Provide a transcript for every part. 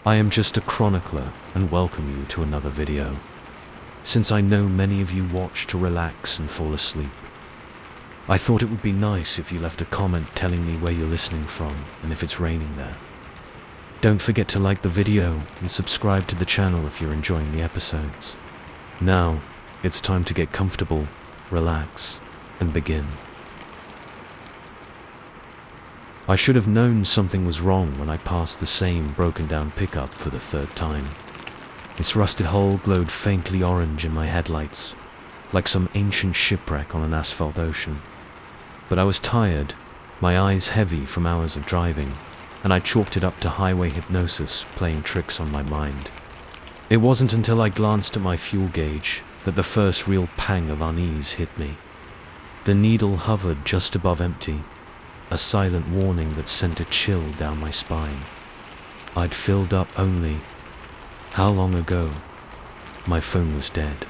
I am just a chronicler and welcome you to another video. Since I know many of you watch to relax and fall asleep, I thought it would be nice if you left a comment telling me where you're listening from and if it's raining there. Don't forget to like the video and subscribe to the channel if you're enjoying the episodes. Now, it's time to get comfortable, relax, and begin. I should have known something was wrong when I passed the same broken down pickup for the third time. Its rusted hull glowed faintly orange in my headlights, like some ancient shipwreck on an asphalt ocean. But I was tired, my eyes heavy from hours of driving, and I chalked it up to highway hypnosis playing tricks on my mind. It wasn't until I glanced at my fuel gauge that the first real pang of unease hit me. The needle hovered just above empty, a silent warning that sent a chill down my spine. I'd filled up only... How long ago? My phone was dead.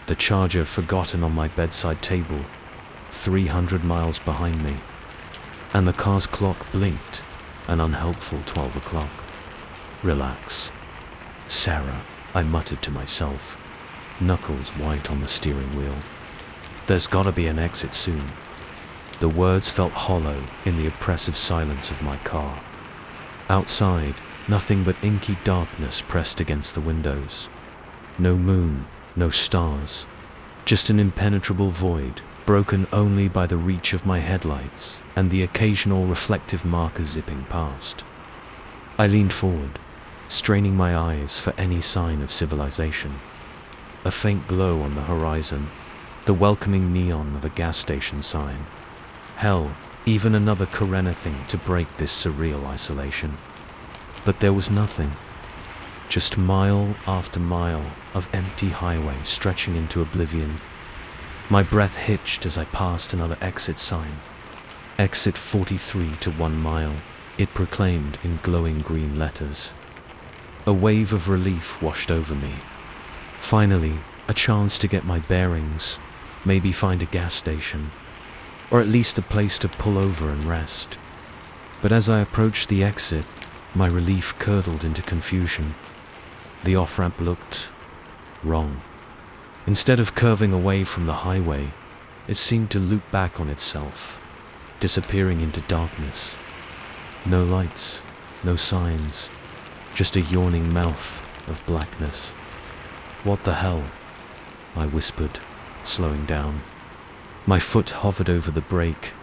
The charger forgotten on my bedside table, 300 miles behind me. And the car's clock blinked, an unhelpful 12 o'clock. Relax. Sarah, I muttered to myself, knuckles white on the steering wheel. There's gotta be an exit soon. The words felt hollow in the oppressive silence of my car. Outside, nothing but inky darkness pressed against the windows. No moon, no stars, just an impenetrable void, broken only by the reach of my headlights and the occasional reflective marker zipping past. I leaned forward, straining my eyes for any sign of civilization. A faint glow on the horizon, the welcoming neon of a gas station sign. Hell, even another Corona thing to break this surreal isolation. But there was nothing. Just mile after mile of empty highway stretching into oblivion. My breath hitched as I passed another exit sign. Exit 43 to 1 mile, it proclaimed in glowing green letters. A wave of relief washed over me. Finally, a chance to get my bearings, maybe find a gas station, or at least a place to pull over and rest. But as I approached the exit, my relief curdled into confusion. The off-ramp looked wrong. Instead of curving away from the highway, it seemed to loop back on itself, disappearing into darkness. No lights, no signs, just a yawning mouth of blackness. What the hell? I whispered, slowing down. My foot hovered over the brake,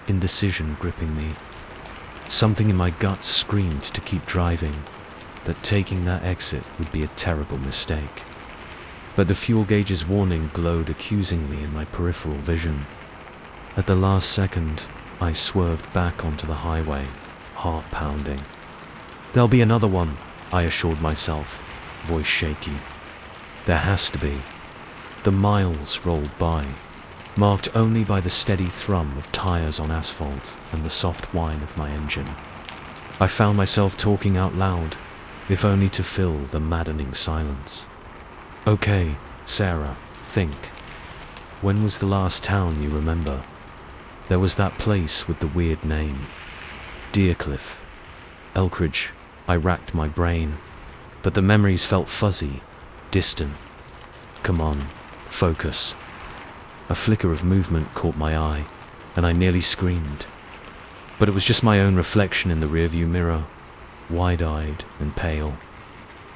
indecision gripping me. Something in my guts screamed to keep driving, that taking that exit would be a terrible mistake. But the fuel gauge's warning glowed accusingly in my peripheral vision. At the last second, I swerved back onto the highway, heart pounding. There'll be another one, I assured myself, voice shaky. There has to be. The miles rolled by, marked only by the steady thrum of tires on asphalt and the soft whine of my engine. I found myself talking out loud, if only to fill the maddening silence. Okay, Sarah, think. When was the last town you remember? There was that place with the weird name. Deercliff. Elkridge. I racked my brain, but the memories felt fuzzy, distant. Come on, focus. A flicker of movement caught my eye, and I nearly screamed. But it was just my own reflection in the rearview mirror, wide-eyed and pale.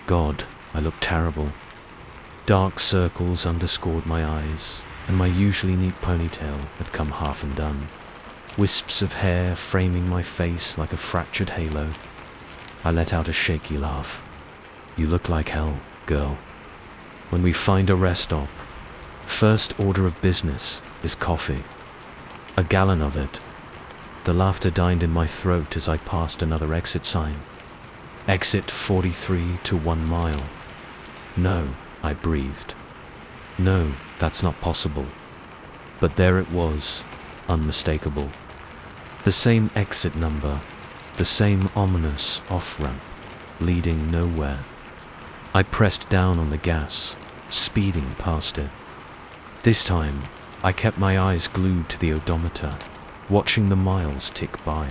God, I looked terrible. Dark circles underscored my eyes, and my usually neat ponytail had come half undone. Wisps of hair framing my face like a fractured halo. I let out a shaky laugh. You look like hell, girl. When we find a rest stop, first order of business is coffee. A gallon of it. The laughter died in my throat as I passed another exit sign. Exit 43 to 1 mile. No, I breathed. No, that's not possible. But there it was, unmistakable. The same exit number, the same ominous off-ramp, leading nowhere. I pressed down on the gas, speeding past it. This time, I kept my eyes glued to the odometer, watching the miles tick by.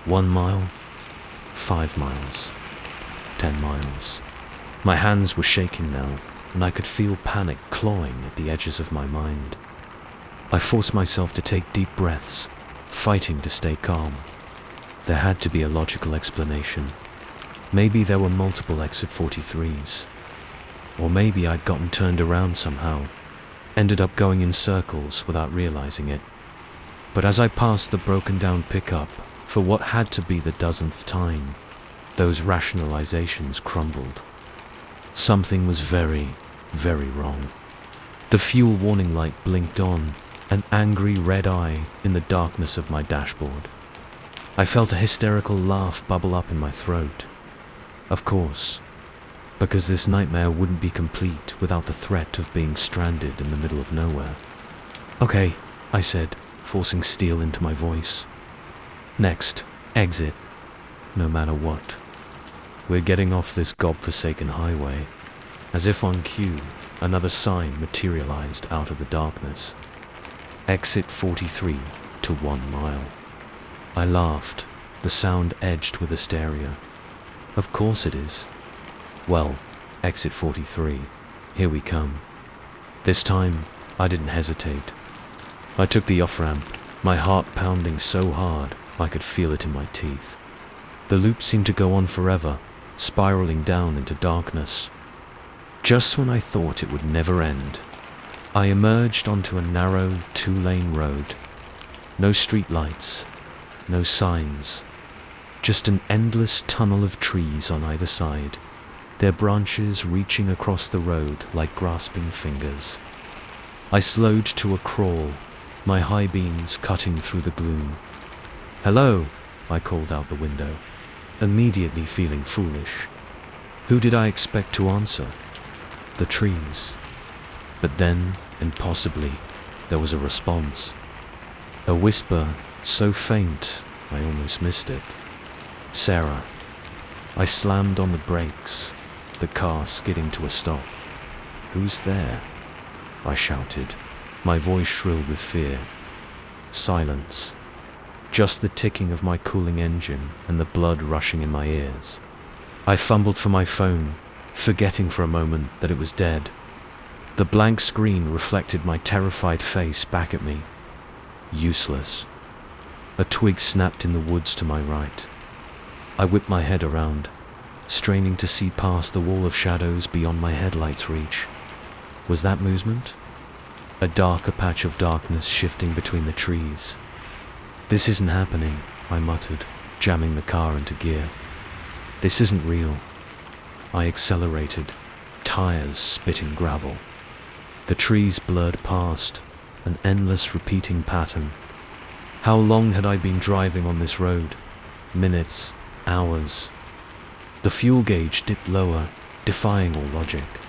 1 mile, 5 miles, 10 miles. My hands were shaking now, and I could feel panic clawing at the edges of my mind. I forced myself to take deep breaths, fighting to stay calm. There had to be a logical explanation. Maybe there were multiple exit 43s. Or maybe I'd gotten turned around somehow, ended up going in circles without realizing it. But as I passed the broken down pickup, for what had to be the dozenth time, those rationalizations crumbled. Something was very, very wrong. The fuel warning light blinked on, an angry red eye in the darkness of my dashboard. I felt a hysterical laugh bubble up in my throat. Of course, because this nightmare wouldn't be complete without the threat of being stranded in the middle of nowhere. "Okay," I said, forcing steel into my voice. "Next, exit. No matter what. We're getting off this godforsaken highway." As if on cue, another sign materialized out of the darkness. Exit 43 to 1 mile. I laughed, the sound edged with hysteria. Of course it is. Well, exit 43. Here we come. This time, I didn't hesitate. I took the off-ramp, my heart pounding so hard I could feel it in my teeth. The loop seemed to go on forever, spiraling down into darkness. Just when I thought it would never end, I emerged onto a narrow 2-lane road. No street lights, no signs, just an endless tunnel of trees on either side, their branches reaching across the road like grasping fingers. I slowed to a crawl, my high beams cutting through the gloom. "Hello," I called out the window, immediately feeling foolish. Who did I expect to answer? The trees. But then, impossibly, there was a response. A whisper so faint I almost missed it. "Sarah." I slammed on the brakes, the car skidding to a stop. "Who's there?" I shouted, my voice shrill with fear. Silence. Just the ticking of my cooling engine and the blood rushing in my ears. I fumbled for my phone, forgetting for a moment that it was dead. The blank screen reflected my terrified face back at me. Useless. A twig snapped in the woods to my right. I whipped my head around, straining to see past the wall of shadows beyond my headlight's reach. Was that movement? A darker patch of darkness shifting between the trees. "This isn't happening," I muttered, jamming the car into gear. "This isn't real." I accelerated, tires spitting gravel. The trees blurred past, an endless repeating pattern. How long had I been driving on this road? Minutes, hours. The fuel gauge dipped lower, defying all logic.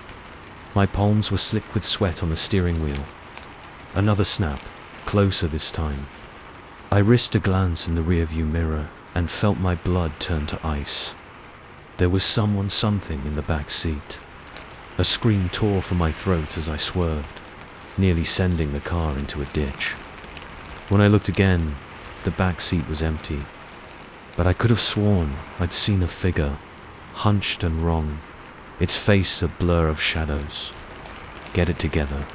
My palms were slick with sweat on the steering wheel. Another snap, closer this time. I risked a glance in the rearview mirror and felt my blood turn to ice. There was something in the back seat. A scream tore from my throat as I swerved, nearly sending the car into a ditch. When I looked again, the back seat was empty. But I could have sworn I'd seen a figure, hunched and wrong, its face a blur of shadows. "Get it together,"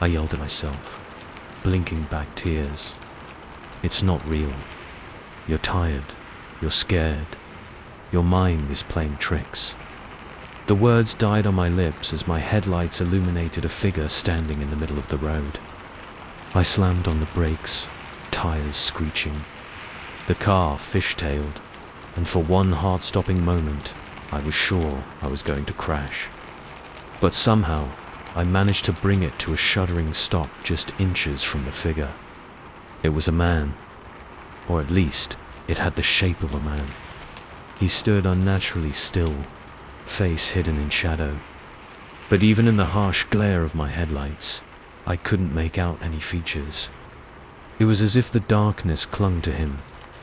I yelled at myself, blinking back tears. "It's not real. You're tired. You're scared. Your mind is playing tricks." The words died on my lips as my headlights illuminated a figure standing in the middle of the road. I slammed on the brakes, tires screeching. The car fishtailed, and for one heart-stopping moment, I was sure I was going to crash. But somehow, I managed to bring it to a shuddering stop just inches from the figure. It was a man, or at least, it had the shape of a man. He stood unnaturally still, face hidden in shadow. But even in the harsh glare of my headlights, I couldn't make out any features. It was as if the darkness clung to him,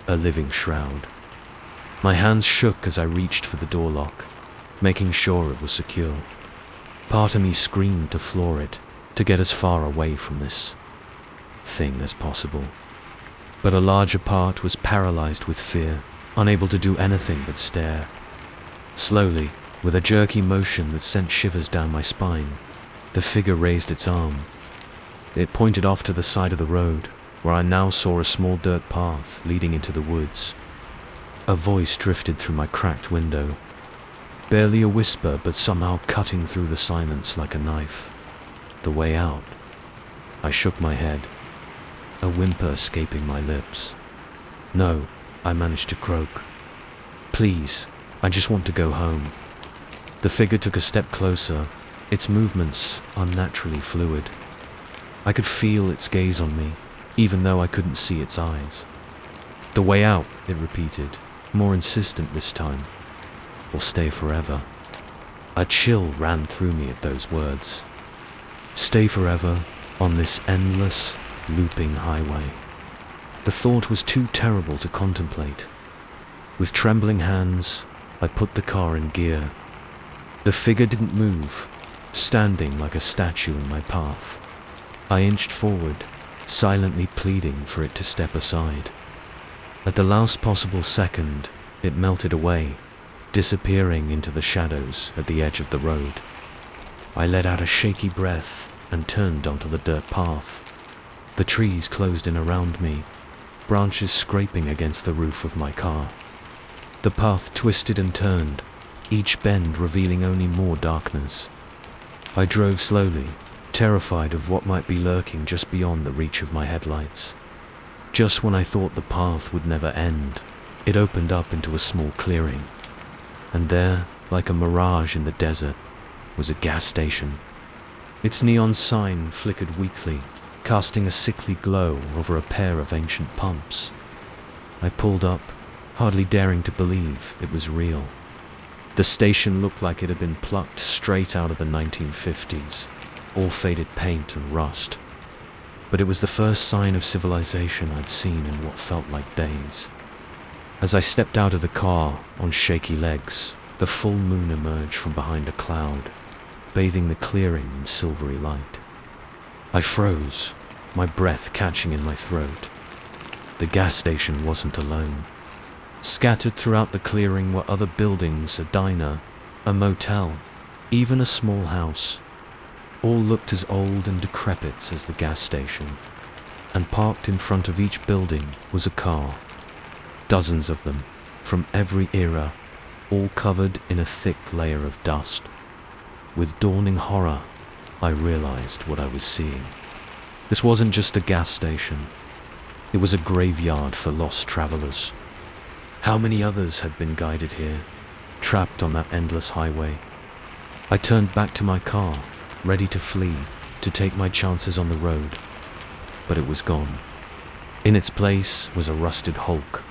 a living shroud. My hands shook as I reached for the door lock, making sure it was secure. Part of me screamed to floor it, to get as far away from this thing as possible. But a larger part was paralyzed with fear, unable to do anything but stare. Slowly, with a jerky motion that sent shivers down my spine, the figure raised its arm. It pointed off to the side of the road, where I now saw a small dirt path leading into the woods. A voice drifted through my cracked window. Barely a whisper, but somehow cutting through the silence like a knife. The way out. I shook my head, a whimper escaping my lips. "No," I managed to croak. "Please, I just want to go home." The figure took a step closer, its movements unnaturally fluid. I could feel its gaze on me, even though I couldn't see its eyes. "The way out," it repeated, more insistent this time. "Or stay forever." A chill ran through me at those words. Stay forever on this endless, looping highway. The thought was too terrible to contemplate. With trembling hands, I put the car in gear. The figure didn't move, standing like a statue in my path. I inched forward, silently pleading for it to step aside. At the last possible second, it melted away, disappearing into the shadows at the edge of the road. I let out a shaky breath and turned onto the dirt path. The trees closed in around me, branches scraping against the roof of my car. The path twisted and turned, each bend revealing only more darkness. I drove slowly, terrified of what might be lurking just beyond the reach of my headlights. Just when I thought the path would never end, it opened up into a small clearing. And there, like a mirage in the desert, was a gas station. Its neon sign flickered weakly, casting a sickly glow over a pair of ancient pumps. I pulled up, hardly daring to believe it was real. The station looked like it had been plucked straight out of the 1950s, all faded paint and rust. But it was the first sign of civilization I'd seen in what felt like days. As I stepped out of the car on shaky legs, the full moon emerged from behind a cloud, bathing the clearing in silvery light. I froze, my breath catching in my throat. The gas station wasn't alone. Scattered throughout the clearing were other buildings, a diner, a motel, even a small house. All looked as old and decrepit as the gas station, and parked in front of each building was a car. Dozens of them, from every era, all covered in a thick layer of dust. With dawning horror, I realized what I was seeing. This wasn't just a gas station. It was a graveyard for lost travelers. How many others had been guided here, trapped on that endless highway? I turned back to my car, ready to flee, to take my chances on the road. But it was gone. In its place was a rusted hulk,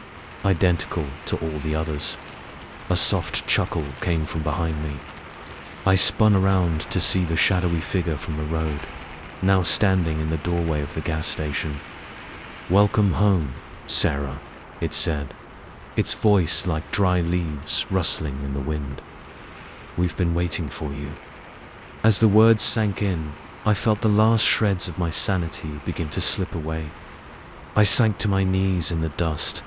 identical to all the others. A soft chuckle came from behind me. I spun around to see the shadowy figure from the road, now standing in the doorway of the gas station. "Welcome home, Sarah," it said, its voice like dry leaves rustling in the wind. "We've been waiting for you." As the words sank in, I felt the last shreds of my sanity begin to slip away. I sank to my knees in the dust,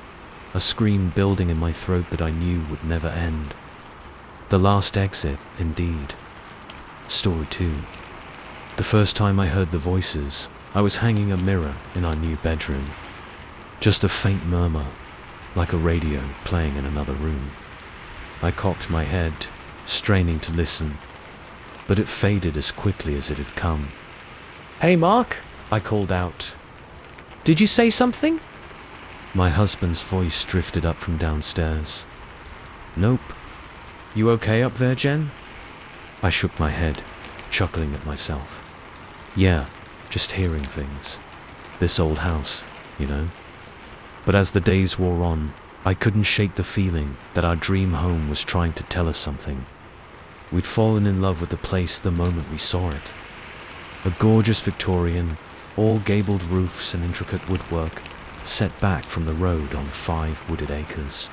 a scream building in my throat that I knew would never end. The last exit, indeed. Story 2. The first time I heard the voices, I was hanging a mirror in our new bedroom. Just a faint murmur, like a radio playing in another room. I cocked my head, straining to listen, but it faded as quickly as it had come. "Hey, Mark," I called out. "Did you say something?" My husband's voice drifted up from downstairs. "Nope. You okay up there, Jen?" I shook my head, chuckling at myself. "Yeah, just hearing things. This old house, you know." But as the days wore on, I couldn't shake the feeling that our dream home was trying to tell us something. We'd fallen in love with the place the moment we saw it. A gorgeous Victorian, all gabled roofs and intricate woodwork, set back from the road on 5 wooded acres.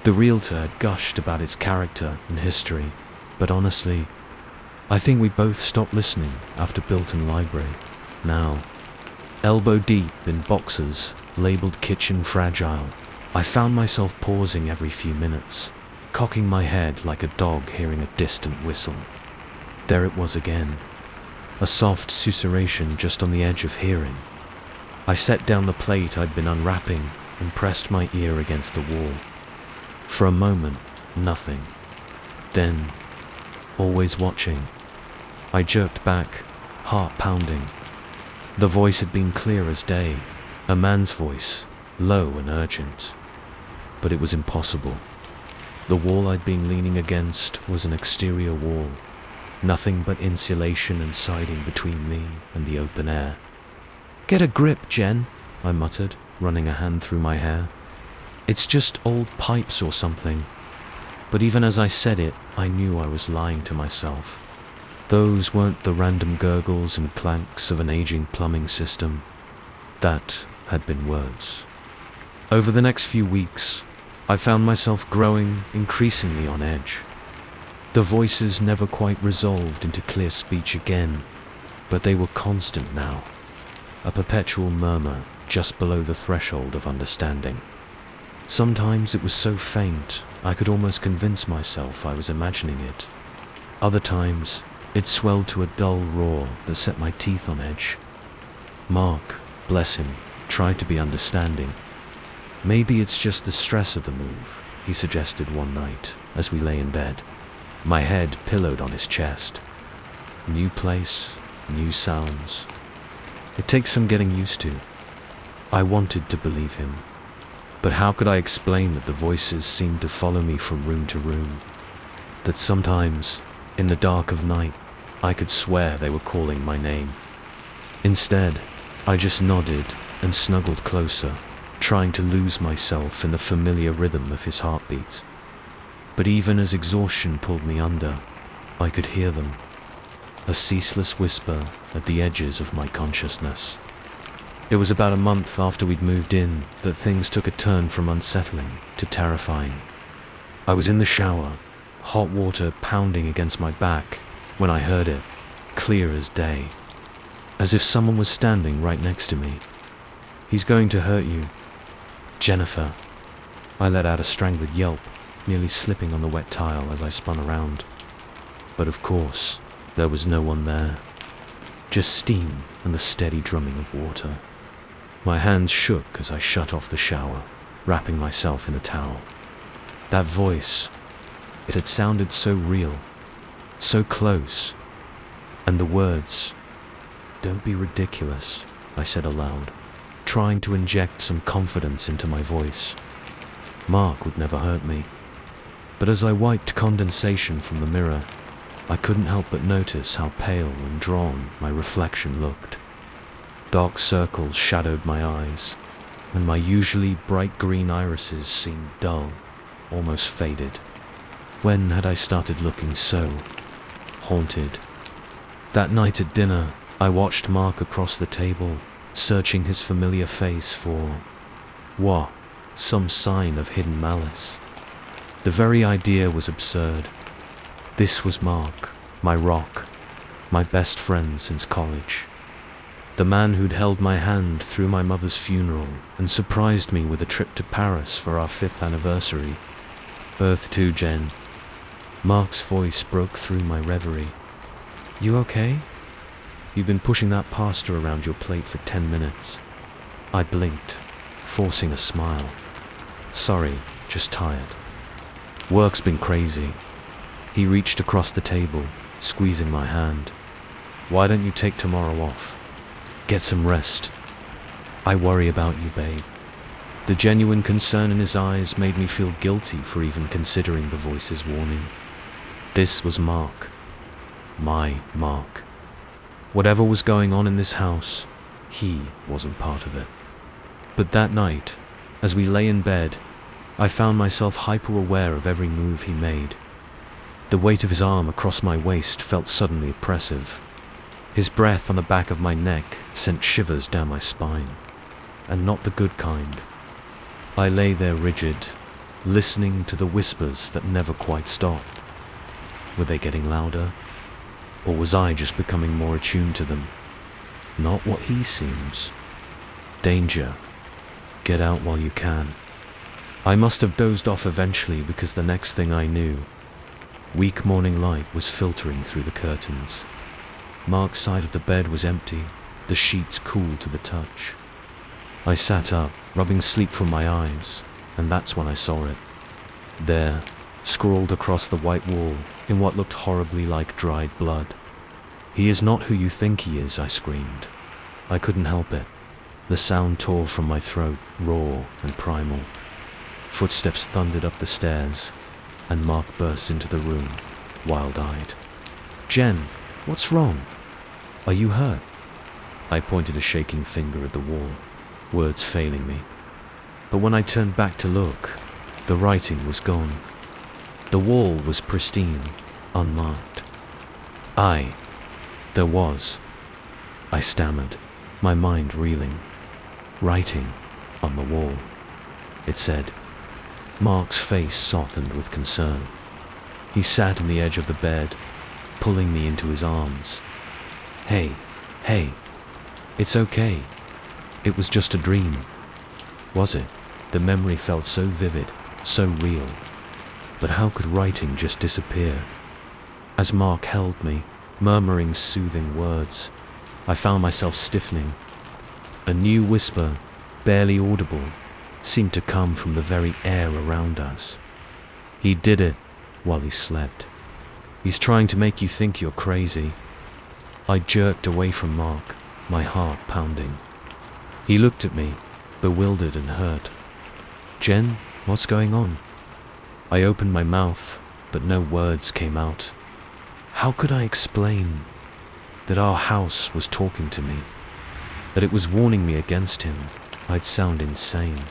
The realtor had gushed about its character and history, but honestly, I think we both stopped listening after Bilton Library. Now, elbow deep in boxes labeled kitchen fragile, I found myself pausing every few minutes, cocking my head like a dog hearing a distant whistle. There it was again, a soft susurration just on the edge of hearing. I set down the plate I'd been unwrapping and pressed my ear against the wall. For a moment, nothing. Then, always watching, I jerked back, heart pounding. The voice had been clear as day, a man's voice, low and urgent. But it was impossible. The wall I'd been leaning against was an exterior wall, nothing but insulation and siding between me and the open air. "Get a grip, Jen," I muttered, running a hand through my hair. "It's just old pipes or something." But even as I said it, I knew I was lying to myself. Those weren't the random gurgles and clanks of an aging plumbing system. That had been words. Over the next few weeks, I found myself growing increasingly on edge. The voices never quite resolved into clear speech again, but they were constant now, a perpetual murmur just below the threshold of understanding. Sometimes it was so faint I could almost convince myself I was imagining it. Other times, it swelled to a dull roar that set my teeth on edge. Mark, bless him, tried to be understanding. "Maybe it's just the stress of the move," he suggested one night as we lay in bed, my head pillowed on his chest. New place, new sounds. It takes some getting used to. I wanted to believe him. But how could I explain that the voices seemed to follow me from room to room? That sometimes, in the dark of night, I could swear they were calling my name. Instead, I just nodded and snuggled closer, trying to lose myself in the familiar rhythm of his heartbeats. But even as exhaustion pulled me under, I could hear them, a ceaseless whisper at the edges of my consciousness. It was about a month after we'd moved in that things took a turn from unsettling to terrifying. I was in the shower, hot water pounding against my back, when I heard it, clear as day, as if someone was standing right next to me. "He's going to hurt you. Jennifer." I let out a strangled yelp, nearly slipping on the wet tile as I spun around. But of course, there was no one there. Just steam and the steady drumming of water. My hands shook as I shut off the shower, wrapping myself in a towel. That voice, it had sounded so real, so close. And the words, "Don't be ridiculous," I said aloud, trying to inject some confidence into my voice. Mark would never hurt me. But as I wiped condensation from the mirror, I couldn't help but notice how pale and drawn my reflection looked. Dark circles shadowed my eyes, and my usually bright green irises seemed dull, almost faded. When had I started looking so haunted? That night at dinner, I watched Mark across the table, searching his familiar face for what? Some sign of hidden malice. The very idea was absurd. This was Mark, my rock, my best friend since college. The man who'd held my hand through my mother's funeral and surprised me with a trip to Paris for our 5th anniversary. "Earth 2, Jen." Mark's voice broke through my reverie. "You okay? You've been pushing that pasta around your plate for 10 minutes. I blinked, forcing a smile. "Sorry, just tired. Work's been crazy." He reached across the table, squeezing my hand. "Why don't you take tomorrow off? Get some rest. I worry about you, babe." The genuine concern in his eyes made me feel guilty for even considering the voice's warning. This was Mark. My Mark. Whatever was going on in this house, he wasn't part of it. But that night, as we lay in bed, I found myself hyper-aware of every move he made. The weight of his arm across my waist felt suddenly oppressive. His breath on the back of my neck sent shivers down my spine, and not the good kind. I lay there rigid, listening to the whispers that never quite stopped. Were they getting louder? Or was I just becoming more attuned to them? Not what he seems. Danger. Get out while you can. I must have dozed off eventually because the next thing I knew, weak morning light was filtering through the curtains. Mark's side of the bed was empty, the sheets cool to the touch. I sat up, rubbing sleep from my eyes, and that's when I saw it. There, scrawled across the white wall, in what looked horribly like dried blood. "He is not who you think he is," I screamed. I couldn't help it. The sound tore from my throat, raw and primal. Footsteps thundered up the stairs, and Mark burst into the room, wild-eyed. "Jen, what's wrong? Are you hurt?" I pointed a shaking finger at the wall, words failing me. But when I turned back to look, the writing was gone. The wall was pristine, unmarked. There was. I stammered, my mind reeling. Writing on the wall. It said. Mark's face softened with concern. He sat on the edge of the bed, pulling me into his arms. Hey, it's okay. It was just a dream." Was it? The memory felt so vivid, so real. But how could writing just disappear? As Mark held me, murmuring soothing words, I found myself stiffening. A new whisper, barely audible, seemed to come from the very air around us. "He did it while he slept. He's trying to make you think you're crazy." I jerked away from Mark, my heart pounding. He looked at me, bewildered and hurt. "Jen, what's going on?" I opened my mouth, but no words came out. How could I explain that our house was talking to me? That it was warning me against him? I'd sound insane.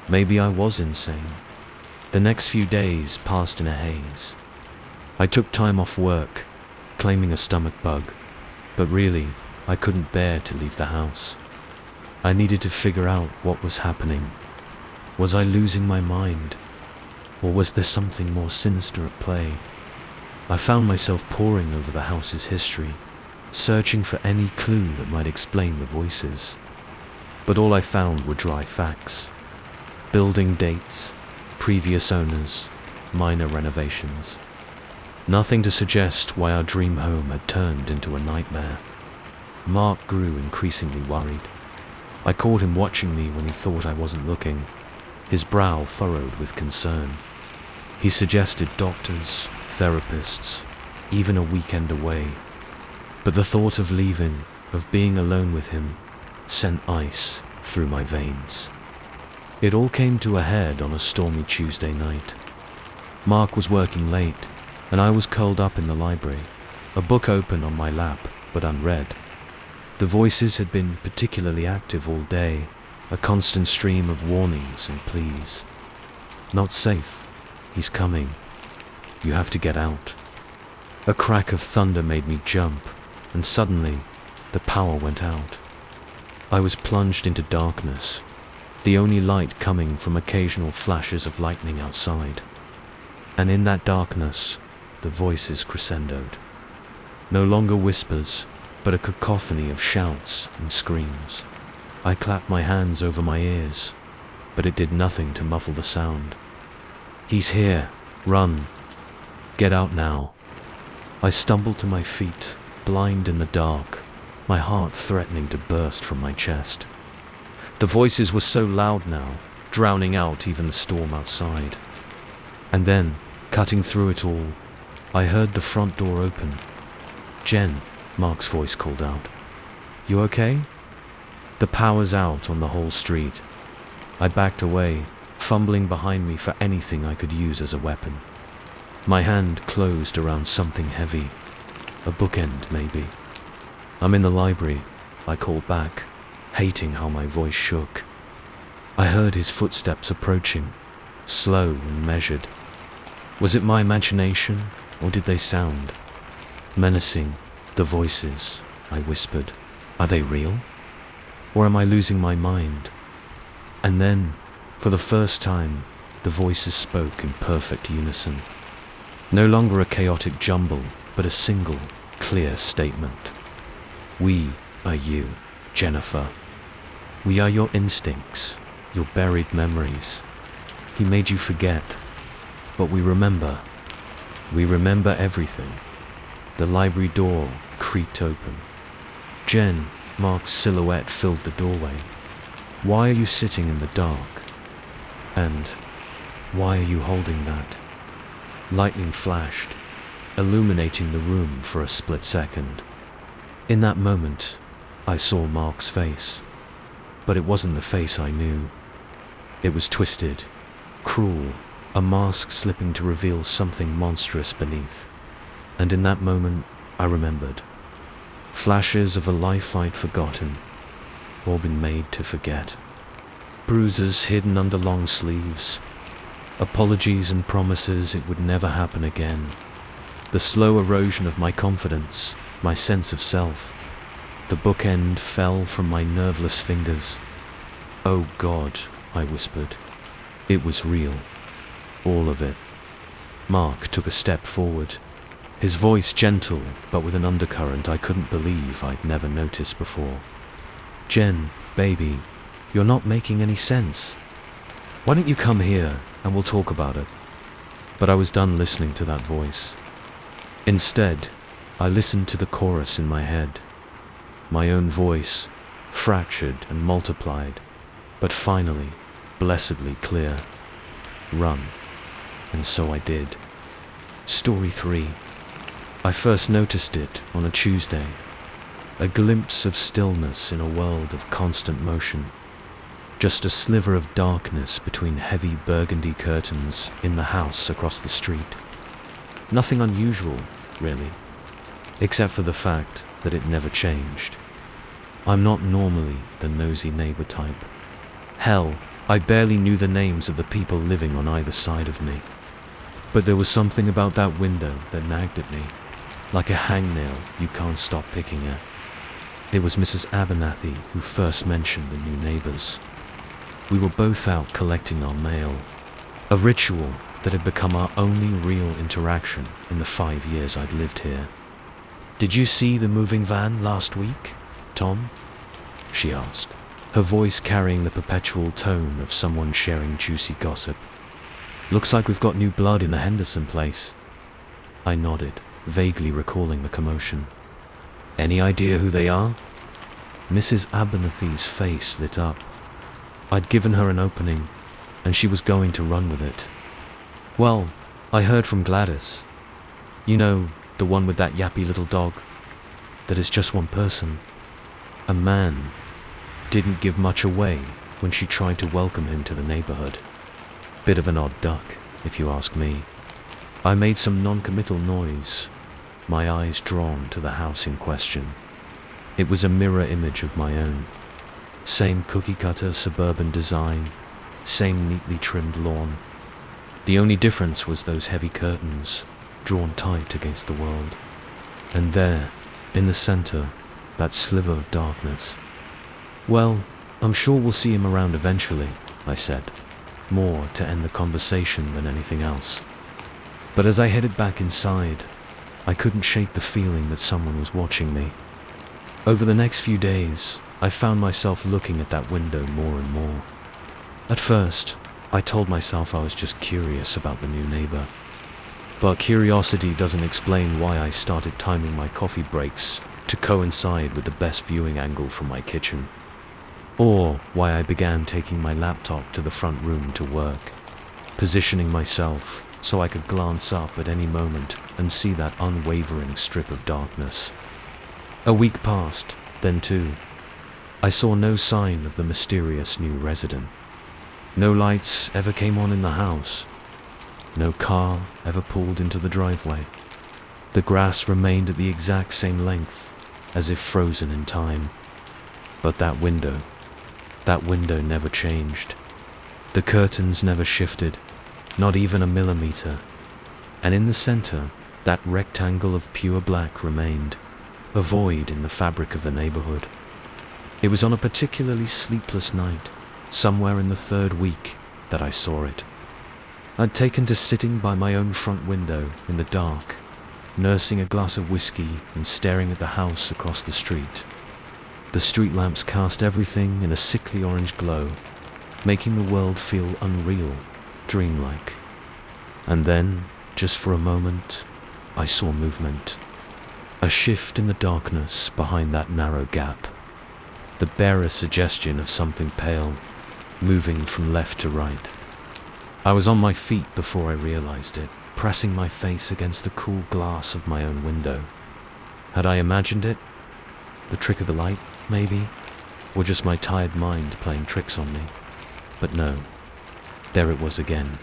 Maybe I was insane. The next few days passed in a haze. I took time off work, claiming a stomach bug, but really, I couldn't bear to leave the house. I needed to figure out what was happening. Was I losing my mind? Or was there something more sinister at play? I found myself poring over the house's history, searching for any clue that might explain the voices. But all I found were dry facts. Building dates, previous owners, minor renovations. Nothing to suggest why our dream home had turned into a nightmare. Mark grew increasingly worried. I caught him watching me when he thought I wasn't looking, his brow furrowed with concern. He suggested doctors, therapists, even a weekend away. But the thought of leaving, of being alone with him, sent ice through my veins. It all came to a head on a stormy Tuesday night. Mark was working late, and I was curled up in the library, a book open on my lap, but unread. The voices had been particularly active all day, a constant stream of warnings and pleas. "Not safe. He's coming. You have to get out." A crack of thunder made me jump, and suddenly, the power went out. I was plunged into darkness, the only light coming from occasional flashes of lightning outside. And in that darkness, the voices crescendoed. No longer whispers, but a cacophony of shouts and screams. I clapped my hands over my ears, but it did nothing to muffle the sound. "He's here. Run. Get out now." I stumbled to my feet, blind in the dark, my heart threatening to burst from my chest. The voices were so loud now, drowning out even the storm outside. And then, cutting through it all, I heard the front door open. "Jen," Mark's voice called out. "You okay?" "The power's out on the whole street." I backed away, fumbling behind me for anything I could use as a weapon. My hand closed around something heavy, a bookend maybe. "I'm in the library," I called back, hating how my voice shook. I heard his footsteps approaching, slow and measured. Was it my imagination, or did they sound menacing? "The voices," I whispered. "Are they real? Or am I losing my mind?" And then, for the first time, the voices spoke in perfect unison. No longer a chaotic jumble, but a single, clear statement. "We are you, Jennifer. We are your instincts, your buried memories. He made you forget. But we remember. We remember everything. The library door creaked open. Jen, Mark's silhouette filled the doorway. Why are you sitting in the dark? And why are you holding that? Lightning flashed, illuminating the room for a split second. In that moment, I saw Mark's face. But it wasn't the face I knew. It was twisted, cruel, a mask slipping to reveal something monstrous beneath. And in that moment, I remembered. Flashes of a life I'd forgotten, or been made to forget. Bruises hidden under long sleeves. Apologies and promises it would never happen again. The slow erosion of my confidence, my sense of self. The bookend fell from my nerveless fingers. Oh God, I whispered. It was real. All of it. Mark took a step forward. His voice gentle, but with an undercurrent I couldn't believe I'd never noticed before. Jen, baby, you're not making any sense. Why don't you come here and we'll talk about it? But I was done listening to that voice. Instead, I listened to the chorus in my head. My own voice, fractured and multiplied, but finally, blessedly clear. Run. And so I did. Story 3. I first noticed it on a Tuesday. A glimpse of stillness in a world of constant motion. Just a sliver of darkness between heavy burgundy curtains in the house across the street. Nothing unusual, really, except for the fact that it never changed. I'm not normally the nosy neighbor type. Hell, I barely knew the names of the people living on either side of me. But there was something about that window that nagged at me, like a hangnail you can't stop picking at. It was Mrs. Abernathy who first mentioned the new neighbors. We were both out collecting our mail, a ritual that had become our only real interaction in the 5 years I'd lived here. "Did you see the moving van last week, Tom?" she asked, her voice carrying the perpetual tone of someone sharing juicy gossip. "Looks like we've got new blood in the Henderson place." I nodded, vaguely recalling the commotion. "Any idea who they are?" Mrs. Abernathy's face lit up. I'd given her an opening, and she was going to run with it. "Well, I heard from Gladys. You know, the one with that yappy little dog. That is just one person. A man. Didn't give much away when she tried to welcome him to the neighborhood. Bit of an odd duck, if you ask me." I made some non-committal noise, my eyes drawn to the house in question. It was a mirror image of my own. Same cookie-cutter suburban design, same neatly trimmed lawn. The only difference was those heavy curtains, drawn tight against the world. And there, in the center, that sliver of darkness. "Well, I'm sure we'll see him around eventually," I said, more to end the conversation than anything else. But as I headed back inside, I couldn't shake the feeling that someone was watching me. Over the next few days, I found myself looking at that window more and more. At first, I told myself I was just curious about the new neighbor. But curiosity doesn't explain why I started timing my coffee breaks to coincide with the best viewing angle from my kitchen. Or why I began taking my laptop to the front room to work, positioning myself so I could glance up at any moment and see that unwavering strip of darkness. A week passed, then 2. I saw no sign of the mysterious new resident. No lights ever came on in the house. No car ever pulled into the driveway. The grass remained at the exact same length, as if frozen in time. But that window never changed. The curtains never shifted, not even a millimeter. And in the center, that rectangle of pure black remained, a void in the fabric of the neighborhood. It was on a particularly sleepless night, somewhere in the 3rd week, that I saw it. I'd taken to sitting by my own front window in the dark, nursing a glass of whiskey and staring at the house across the street. The street lamps cast everything in a sickly orange glow, making the world feel unreal, dreamlike. And then, just for a moment, I saw movement. A shift in the darkness behind that narrow gap. The barest suggestion of something pale, moving from left to right. I was on my feet before I realized it, pressing my face against the cool glass of my own window. Had I imagined it? The trick of the light, maybe? Or just my tired mind playing tricks on me? But no, there it was again.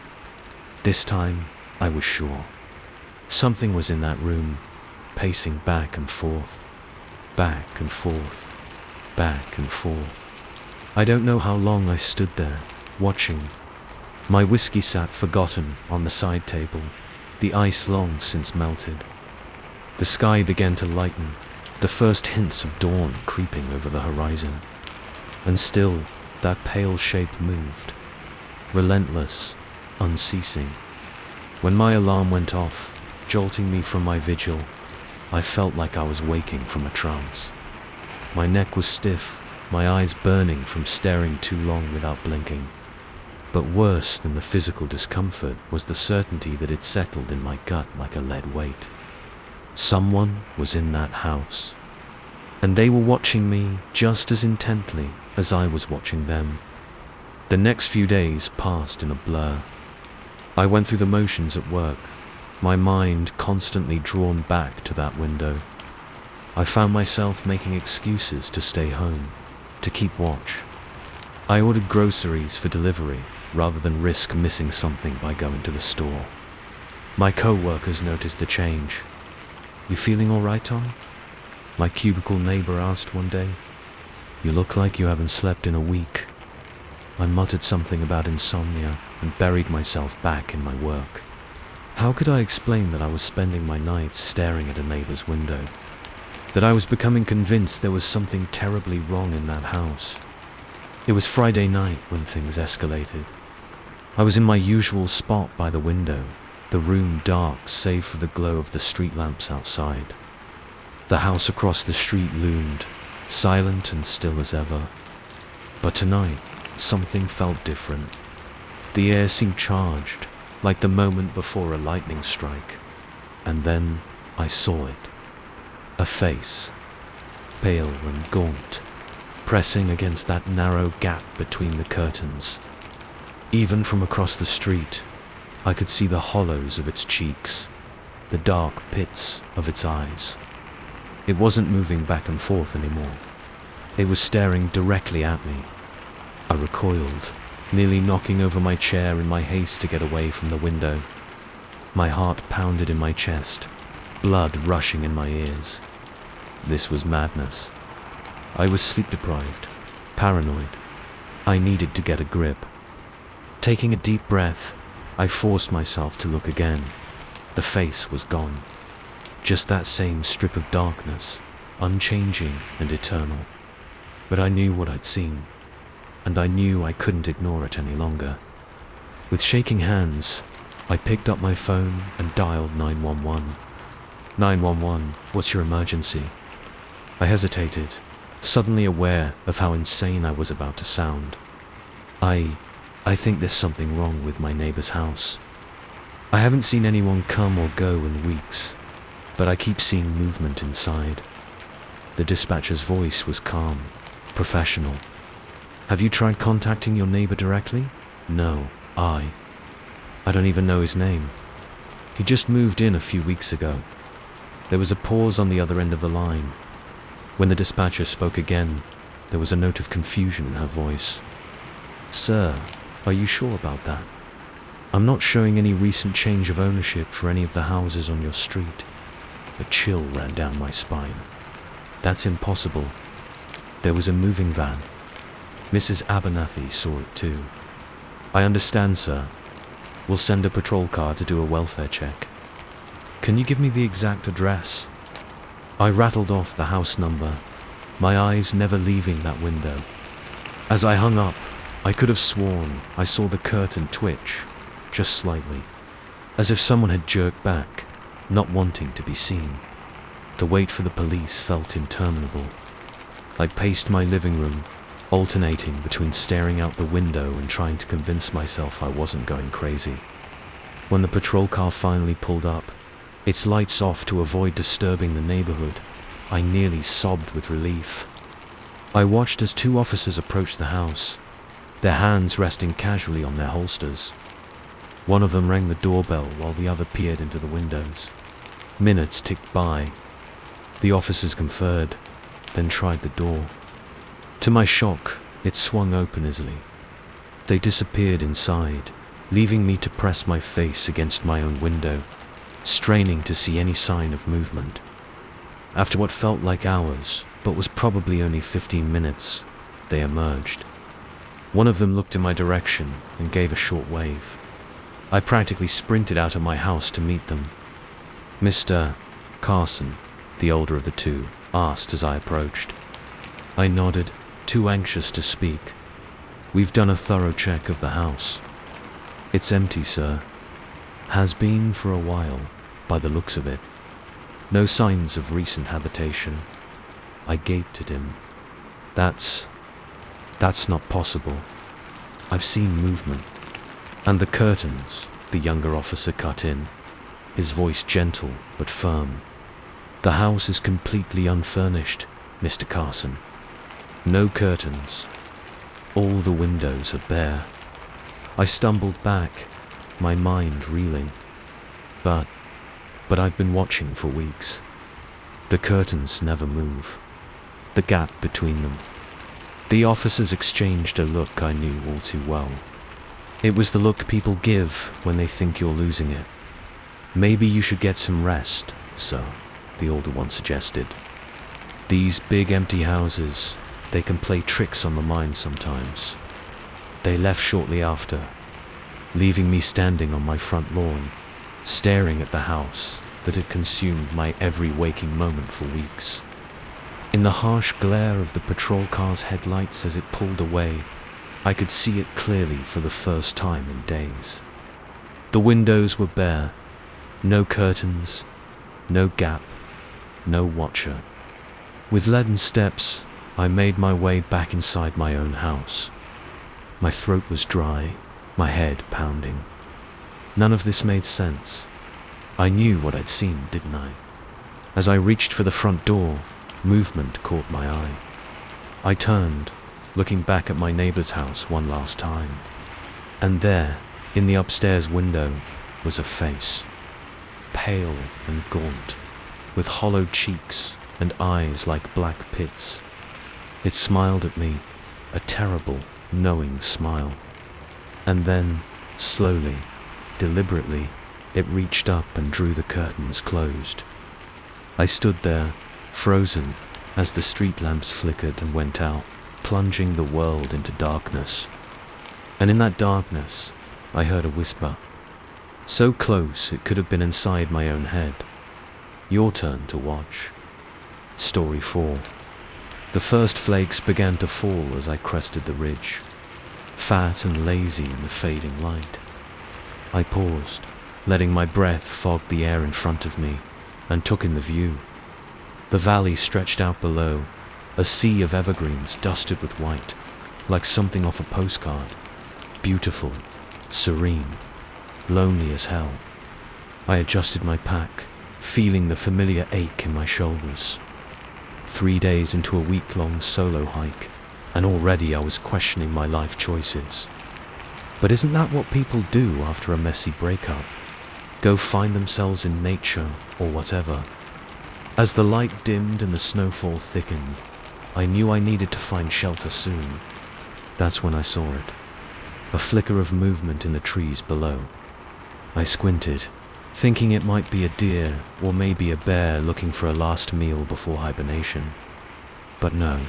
This time, I was sure. Something was in that room, pacing back and forth, back and forth, back and forth. I don't know how long I stood there, watching. My whiskey sat forgotten on the side table, the ice long since melted. The sky began to lighten, the first hints of dawn creeping over the horizon. And still, that pale shape moved, relentless, unceasing. When my alarm went off, jolting me from my vigil, I felt like I was waking from a trance. My neck was stiff, my eyes burning from staring too long without blinking. But worse than the physical discomfort was the certainty that it settled in my gut like a lead weight. Someone was in that house, and they were watching me just as intently as I was watching them. The next few days passed in a blur. I went through the motions at work, my mind constantly drawn back to that window. I found myself making excuses to stay home, to keep watch. I ordered groceries for delivery rather than risk missing something by going to the store. My co-workers noticed the change. "You feeling all right, Tom?" my cubicle neighbor asked one day. "You look like you haven't slept in a week." I muttered something about insomnia and buried myself back in my work. How could I explain that I was spending my nights staring at a neighbor's window? That I was becoming convinced there was something terribly wrong in that house? It was Friday night when things escalated. I was in my usual spot by the window, the room dark save for the glow of the street lamps outside. The house across the street loomed, silent and still as ever. But tonight, something felt different. The air seemed charged, like the moment before a lightning strike. And then I saw it. A face, pale and gaunt, pressing against that narrow gap between the curtains. Even from across the street, I could see the hollows of its cheeks, the dark pits of its eyes. It wasn't moving back and forth anymore. It was staring directly at me. I recoiled, nearly knocking over my chair in my haste to get away from the window. My heart pounded in my chest, blood rushing in my ears. This was madness. I was sleep-deprived, paranoid. I needed to get a grip. Taking a deep breath, I forced myself to look again. The face was gone. Just that same strip of darkness, unchanging and eternal. But I knew what I'd seen, and I knew I couldn't ignore it any longer. With shaking hands, I picked up my phone and dialed 911. 911, what's your emergency? I hesitated, suddenly aware of how insane I was about to sound. I think there's something wrong with my neighbor's house. I haven't seen anyone come or go in weeks, but I keep seeing movement inside. The dispatcher's voice was calm, professional. Have you tried contacting your neighbor directly? No, I don't even know his name. He just moved in a few weeks ago. There was a pause on the other end of the line. When the dispatcher spoke again, there was a note of confusion in her voice. "Sir, are you sure about that? I'm not showing any recent change of ownership for any of the houses on your street." A chill ran down my spine. That's impossible. There was a moving van. Mrs. Abernathy saw it too. "I understand, sir. We'll send a patrol car to do a welfare check. Can you give me the exact address?" I rattled off the house number, my eyes never leaving that window. As I hung up, I could have sworn I saw the curtain twitch, just slightly, as if someone had jerked back, not wanting to be seen. The wait for the police felt interminable. I paced my living room, alternating between staring out the window and trying to convince myself I wasn't going crazy. When the patrol car finally pulled up, its lights off to avoid disturbing the neighborhood, I nearly sobbed with relief. I watched as 2 officers approached the house, their hands resting casually on their holsters. One of them rang the doorbell while the other peered into the windows. Minutes ticked by. The officers conferred, then tried the door. To my shock, it swung open easily. They disappeared inside, leaving me to press my face against my own window, straining to see any sign of movement. After what felt like hours, but was probably only 15 minutes, they emerged. One of them looked in my direction and gave a short wave. I practically sprinted out of my house to meet them. "Mr. Carson," the older of the 2, asked as I approached. I nodded, too anxious to speak. "We've done a thorough check of the house. It's empty, sir. Has been for a while, by the looks of it. No signs of recent habitation." I gaped at him. That's not possible. I've seen movement. "And the curtains," the younger officer cut in, his voice gentle but firm. "The house is completely unfurnished, Mr. Carson. No curtains. All the windows are bare." I stumbled back, my mind reeling. But I've been watching for weeks. The curtains never move. The gap between them. The officers exchanged a look I knew all too well. It was the look people give when they think you're losing it. "Maybe you should get some rest, sir," the older one suggested. "These big empty houses, they can play tricks on the mind sometimes." They left shortly after, leaving me standing on my front lawn, staring at the house that had consumed my every waking moment for weeks. In the harsh glare of the patrol car's headlights as it pulled away, I could see it clearly for the first time in days. The windows were bare, no curtains, no gap, no watcher. With leaden steps, I made my way back inside my own house. My throat was dry, my head pounding. None of this made sense. I knew what I'd seen, didn't I? As I reached for the front door, movement caught my eye. I turned, looking back at my neighbor's house one last time. And there, in the upstairs window, was a face. Pale and gaunt, with hollowed cheeks and eyes like black pits. It smiled at me, a terrible, knowing smile. And then, slowly, deliberately, it reached up and drew the curtains closed. I stood there, frozen, as the street lamps flickered and went out, plunging the world into darkness. And in that darkness, I heard a whisper. So close it could have been inside my own head. "Your turn to watch." Story 4. The first flakes began to fall as I crested the ridge, fat and lazy in the fading light. I paused, letting my breath fog the air in front of me, and took in the view. The valley stretched out below, a sea of evergreens dusted with white, like something off a postcard. Beautiful, serene, lonely as hell. I adjusted my pack, feeling the familiar ache in my shoulders. 3 days into a week-long solo hike, and already I was questioning my life choices. But isn't that what people do after a messy breakup? Go find themselves in nature or whatever. As the light dimmed and the snowfall thickened, I knew I needed to find shelter soon. That's when I saw it. A flicker of movement in the trees below. I squinted, thinking it might be a deer or maybe a bear looking for a last meal before hibernation. But no,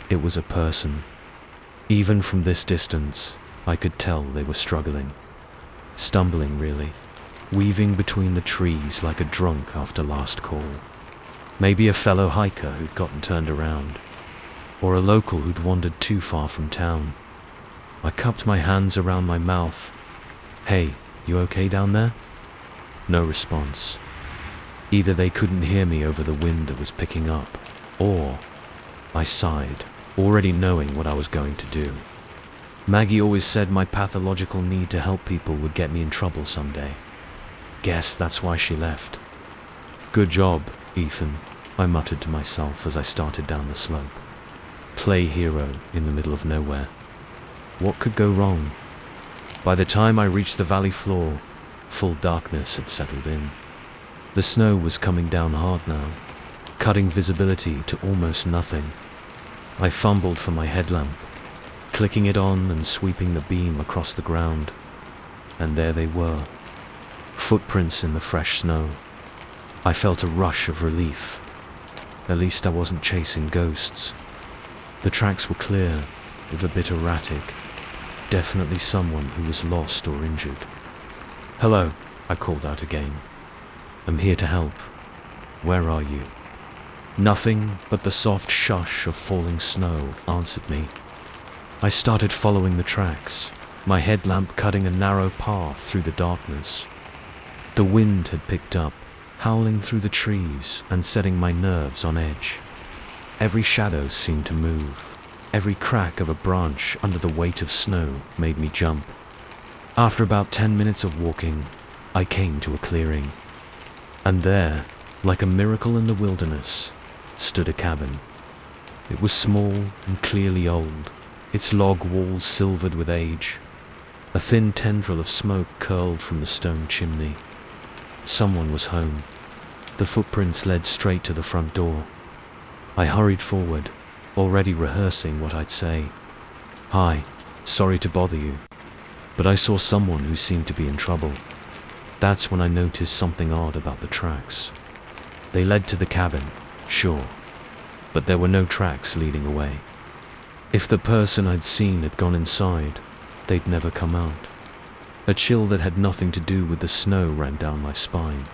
it was a person. Even from this distance, I could tell they were struggling. Stumbling, really, weaving between the trees like a drunk after last call. Maybe a fellow hiker who'd gotten turned around, or a local who'd wandered too far from town. I cupped my hands around my mouth. "Hey, you okay down there?" No response. Either they couldn't hear me over the wind that was picking up, or I sighed, already knowing what I was going to do. Maggie always said my pathological need to help people would get me in trouble someday. Guess that's why she left. Good job, Ethan, I muttered to myself as I started down the slope. Play hero in the middle of nowhere. What could go wrong? By the time I reached the valley floor, full darkness had settled in. The snow was coming down hard now, cutting visibility to almost nothing. I fumbled for my headlamp, clicking it on and sweeping the beam across the ground. And there they were, footprints in the fresh snow. I felt a rush of relief. At least I wasn't chasing ghosts. The tracks were clear, if a bit erratic. Definitely someone who was lost or injured. "Hello," I called out again. "I'm here to help. Where are you?" Nothing but the soft shush of falling snow answered me. I started following the tracks, my headlamp cutting a narrow path through the darkness. The wind had picked up, howling through the trees and setting my nerves on edge. Every shadow seemed to move. Every crack of a branch under the weight of snow made me jump. After about 10 minutes of walking, I came to a clearing. And there, like a miracle in the wilderness, stood a cabin. It was small and clearly old, its log walls silvered with age. A thin tendril of smoke curled from the stone chimney. Someone was home. The footprints led straight to the front door. I hurried forward, already rehearsing what I'd say. "Hi, sorry to bother you, but I saw someone who seemed to be in trouble." That's when I noticed something odd about the tracks. They led to the cabin, sure, but there were no tracks leading away. If the person I'd seen had gone inside, they'd never come out. A chill that had nothing to do with the snow ran down my spine.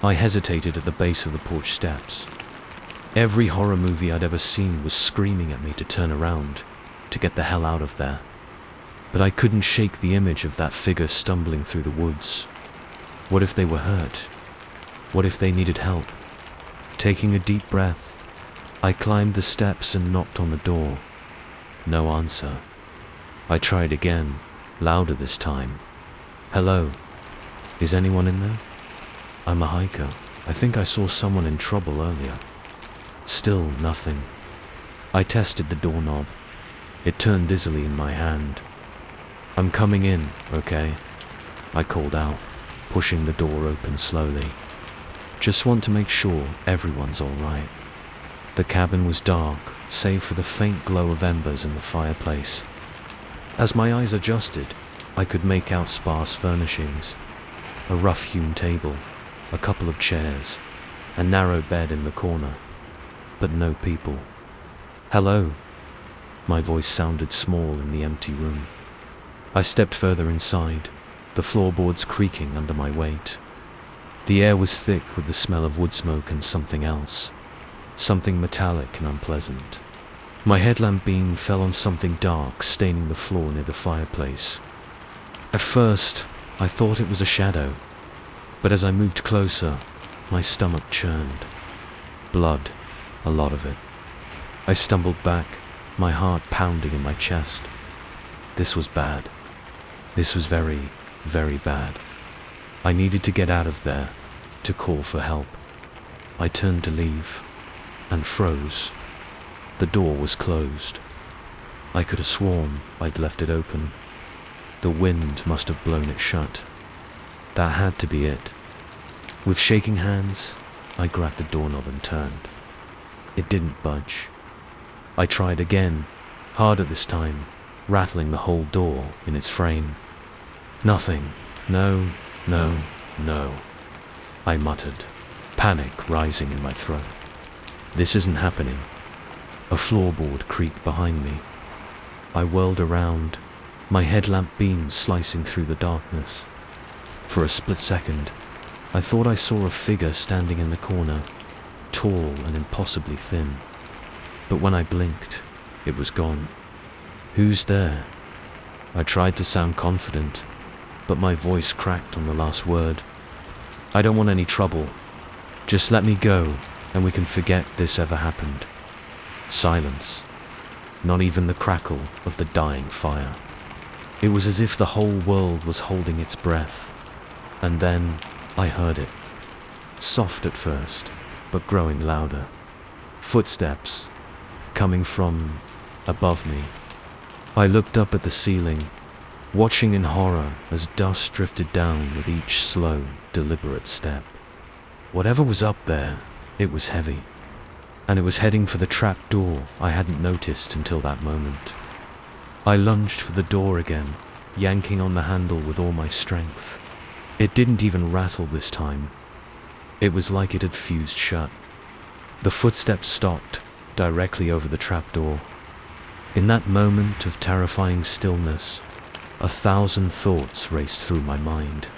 I hesitated at the base of the porch steps. Every horror movie I'd ever seen was screaming at me to turn around, to get the hell out of there. But I couldn't shake the image of that figure stumbling through the woods. What if they were hurt? What if they needed help? Taking a deep breath, I climbed the steps and knocked on the door. No answer. I tried again, louder this time. "Hello, is anyone in there? I'm a hiker. I think I saw someone in trouble earlier." Still nothing. I tested the doorknob. It turned dizzily in my hand. "I'm coming in, okay?" I called out, pushing the door open slowly. Just want to make sure everyone's all right. The cabin was dark, save for the faint glow of embers in the fireplace. As my eyes adjusted, I could make out sparse furnishings. A rough-hewn table, a couple of chairs, a narrow bed in the corner. But no people. "Hello." My voice sounded small in the empty room. I stepped further inside, the floorboards creaking under my weight. The air was thick with the smell of wood smoke and something else. Something metallic and unpleasant. My headlamp beam fell on something dark, staining the floor near the fireplace. At first, I thought it was a shadow, but as I moved closer, my stomach churned. Blood. A lot of it. I stumbled back, my heart pounding in my chest. This was bad. This was very, very bad. I needed to get out of there, to call for help. I turned to leave, and froze. The door was closed. I could have sworn I'd left it open. The wind must have blown it shut. That had to be it. With shaking hands, I grabbed the doorknob and turned. It didn't budge. I tried again, harder this time, rattling the whole door in its frame. "Nothing. No, no, no," I muttered, panic rising in my throat. This isn't happening. A floorboard creaked behind me. I whirled around, my headlamp beam slicing through the darkness. For a split second, I thought I saw a figure standing in the corner, tall and impossibly thin. But when I blinked, it was gone. "Who's there?" I tried to sound confident, but my voice cracked on the last word. "I don't want any trouble. Just let me go, and we can forget this ever happened." Silence. not even the crackle of the dying fire. It was as if the whole world was holding its breath. And then I heard it. Soft at first, but growing louder. Footsteps coming from above me. I looked up at the ceiling, watching in horror as dust drifted down with each slow, deliberate step. Whatever was up there, it was heavy, and it was heading for the trap door I hadn't noticed until that moment. I lunged for the door again, yanking on the handle with all my strength. It didn't even rattle this time. It was like it had fused shut. The footsteps stopped directly over the trapdoor. In that moment of terrifying stillness, 1,000 thoughts raced through my mind.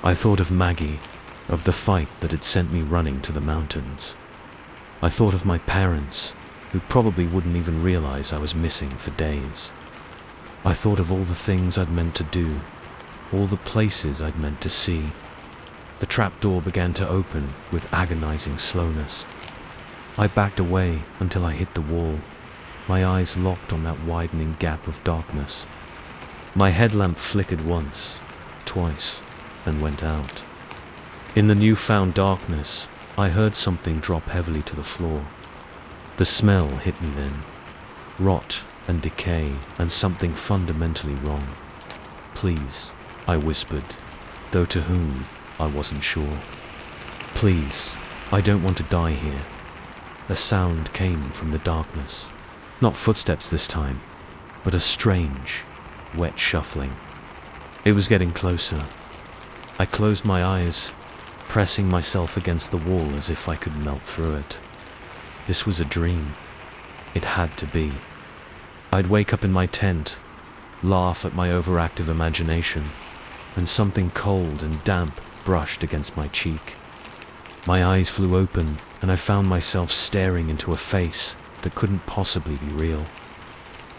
I thought of Maggie, of the fight that had sent me running to the mountains. I thought of my parents, who probably wouldn't even realize I was missing for days. I thought of all the things I'd meant to do, all the places I'd meant to see. The trapdoor began to open with agonizing slowness. I backed away until I hit the wall, my eyes locked on that widening gap of darkness. My headlamp flickered once, twice, and went out. In the newfound darkness, I heard something drop heavily to the floor. The smell hit me then. Rot and decay and something fundamentally wrong. Please, I whispered, though to whom I wasn't sure. Please, I don't want to die here. A sound came from the darkness. Not footsteps this time, but a strange, wet shuffling. It was getting closer. I closed my eyes, pressing myself against the wall as if I could melt through it. This was a dream. It had to be. I'd wake up in my tent, laugh at my overactive imagination, and something cold and damp brushed against my cheek. My eyes flew open, and I found myself staring into a face that couldn't possibly be real.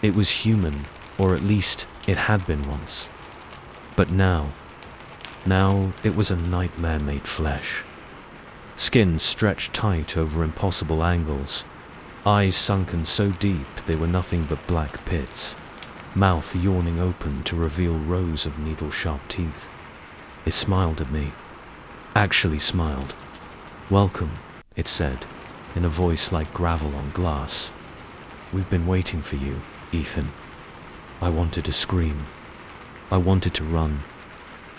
It was human, or at least it had been once. But now it was a nightmare made flesh. Skin stretched tight over impossible angles, eyes sunken so deep they were nothing but black pits, mouth yawning open to reveal rows of needle-sharp teeth. It smiled at me. Actually smiled. "Welcome," it said, in a voice like gravel on glass. "We've been waiting for you, Ethan." I wanted to scream. I wanted to run,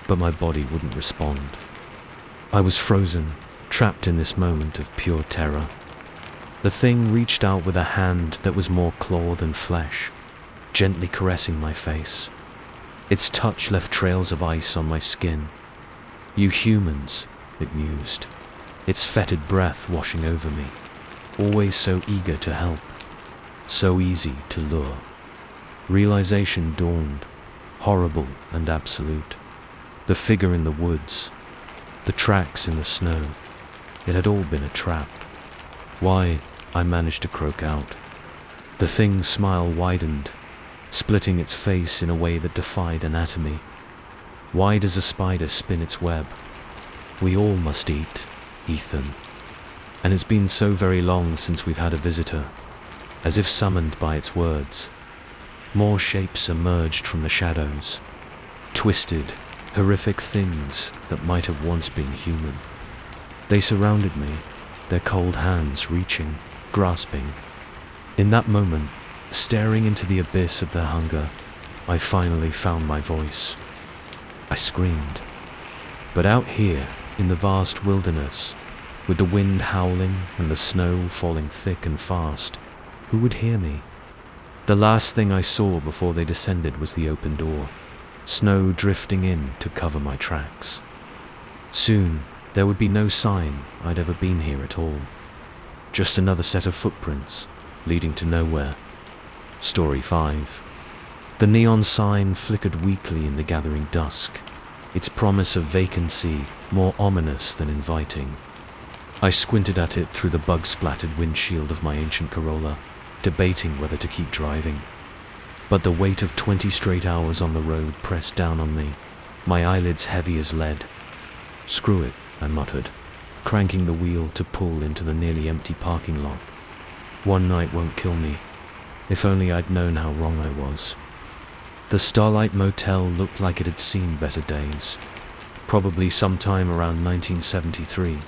but my body wouldn't respond. I was frozen, trapped in this moment of pure terror. The thing reached out with a hand that was more claw than flesh, gently caressing my face. Its touch left trails of ice on my skin. "You humans," it mused, its fetid breath washing over me, always so eager to help, so easy to lure. Realization dawned, horrible and absolute. The figure in the woods, the tracks in the snow, it had all been a trap. "Why?" I managed to croak out. The thing's smile widened, splitting its face in a way that defied anatomy. Wide as a spider spin its web. "We all must eat, Ethan. And it's been so very long since we've had a visitor." As if summoned by its words, more shapes emerged from the shadows. Twisted, horrific things that might have once been human. They surrounded me, their cold hands reaching, grasping. In that moment, staring into the abyss of their hunger, I finally found my voice. I screamed. But out here, in the vast wilderness, with the wind howling and the snow falling thick and fast, who would hear me? The last thing I saw before they descended was the open door, snow drifting in to cover my tracks. Soon, there would be no sign I'd ever been here at all. Just another set of footprints, leading to nowhere. Story 5. The neon sign flickered weakly in the gathering dusk, its promise of vacancy more ominous than inviting. I squinted at it through the bug-splattered windshield of my ancient Corolla, debating whether to keep driving. But the weight of 20 straight hours on the road pressed down on me, my eyelids heavy as lead. "Screw it," I muttered, cranking the wheel to pull into the nearly empty parking lot. "One night won't kill me." If only I'd known how wrong I was. The Starlight Motel looked like it had seen better days. Probably sometime around 1973.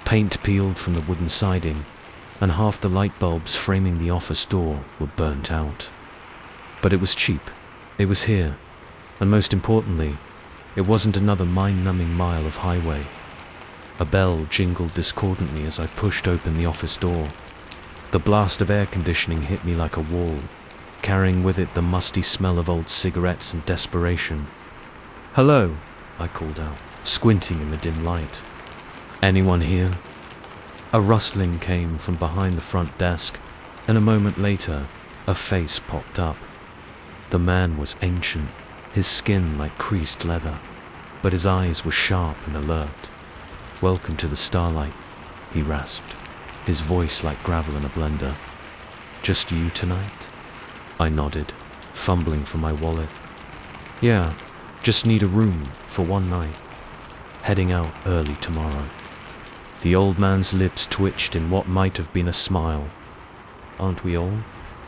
Paint peeled from the wooden siding, and half the light bulbs framing the office door were burnt out. But it was cheap. It was here. And most importantly, it wasn't another mind-numbing mile of highway. A bell jingled discordantly as I pushed open the office door. The blast of air conditioning hit me like a wall, carrying with it the musty smell of old cigarettes and desperation. "Hello," I called out, squinting in the dim light. "Anyone here?" A rustling came from behind the front desk, and a moment later, a face popped up. The man was ancient, his skin like creased leather, but his eyes were sharp and alert. "Welcome to the Starlight," he rasped, his voice like gravel in a blender. "Just you tonight?" I nodded, fumbling for my wallet. "Yeah, just need a room for one night. Heading out early tomorrow." The old man's lips twitched in what might have been a smile. "Aren't we all,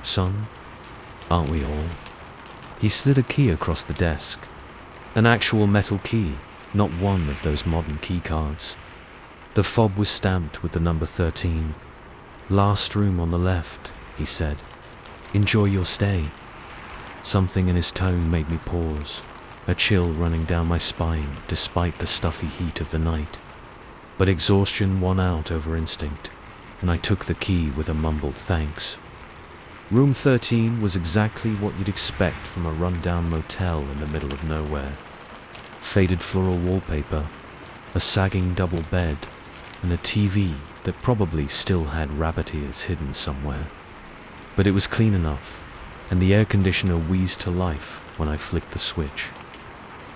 son? Aren't we all?" He slid a key across the desk. An actual metal key, not one of those modern key cards. The fob was stamped with the number 13. "Last room on the left," he said. "Enjoy your stay." Something in his tone made me pause, a chill running down my spine despite the stuffy heat of the night. But exhaustion won out over instinct, and I took the key with a mumbled thanks. Room 13 was exactly what you'd expect from a run-down motel in the middle of nowhere. Faded floral wallpaper, a sagging double bed, and a TV that probably still had rabbit ears hidden somewhere. But it was clean enough, and the air conditioner wheezed to life when I flicked the switch.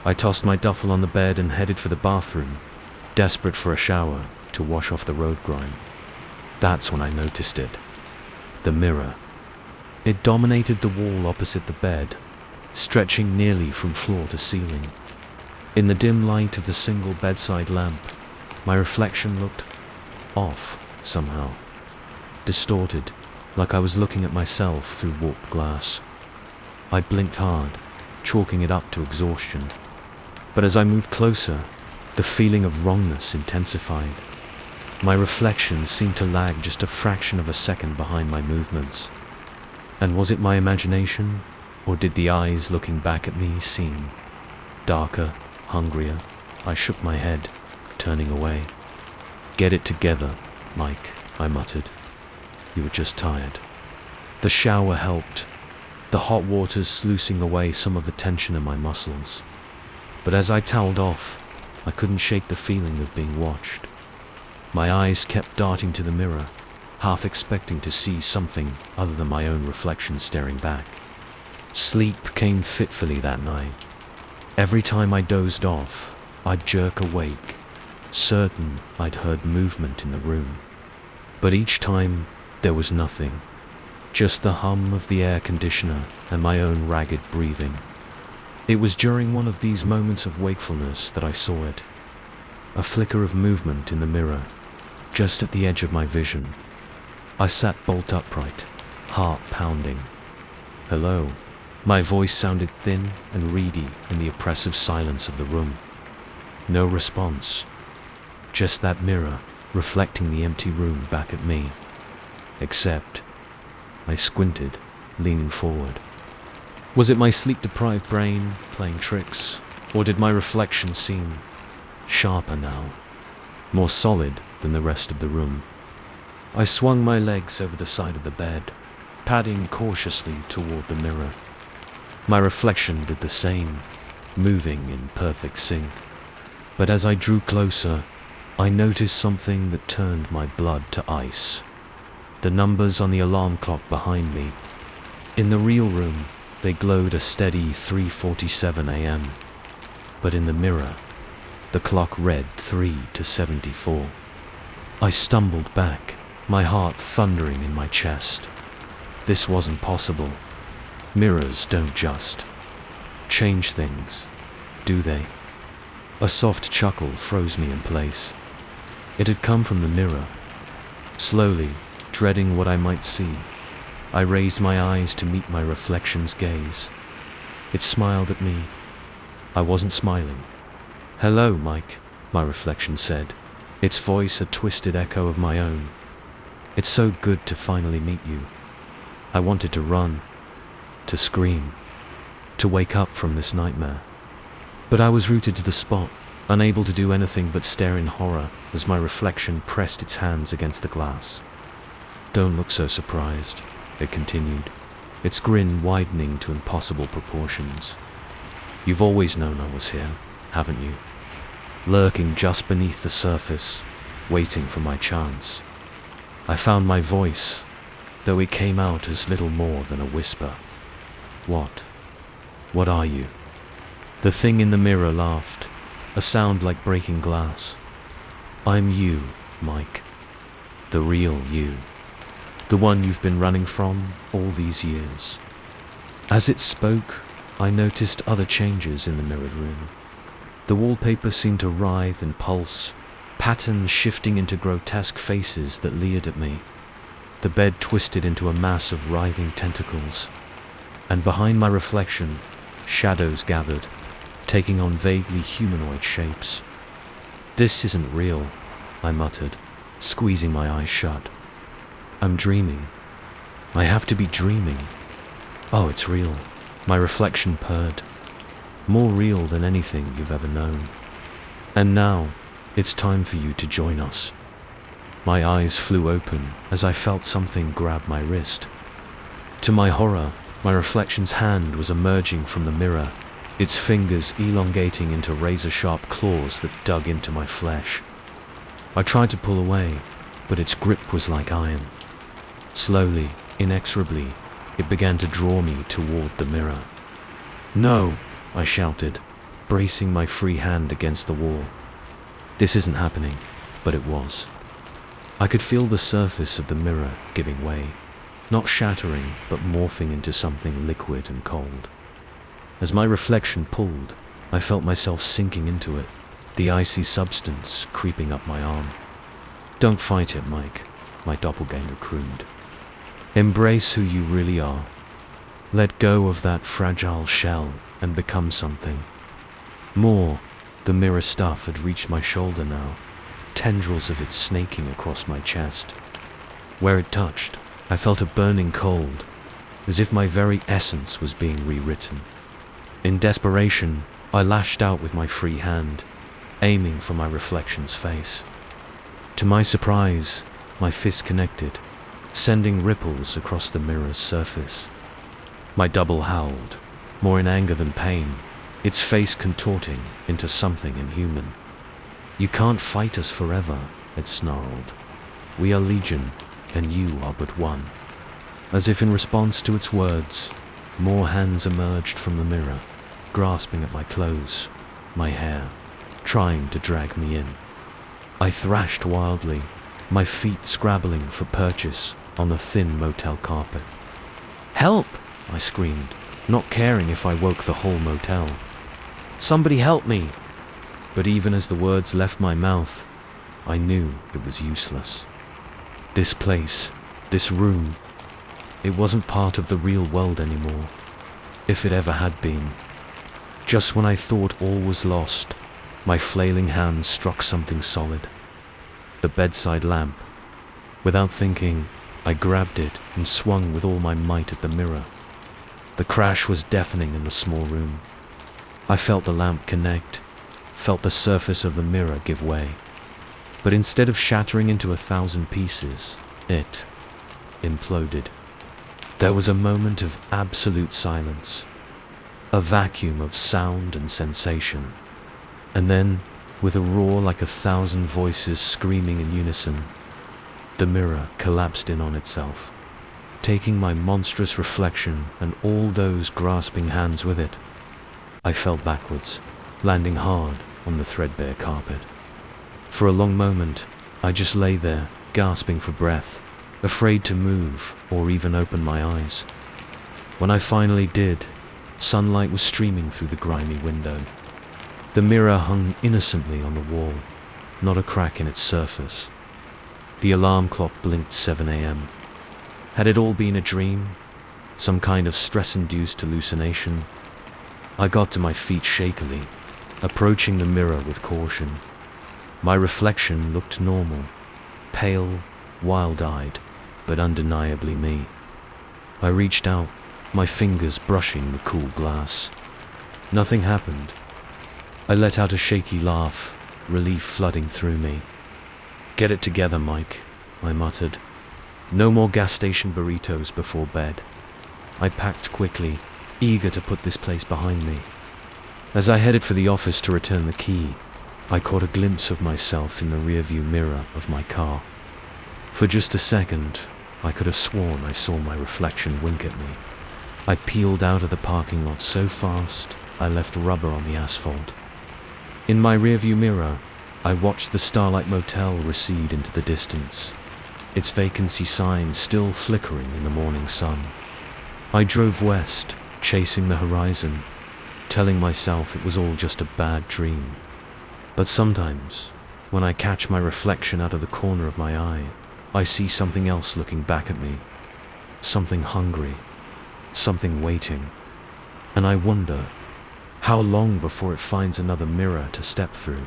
I tossed my duffel on the bed and headed for the bathroom, desperate for a shower to wash off the road grime. That's when I noticed it. The mirror. It dominated the wall opposite the bed, stretching nearly from floor to ceiling. In the dim light of the single bedside lamp, my reflection looked off somehow, distorted, like I was looking at myself through warped glass. I blinked hard, chalking it up to exhaustion. But as I moved closer, the feeling of wrongness intensified. My reflection seemed to lag just a fraction of a second behind my movements. And was it my imagination, or did the eyes looking back at me seem darker, hungrier? I shook my head, turning away. "Get it together, Mike," I muttered. "You were just tired." The shower helped, the hot waters sluicing away some of the tension in my muscles. But as I toweled off, I couldn't shake the feeling of being watched. My eyes kept darting to the mirror, half expecting to see something other than my own reflection staring back. Sleep came fitfully that night. Every time I dozed off, I'd jerk awake, certain I'd heard movement in the room. But each time, there was nothing, just the hum of the air conditioner and my own ragged breathing. It was during one of these moments of wakefulness that I saw it, a flicker of movement in the mirror, just at the edge of my vision. I sat bolt upright, heart pounding. "Hello." My voice sounded thin and reedy in the oppressive silence of the room. No response, just that mirror reflecting the empty room back at me. Except, I squinted, leaning forward. Was it my sleep-deprived brain playing tricks, or did my reflection seem sharper now, more solid than the rest of the room? I swung my legs over the side of the bed, padding cautiously toward the mirror. My reflection did the same, moving in perfect sync. But as I drew closer, I noticed something that turned my blood to ice. The numbers on the alarm clock behind me. In the real room, they glowed a steady 3:47 a.m. But in the mirror, the clock read 3 to 74. I stumbled back, my heart thundering in my chest. This wasn't possible. Mirrors don't just change things, do they? A soft chuckle froze me in place. It had come from the mirror. Slowly, dreading what I might see, I raised my eyes to meet my reflection's gaze. It smiled at me. I wasn't smiling. "Hello, Mike," my reflection said, its voice a twisted echo of my own. "It's so good to finally meet you." I wanted to run, to scream, to wake up from this nightmare. But I was rooted to the spot, unable to do anything but stare in horror as my reflection pressed its hands against the glass. "Don't look so surprised," it continued, its grin widening to impossible proportions. "You've always known I was here, haven't you? Lurking just beneath the surface, waiting for my chance. I found my voice, though it came out as little more than a whisper. What are you?" The thing in the mirror laughed, a sound like breaking glass. "I'm you, Mike. The real you. The one you've been running from all these years." As it spoke, I noticed other changes in the mirrored room. The wallpaper seemed to writhe and pulse, patterns shifting into grotesque faces that leered at me. The bed twisted into a mass of writhing tentacles, and behind my reflection, shadows gathered, taking on vaguely humanoid shapes. "This isn't real," I muttered, squeezing my eyes shut. "I'm dreaming. I have to be dreaming. Oh, it's real," my reflection purred. "More real than anything you've ever known. And now, it's time for you to join us." My eyes flew open as I felt something grab my wrist. To my horror, my reflection's hand was emerging from the mirror, its fingers elongating into razor-sharp claws that dug into my flesh. I tried to pull away, but its grip was like iron. Slowly, inexorably, it began to draw me toward the mirror. "No!" I shouted, bracing my free hand against the wall. This isn't happening, but it was. I could feel the surface of the mirror giving way, not shattering, but morphing into something liquid and cold. As my reflection pulled, I felt myself sinking into it, the icy substance creeping up my arm. "Don't fight it, Mike," my doppelganger crooned. "Embrace who you really are. Let go of that fragile shell and become something more." The mirror stuff had reached my shoulder now, tendrils of it snaking across my chest. Where it touched, I felt a burning cold, as if my very essence was being rewritten. In desperation, I lashed out with my free hand, aiming for my reflection's face. To my surprise, my fist connected, sending ripples across the mirror's surface. My double howled, more in anger than pain, its face contorting into something inhuman. "You can't fight us forever," it snarled. "We are legion, and you are but one." As if in response to its words, more hands emerged from the mirror, grasping at my clothes, my hair, trying to drag me in. I thrashed wildly, my feet scrabbling for purchase on the thin motel carpet. "Help!" I screamed, not caring if I woke the whole motel. "Somebody help me!" But even as the words left my mouth, I knew it was useless. This place, this room, it wasn't part of the real world anymore, if it ever had been. Just when I thought all was lost, my flailing hands struck something solid. The bedside lamp. Without thinking, I grabbed it and swung with all my might at the mirror. The crash was deafening in the small room. I felt the lamp connect, felt the surface of the mirror give way. But instead of shattering into 1,000 pieces, it imploded. There was a moment of absolute silence, a vacuum of sound and sensation. And then, with a roar like 1,000 voices screaming in unison, the mirror collapsed in on itself, taking my monstrous reflection and all those grasping hands with it. I fell backwards, landing hard on the threadbare carpet. For a long moment, I just lay there, gasping for breath, afraid to move or even open my eyes. When I finally did, sunlight was streaming through the grimy window. The mirror hung innocently on the wall, not a crack in its surface. The alarm clock blinked 7 a.m. Had it all been a dream? Some kind of stress-induced hallucination? I got to my feet shakily, approaching the mirror with caution. My reflection looked normal, pale, wild-eyed, but undeniably me. I reached out, my fingers brushing the cool glass. Nothing happened. I let out a shaky laugh, relief flooding through me. "Get it together, Mike," I muttered. "No more gas station burritos before bed." I packed quickly, eager to put this place behind me. As I headed for the office to return the key, I caught a glimpse of myself in the rearview mirror of my car. For just a second, I could have sworn I saw my reflection wink at me. I peeled out of the parking lot so fast, I left rubber on the asphalt. In my rearview mirror, I watched the Starlight Motel recede into the distance, its vacancy sign still flickering in the morning sun. I drove west, chasing the horizon, telling myself it was all just a bad dream. But sometimes, when I catch my reflection out of the corner of my eye, I see something else looking back at me. Something hungry, something waiting. And I wonder, how long before it finds another mirror to step through?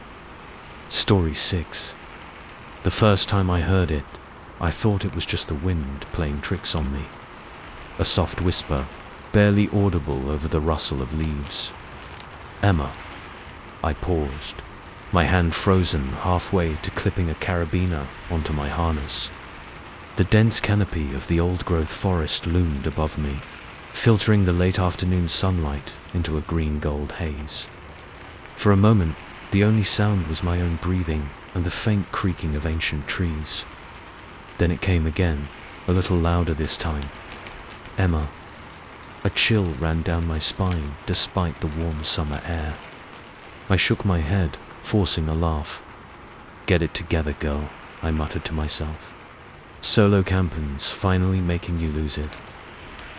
Story 6. The first time I heard it, I thought it was just the wind playing tricks on me. A soft whisper, barely audible over the rustle of leaves. "Emma." I paused, my hand frozen halfway to clipping a carabiner onto my harness. The dense canopy of the old-growth forest loomed above me, filtering the late afternoon sunlight into a green-gold haze. For a moment, the only sound was my own breathing and the faint creaking of ancient trees. Then it came again, a little louder this time. "Emma." A chill ran down my spine despite the warm summer air. I shook my head, forcing a laugh. "Get it together, girl," I muttered to myself. Solo camping's finally making you lose it.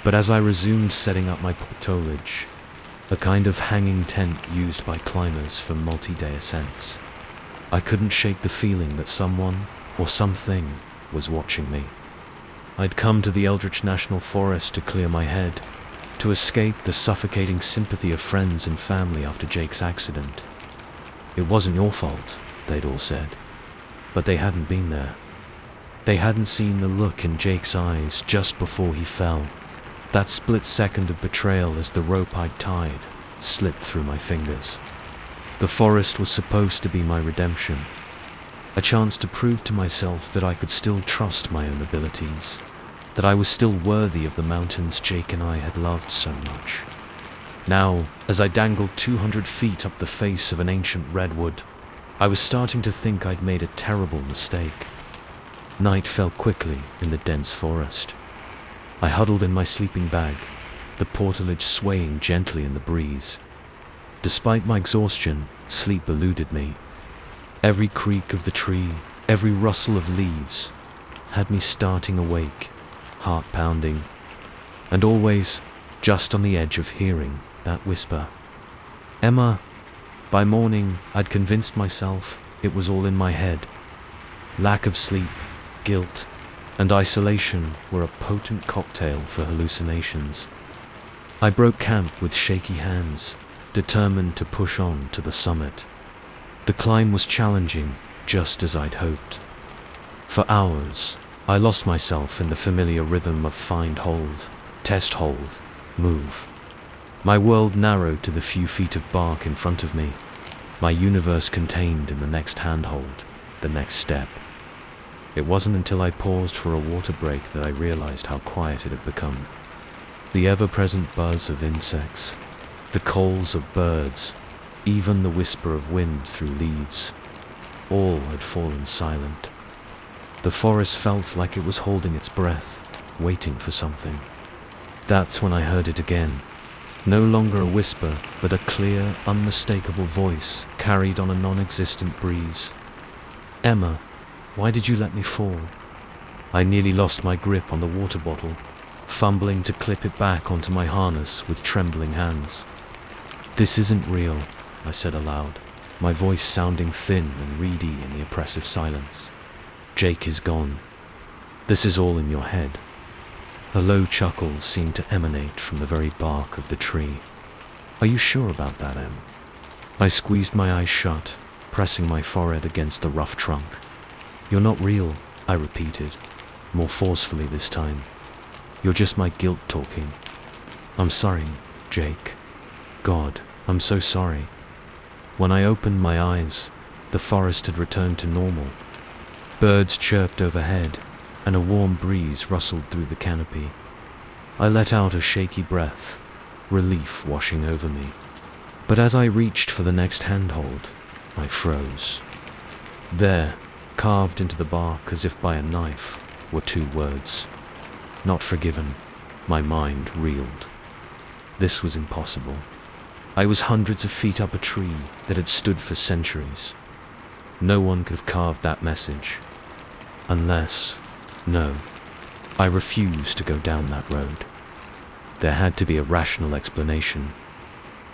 But as I resumed setting up my portolage, a kind of hanging tent used by climbers for multi-day ascents, I couldn't shake the feeling that someone, or something, was watching me. I'd come to the Eldritch National Forest to clear my head, to escape the suffocating sympathy of friends and family after Jake's accident. It wasn't your fault, they'd all said, but they hadn't been there. They hadn't seen the look in Jake's eyes just before he fell, that split second of betrayal as the rope I'd tied slipped through my fingers. The forest was supposed to be my redemption, a chance to prove to myself that I could still trust my own abilities, that I was still worthy of the mountains Jake and I had loved so much. Now, as I dangled 200 feet up the face of an ancient redwood, I was starting to think I'd made a terrible mistake. Night fell quickly in the dense forest. I huddled in my sleeping bag, the portalage swaying gently in the breeze. Despite my exhaustion, sleep eluded me. Every creak of the tree, every rustle of leaves, had me starting awake, heart pounding, and always just on the edge of hearing that whisper. "Emma." By morning, I'd convinced myself it was all in my head. Lack of sleep, guilt, and isolation were a potent cocktail for hallucinations. I broke camp with shaky hands, determined to push on to the summit. The climb was challenging, just as I'd hoped. For hours, I lost myself in the familiar rhythm of find hold, test hold, move. My world narrowed to the few feet of bark in front of me, my universe contained in the next handhold, the next step. It wasn't until I paused for a water break that I realized how quiet it had become. The ever-present buzz of insects, the calls of birds, even the whisper of wind through leaves, all had fallen silent. The forest felt like it was holding its breath, waiting for something. That's when I heard it again. No longer a whisper, but a clear, unmistakable voice carried on a non-existent breeze. "Emma, why did you let me fall?" I nearly lost my grip on the water bottle, fumbling to clip it back onto my harness with trembling hands. "This isn't real," I said aloud, my voice sounding thin and reedy in the oppressive silence. "Jake is gone. This is all in your head." A low chuckle seemed to emanate from the very bark of the tree. "Are you sure about that, Em?" I squeezed my eyes shut, pressing my forehead against the rough trunk. "You're not real," I repeated, more forcefully this time. "You're just my guilt talking. I'm sorry, Jake. God, I'm so sorry." When I opened my eyes, the forest had returned to normal. Birds chirped overhead, and a warm breeze rustled through the canopy. I let out a shaky breath, relief washing over me. But as I reached for the next handhold, I froze. There, carved into the bark as if by a knife, were two words. "Not forgiven." My mind reeled. This was impossible. I was hundreds of feet up a tree that had stood for centuries. No one could have carved that message. Unless... No. I refused to go down that road. There had to be a rational explanation.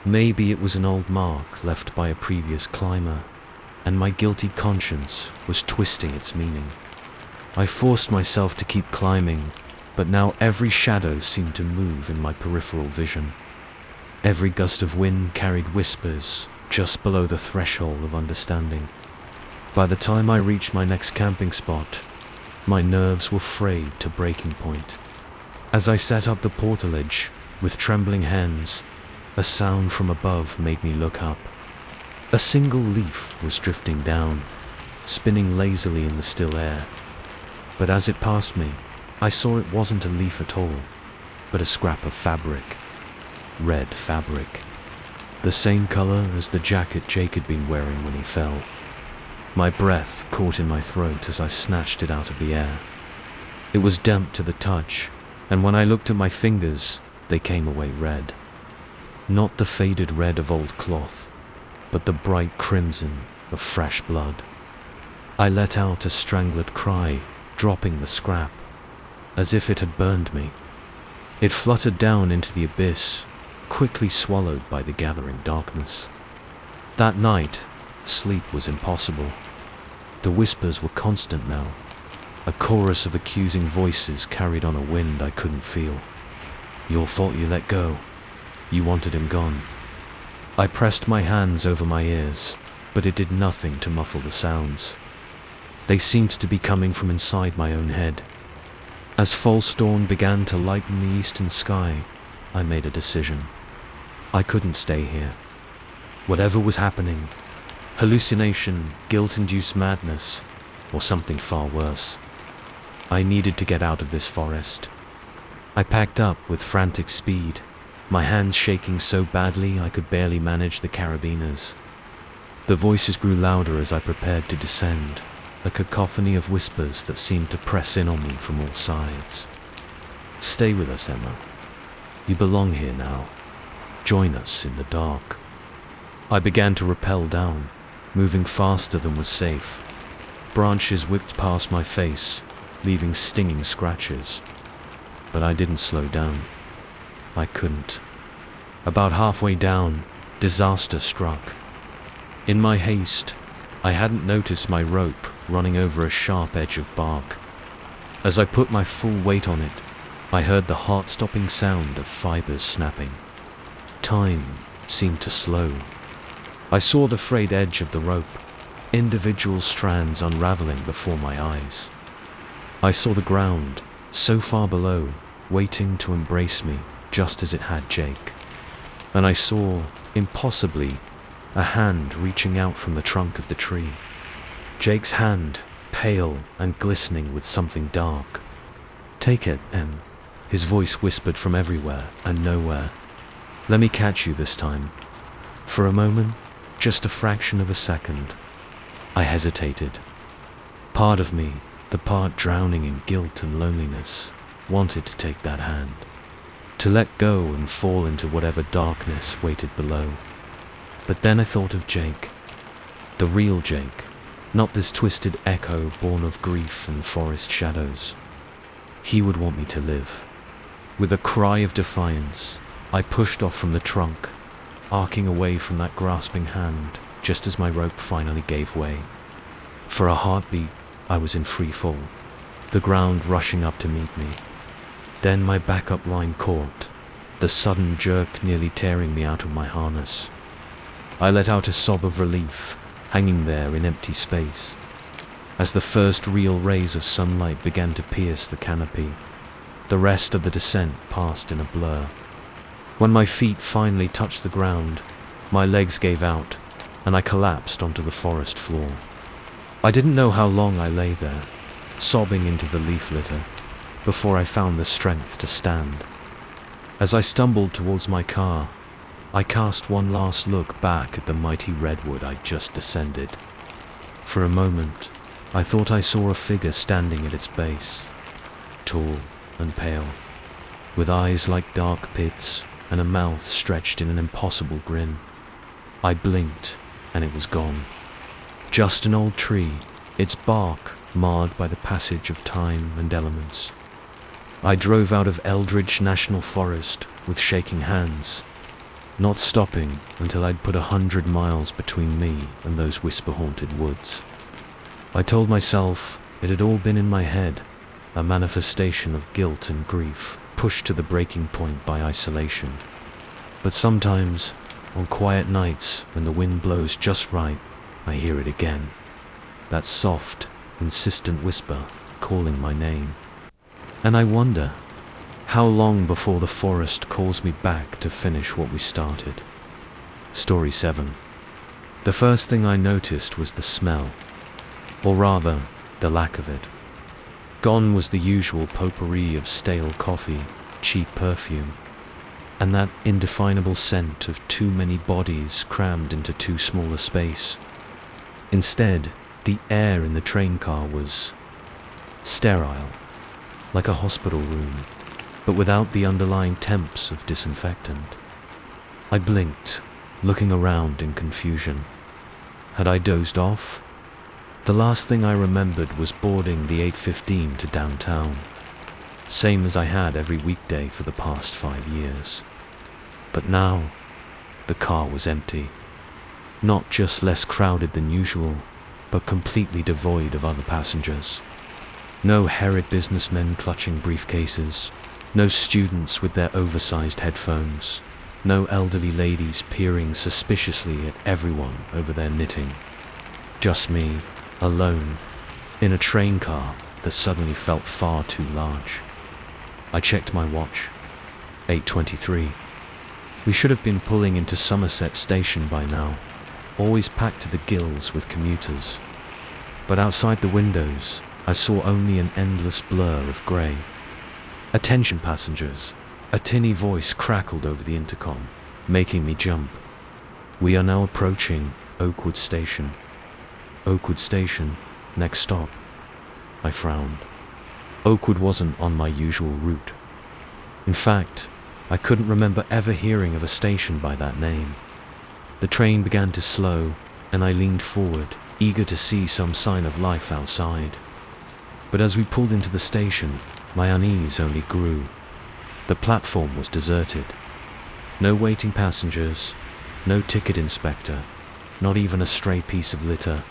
Maybe it was an old mark left by a previous climber, and my guilty conscience was twisting its meaning. I forced myself to keep climbing, but now every shadow seemed to move in my peripheral vision. Every gust of wind carried whispers just below the threshold of understanding. By the time I reached my next camping spot, my nerves were frayed to breaking point. As I sat up the portalage with trembling hands, a sound from above made me look up. A single leaf was drifting down, spinning lazily in the still air. But as it passed me, I saw it wasn't a leaf at all, but a scrap of fabric. Red fabric. The same color as the jacket Jake had been wearing when he fell. My breath caught in my throat as I snatched it out of the air. It was damp to the touch, and when I looked at my fingers, they came away red. Not the faded red of old cloth, but the bright crimson of fresh blood. I let out a strangled cry, dropping the scrap, as if it had burned me. It fluttered down into the abyss, quickly swallowed by the gathering darkness. That night, sleep was impossible. The whispers were constant now, a chorus of accusing voices carried on a wind I couldn't feel. "Your fault you let go. You wanted him gone." I pressed my hands over my ears, but it did nothing to muffle the sounds. They seemed to be coming from inside my own head. As false dawn began to lighten the eastern sky, I made a decision. I couldn't stay here. Whatever was happening, hallucination, guilt-induced madness, or something far worse, I needed to get out of this forest. I packed up with frantic speed, my hands shaking so badly I could barely manage the carabiners. The voices grew louder as I prepared to descend, a cacophony of whispers that seemed to press in on me from all sides. "Stay with us, Emma. You belong here now. Join us in the dark." I began to rappel down, moving faster than was safe. Branches whipped past my face, leaving stinging scratches. But I didn't slow down. I couldn't. About halfway down, disaster struck. In my haste, I hadn't noticed my rope running over a sharp edge of bark. As I put my full weight on it, I heard the heart-stopping sound of fibers snapping. Time seemed to slow. I saw the frayed edge of the rope, individual strands unraveling before my eyes. I saw the ground, so far below, waiting to embrace me just as it had Jake. And I saw, impossibly, a hand reaching out from the trunk of the tree. Jake's hand, pale and glistening with something dark. "Take it, Em," his voice whispered from everywhere and nowhere. "Let me catch you this time." For a moment, just a fraction of a second, I hesitated. Part of me, the part drowning in guilt and loneliness, wanted to take that hand, to let go and fall into whatever darkness waited below. But then I thought of Jake, the real Jake, not this twisted echo born of grief and forest shadows. He would want me to live. With a cry of defiance, I pushed off from the trunk, arcing away from that grasping hand just as my rope finally gave way. For a heartbeat, I was in free fall, the ground rushing up to meet me. Then my backup line caught, the sudden jerk nearly tearing me out of my harness. I let out a sob of relief, hanging there in empty space. As the first real rays of sunlight began to pierce the canopy, the rest of the descent passed in a blur. When my feet finally touched the ground, my legs gave out, and I collapsed onto the forest floor. I didn't know how long I lay there, sobbing into the leaf litter, before I found the strength to stand. As I stumbled towards my car, I cast one last look back at the mighty redwood I'd just descended. For a moment, I thought I saw a figure standing at its base, tall and pale, with eyes like dark pits and a mouth stretched in an impossible grin. I blinked, and it was gone. Just an old tree, its bark marred by the passage of time and elements. I drove out of Eldridge National Forest with shaking hands, not stopping until I'd put 100 miles between me and those whisper-haunted woods. I told myself it had all been in my head, a manifestation of guilt and grief, pushed to the breaking point by isolation. But sometimes, on quiet nights when the wind blows just right, I hear it again. That soft, insistent whisper calling my name. And I wonder, how long before the forest calls me back to finish what we started? Story 7. The first thing I noticed was the smell, or rather, the lack of it. Gone was the usual potpourri of stale coffee, cheap perfume, and that indefinable scent of too many bodies crammed into too small a space. Instead, the air in the train car was sterile, like a hospital room, but without the underlying temps of disinfectant. I blinked, looking around in confusion. Had I dozed off? The last thing I remembered was boarding the 8:15 to downtown, same as I had every weekday for the past 5 years. But now, the car was empty. Not just less crowded than usual, but completely devoid of other passengers. No harried businessmen clutching briefcases, no students with their oversized headphones, no elderly ladies peering suspiciously at everyone over their knitting. Just me, alone, in a train car that suddenly felt far too large. I checked my watch. 8:23. We should have been pulling into Somerset Station by now, always packed to the gills with commuters. But outside the windows, I saw only an endless blur of grey. "Attention passengers," a tinny voice crackled over the intercom, making me jump. "We are now approaching Oakwood Station." Oakwood Station, next stop. I frowned. Oakwood wasn't on my usual route. In fact, I couldn't remember ever hearing of a station by that name. The train began to slow, and I leaned forward, eager to see some sign of life outside. But as we pulled into the station, my unease only grew. The platform was deserted. No waiting passengers, no ticket inspector, not even a stray piece of litter.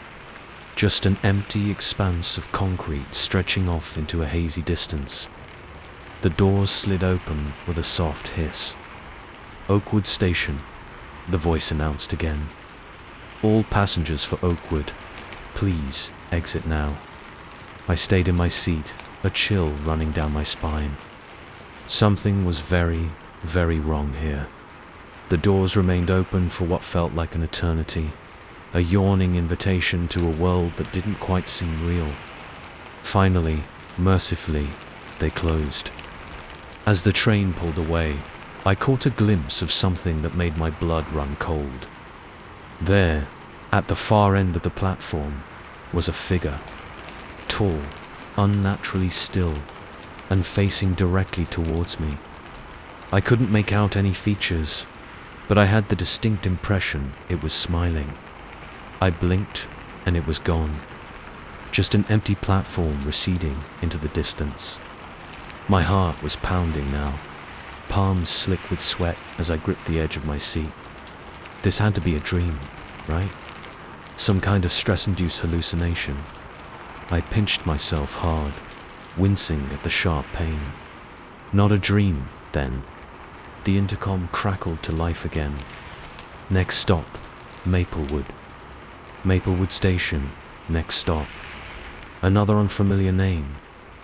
Just an empty expanse of concrete stretching off into a hazy distance. The doors slid open with a soft hiss. "Oakwood Station," the voice announced again. "All passengers for Oakwood, please exit now." I stayed in my seat, a chill running down my spine. Something was very, very wrong here. The doors remained open for what felt like an eternity, a yawning invitation to a world that didn't quite seem real. Finally, mercifully, they closed. As the train pulled away, I caught a glimpse of something that made my blood run cold. There, at the far end of the platform, was a figure. Tall, unnaturally still, and facing directly towards me. I couldn't make out any features, but I had the distinct impression it was smiling. I blinked, and it was gone. Just an empty platform receding into the distance. My heart was pounding now, palms slick with sweat as I gripped the edge of my seat. This had to be a dream, right? Some kind of stress-induced hallucination. I pinched myself hard, wincing at the sharp pain. Not a dream, then. The intercom crackled to life again. Next stop, Maplewood. Maplewood Station, next stop. Another unfamiliar name.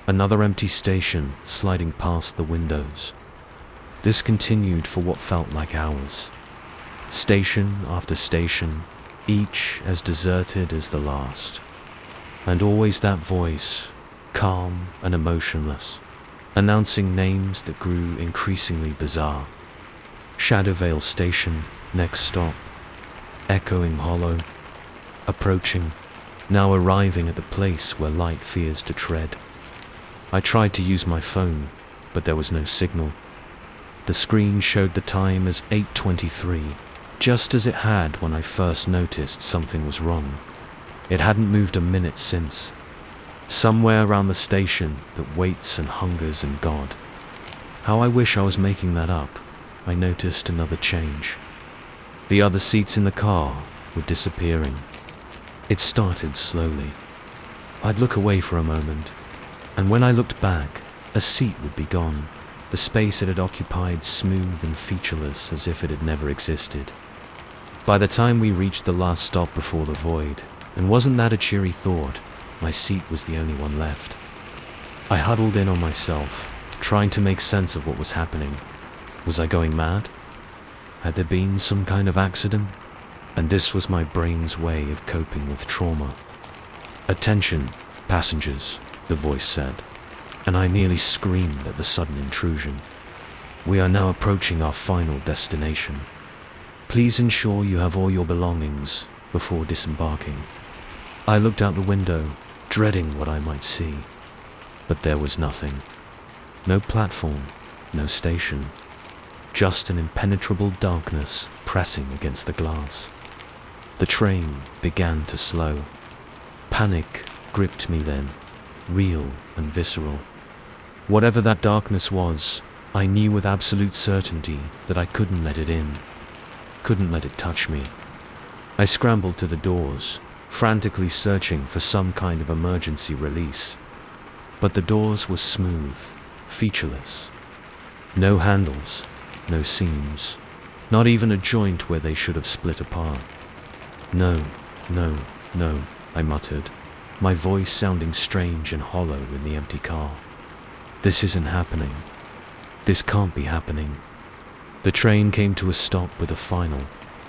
Another empty station sliding past the windows. This continued for what felt like hours. Station after station, each as deserted as the last. And always that voice, calm and emotionless, announcing names that grew increasingly bizarre. Shadowvale Station, next stop. Echoing hollow. Approaching, now arriving at the place where light fears to tread. I tried to use my phone, but there was no signal. The screen showed the time as 8:23, just as it had when I first noticed something was wrong. It hadn't moved a minute since. Somewhere around the station that waits and hungers in God. How I wish I was making that up. I noticed another change. The other seats in the car were disappearing. It started slowly. I'd look away for a moment, and when I looked back, a seat would be gone, the space it had occupied smooth and featureless as if it had never existed. By the time we reached the last stop before the void, and wasn't that a cheery thought, my seat was the only one left. I huddled in on myself, trying to make sense of what was happening. Was I going mad? Had there been some kind of accident? And this was my brain's way of coping with trauma. "Attention, passengers," the voice said, and I nearly screamed at the sudden intrusion. "We are now approaching our final destination. Please ensure you have all your belongings before disembarking." I looked out the window, dreading what I might see, but there was nothing. No platform, no station, just an impenetrable darkness pressing against the glass. The train began to slow. Panic gripped me then, real and visceral. Whatever that darkness was, I knew with absolute certainty that I couldn't let it in, couldn't let it touch me. I scrambled to the doors, frantically searching for some kind of emergency release. But the doors were smooth, featureless. No handles, no seams, not even a joint where they should have split apart. "No, no, no," I muttered, my voice sounding strange and hollow in the empty car. "This isn't happening. This can't be happening." The train came to a stop with a final,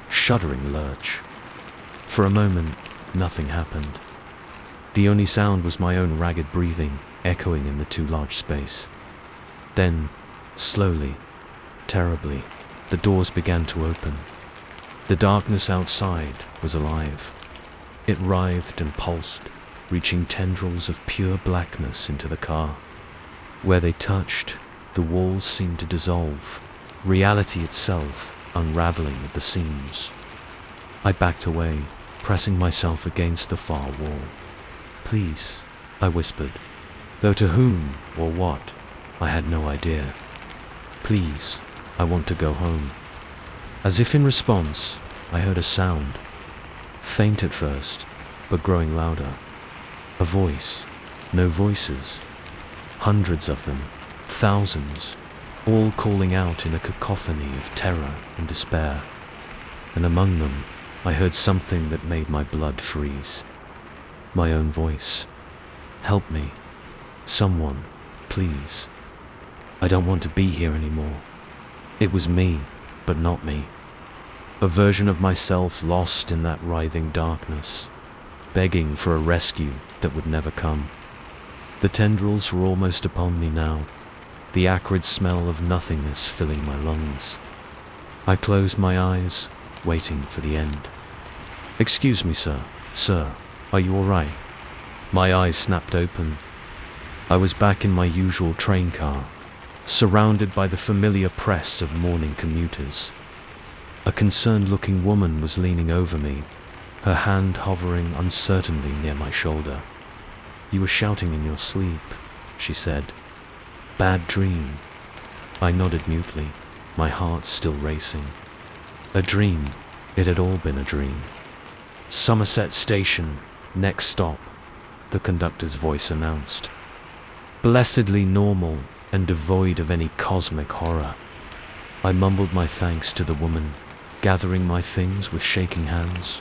shuddering lurch. For a moment, nothing happened. The only sound was my own ragged breathing, echoing in the too large space. Then, slowly, terribly, the doors began to open. The darkness outside was alive. It writhed and pulsed, reaching tendrils of pure blackness into the car. Where they touched, the walls seemed to dissolve, reality itself unraveling at the seams. I backed away, pressing myself against the far wall. "Please," I whispered, though to whom or what, I had no idea. "Please, I want to go home." As if in response, I heard a sound. Faint at first, but growing louder. A voice. No voices. Hundreds of them. Thousands. All calling out in a cacophony of terror and despair. And among them, I heard something that made my blood freeze. My own voice. "Help me. Someone, please. I don't want to be here anymore." It was me, but not me. A version of myself lost in that writhing darkness, begging for a rescue that would never come. The tendrils were almost upon me now, the acrid smell of nothingness filling my lungs. I closed my eyes, waiting for the end. "Excuse me, sir. Sir, are you all right?" My eyes snapped open. I was back in my usual train car, surrounded by the familiar press of morning commuters. A concerned-looking woman was leaning over me, her hand hovering uncertainly near my shoulder. "You were shouting in your sleep," she said. "Bad dream." I nodded mutely, my heart still racing. A dream. It had all been a dream. "Somerset Station, next stop," the conductor's voice announced. Blessedly normal, and devoid of any cosmic horror. I mumbled my thanks to the woman, gathering my things with shaking hands.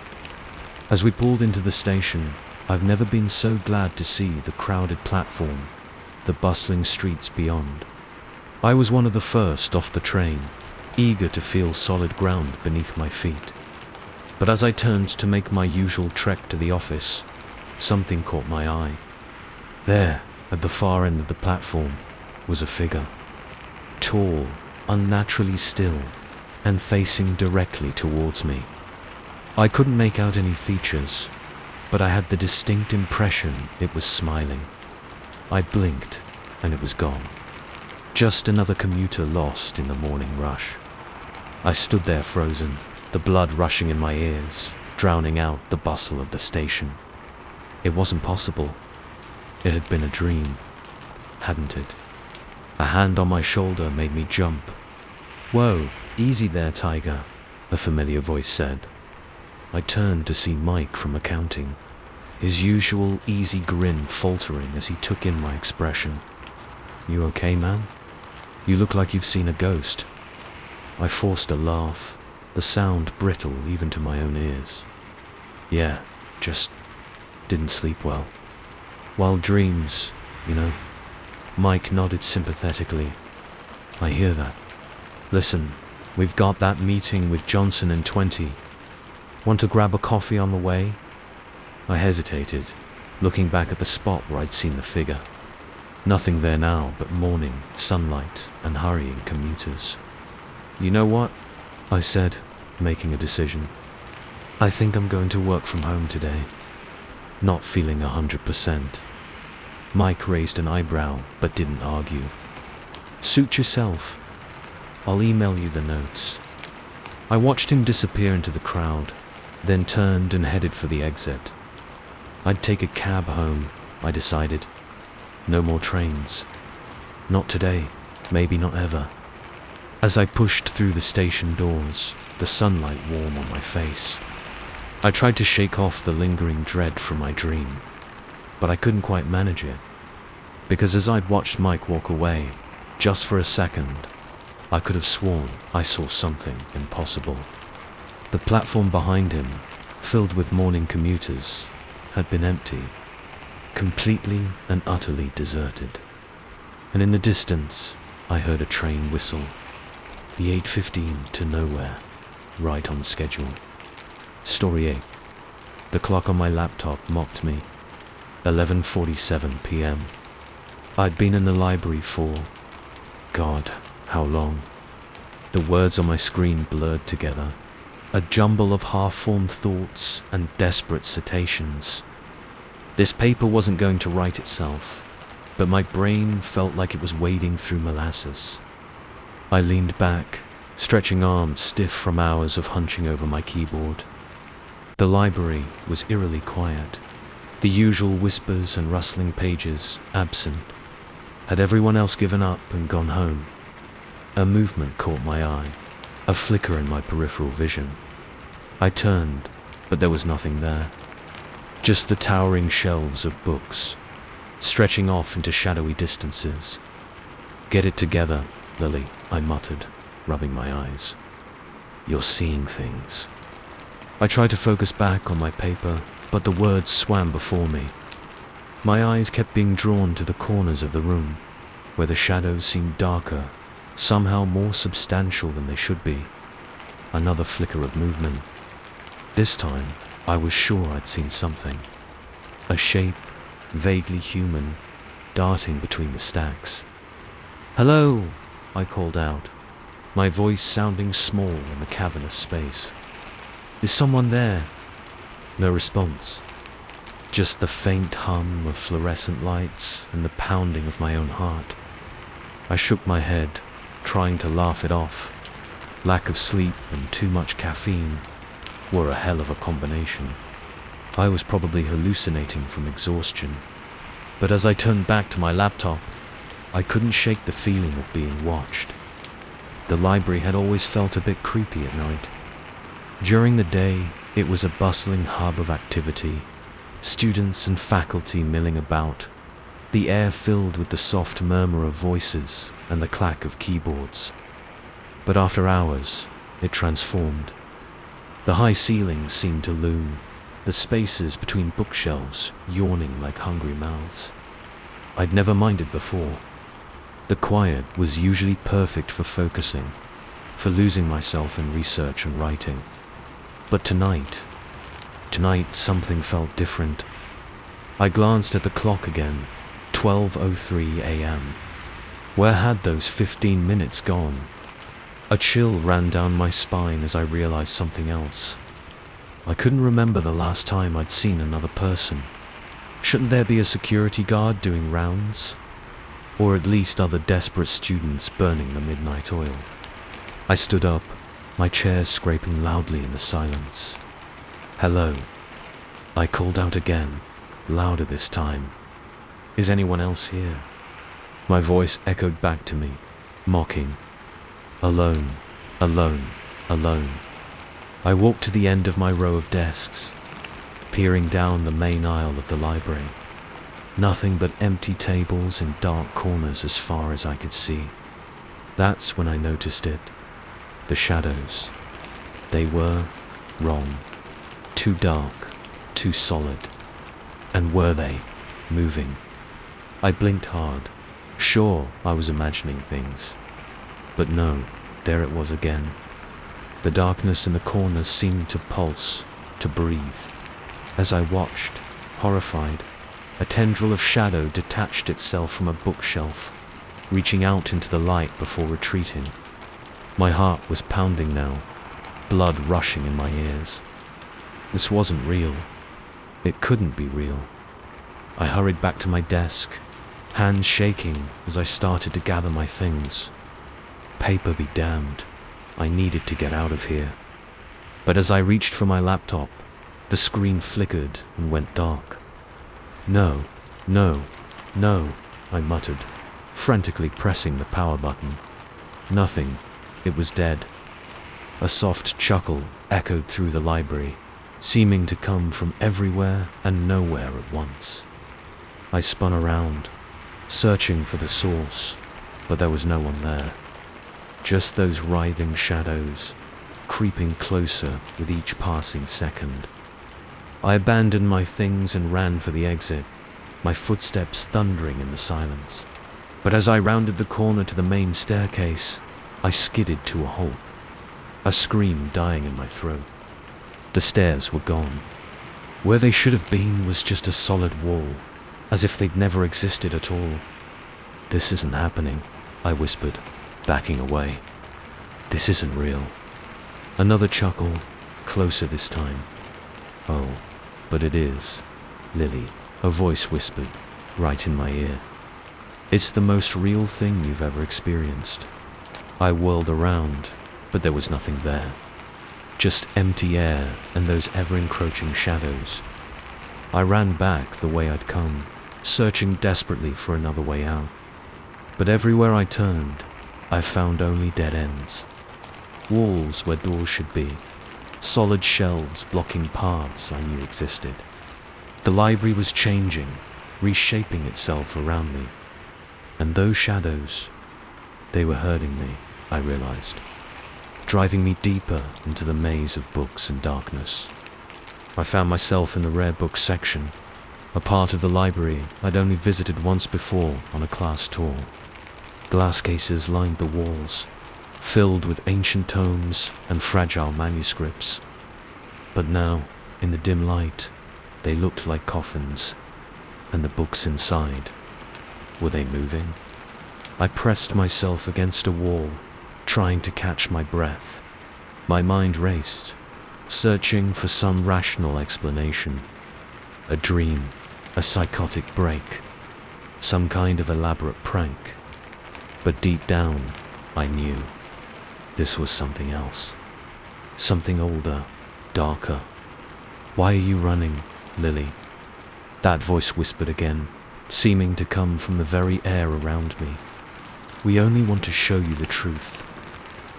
As we pulled into the station, I've never been so glad to see the crowded platform, the bustling streets beyond. I was one of the first off the train, eager to feel solid ground beneath my feet. But as I turned to make my usual trek to the office, something caught my eye. There, at the far end of the platform, was a figure. Tall, unnaturally still, and facing directly towards me. I couldn't make out any features, but I had the distinct impression it was smiling. I blinked, and it was gone. Just another commuter lost in the morning rush. I stood there frozen, the blood rushing in my ears, drowning out the bustle of the station. It wasn't possible. It had been a dream, hadn't it? A hand on my shoulder made me jump. "Whoa, easy there, Tiger," a familiar voice said. I turned to see Mike from accounting, his usual easy grin faltering as he took in my expression. "You okay, man? You look like you've seen a ghost." I forced a laugh, the sound brittle even to my own ears. "Yeah, just didn't sleep well. Wild dreams, you know." Mike nodded sympathetically. "I hear that. Listen, we've got that meeting with Johnson in 20. Want to grab a coffee on the way?" I hesitated, looking back at the spot where I'd seen the figure. Nothing there now but morning, sunlight, and hurrying commuters. "You know what?" I said, making a decision. "I think I'm going to work from home today." Not feeling 100%. Mike raised an eyebrow, but didn't argue. "Suit yourself. I'll email you the notes." I watched him disappear into the crowd, then turned and headed for the exit. I'd take a cab home, I decided. No more trains. Not today, maybe not ever. As I pushed through the station doors, the sunlight warm on my face, I tried to shake off the lingering dread from my dream, but I couldn't quite manage it. Because as I'd watched Mike walk away, just for a second, I could have sworn I saw something impossible. The platform behind him, filled with morning commuters, had been empty, completely and utterly deserted. And in the distance, I heard a train whistle. The 8:15 to nowhere, right on schedule. Story 8. The clock on my laptop mocked me. 11:47 p.m. I'd been in the library for, God, how long? The words on my screen blurred together, a jumble of half-formed thoughts and desperate citations. This paper wasn't going to write itself, but my brain felt like it was wading through molasses. I leaned back, stretching arms stiff from hours of hunching over my keyboard. The library was eerily quiet, the usual whispers and rustling pages absent. Had everyone else given up and gone home? A movement caught my eye, a flicker in my peripheral vision. I turned, but there was nothing there. Just the towering shelves of books, stretching off into shadowy distances. "Get it together, Lily," I muttered, rubbing my eyes. "You're seeing things." I tried to focus back on my paper, but the words swam before me. My eyes kept being drawn to the corners of the room, where the shadows seemed darker, somehow more substantial than they should be. Another flicker of movement. This time, I was sure I'd seen something. A shape, vaguely human, darting between the stacks. "Hello," I called out, my voice sounding small in the cavernous space. "Is someone there?" No response. Just the faint hum of fluorescent lights and the pounding of my own heart. I shook my head, trying to laugh it off. Lack of sleep and too much caffeine were a hell of a combination. I was probably hallucinating from exhaustion. But as I turned back to my laptop, I couldn't shake the feeling of being watched. The library had always felt a bit creepy at night. During the day, it was a bustling hub of activity, students and faculty milling about. the air filled with the soft murmur of voices and the clack of keyboards. But after hours, it transformed. The high ceilings seemed to loom, the spaces between bookshelves yawning like hungry mouths. I'd never minded before. The quiet was usually perfect for focusing, for losing myself in research and writing. But tonight something felt different. I glanced at the clock again, 12:03 a.m. Where had those 15 minutes gone? A chill ran down my spine as I realized something else. I couldn't remember the last time I'd seen another person. Shouldn't there be a security guard doing rounds? Or at least other desperate students burning the midnight oil? I stood up, my chair scraping loudly in the silence. "Hello," I called out again, louder this time. "Is anyone else here?" My voice echoed back to me, mocking. Alone, alone, alone. I walked to the end of my row of desks, peering down the main aisle of the library. Nothing but empty tables in dark corners as far as I could see. That's when I noticed it. The shadows. They were wrong. Too dark, too solid. And were they moving? I blinked hard. Sure, I was imagining things. But no, there it was again. The darkness in the corners seemed to pulse, to breathe. As I watched, horrified, a tendril of shadow detached itself from a bookshelf, reaching out into the light before retreating. My heart was pounding now, blood rushing in my ears. This wasn't real. It couldn't be real. I hurried back to my desk, hands shaking as I started to gather my things. Paper be damned. I needed to get out of here. But as I reached for my laptop, the screen flickered and went dark. No, no, no, I muttered, frantically pressing the power button. Nothing. It was dead. A soft chuckle echoed through the library, seeming to come from everywhere and nowhere at once. I spun around, searching for the source, but there was no one there. Just those writhing shadows, creeping closer with each passing second. I abandoned my things and ran for the exit, my footsteps thundering in the silence. But as I rounded the corner to the main staircase, I skidded to a halt, a scream dying in my throat. The stairs were gone. Where they should have been was just a solid wall, as if they'd never existed at all. "This isn't happening," I whispered, backing away. "This isn't real." Another chuckle, closer this time. "Oh, but it is, Lily," a voice whispered, right in my ear. "It's the most real thing you've ever experienced." I whirled around, but there was nothing there. Just empty air and those ever-encroaching shadows. I ran back the way I'd come, searching desperately for another way out. But everywhere I turned, I found only dead ends. Walls where doors should be, solid shelves blocking paths I knew existed. The library was changing, reshaping itself around me. And those shadows, they were hurting me, I realized, driving me deeper into the maze of books and darkness. I found myself in the rare books section, a part of the library I'd only visited once before on a class tour. Glass cases lined the walls, filled with ancient tomes and fragile manuscripts. But now, in the dim light, they looked like coffins, and the books inside, were they moving? I pressed myself against a wall, trying to catch my breath. My mind raced, searching for some rational explanation. A dream, a psychotic break, some kind of elaborate prank. But deep down, I knew this was something else. Something older, darker. "Why are you running, Lily?" That voice whispered again, seeming to come from the very air around me. "We only want to show you the truth.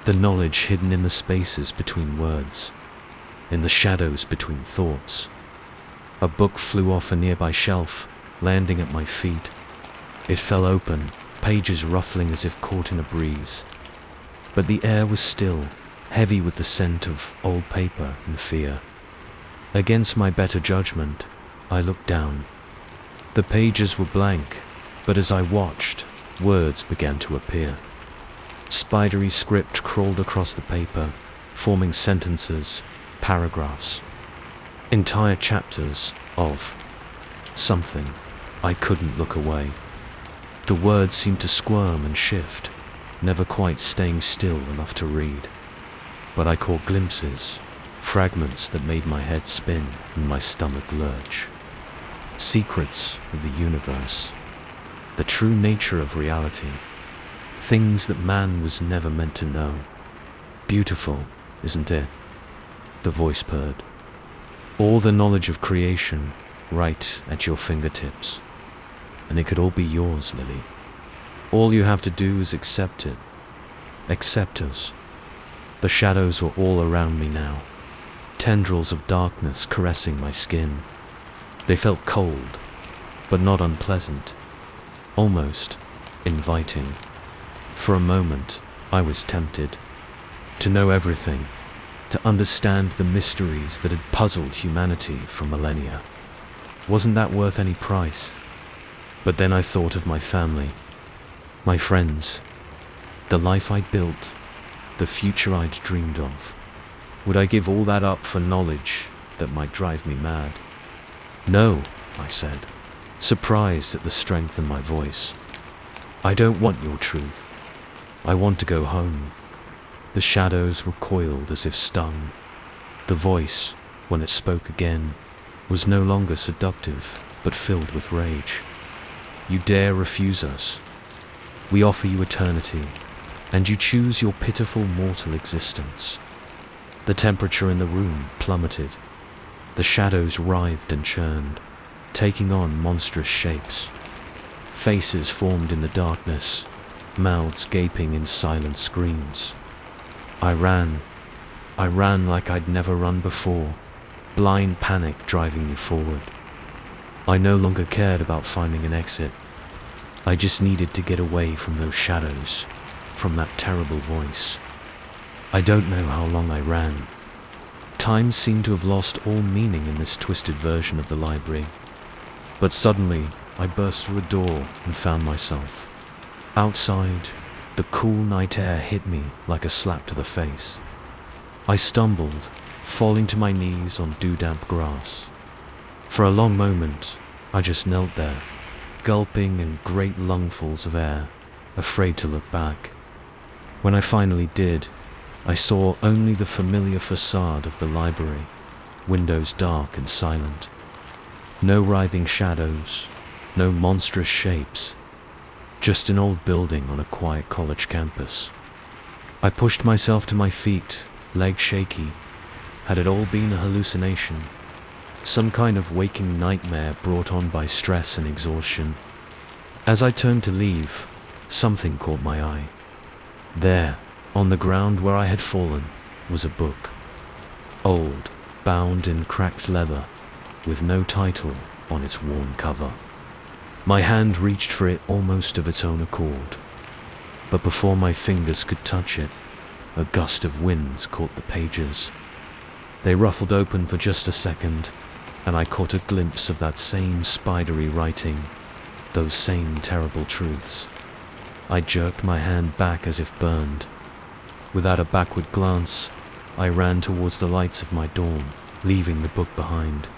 The knowledge hidden in the spaces between words, in the shadows between thoughts." A book flew off a nearby shelf, landing at my feet, It fell open, pages ruffling as if caught in a breeze. But the air was still, heavy with the scent of old paper and fear. Against my better judgment, I looked down. The pages were blank, but as I watched, words began to appear. Spidery script crawled across the paper, forming sentences, paragraphs, entire chapters of something. I couldn't look away. The words seemed to squirm and shift, never quite staying still enough to read. But I caught glimpses, fragments that made my head spin and my stomach lurch. Secrets of the universe, the true nature of reality, things that man was never meant to know. Beautiful, isn't it? The voice purred. All the knowledge of creation right at your fingertips. And it could all be yours, Lily. All you have to do is accept it. Accept us. The shadows were all around me now, tendrils of darkness caressing my skin. They felt cold, but not unpleasant, almost inviting. For a moment, I was tempted to know everything, to understand the mysteries that had puzzled humanity for millennia. Wasn't that worth any price? But then I thought of my family, my friends, the life I'd built, the future I'd dreamed of. Would I give all that up for knowledge that might drive me mad? No, I said, surprised at the strength in my voice. I don't want your truth. I want to go home. The shadows recoiled as if stung. The voice, when it spoke again, was no longer seductive, but filled with rage. You dare refuse us. We offer you eternity, and you choose your pitiful mortal existence. The temperature in the room plummeted. The shadows writhed and churned, taking on monstrous shapes. Faces formed in the darkness, mouths gaping in silent screams. I ran like I'd never run before, blind panic driving me forward. I no longer cared about finding an exit. I just needed to get away from those shadows, from that terrible voice. I don't know how long I ran. Time seemed to have lost all meaning in this twisted version of the library. But suddenly, I burst through a door and found myself outside. The cool night air hit me like a slap to the face. I stumbled, falling to my knees on dew-damp grass. For a long moment, I just knelt there, gulping in great lungfuls of air, afraid to look back. When I finally did, I saw only the familiar facade of the library, windows dark and silent. No writhing shadows, no monstrous shapes, just an old building on a quiet college campus. I pushed myself to my feet, legs shaky. Had it all been a hallucination? Some kind of waking nightmare brought on by stress and exhaustion? As I turned to leave, something caught my eye. There, on the ground where I had fallen, was a book. Old, bound in cracked leather, with no title on its worn cover. My hand reached for it almost of its own accord. But before my fingers could touch it, a gust of wind caught the pages. They ruffled open for just a second, and I caught a glimpse of that same spidery writing, those same terrible truths. I jerked my hand back as if burned. Without a backward glance, I ran towards the lights of my dorm, leaving the book behind.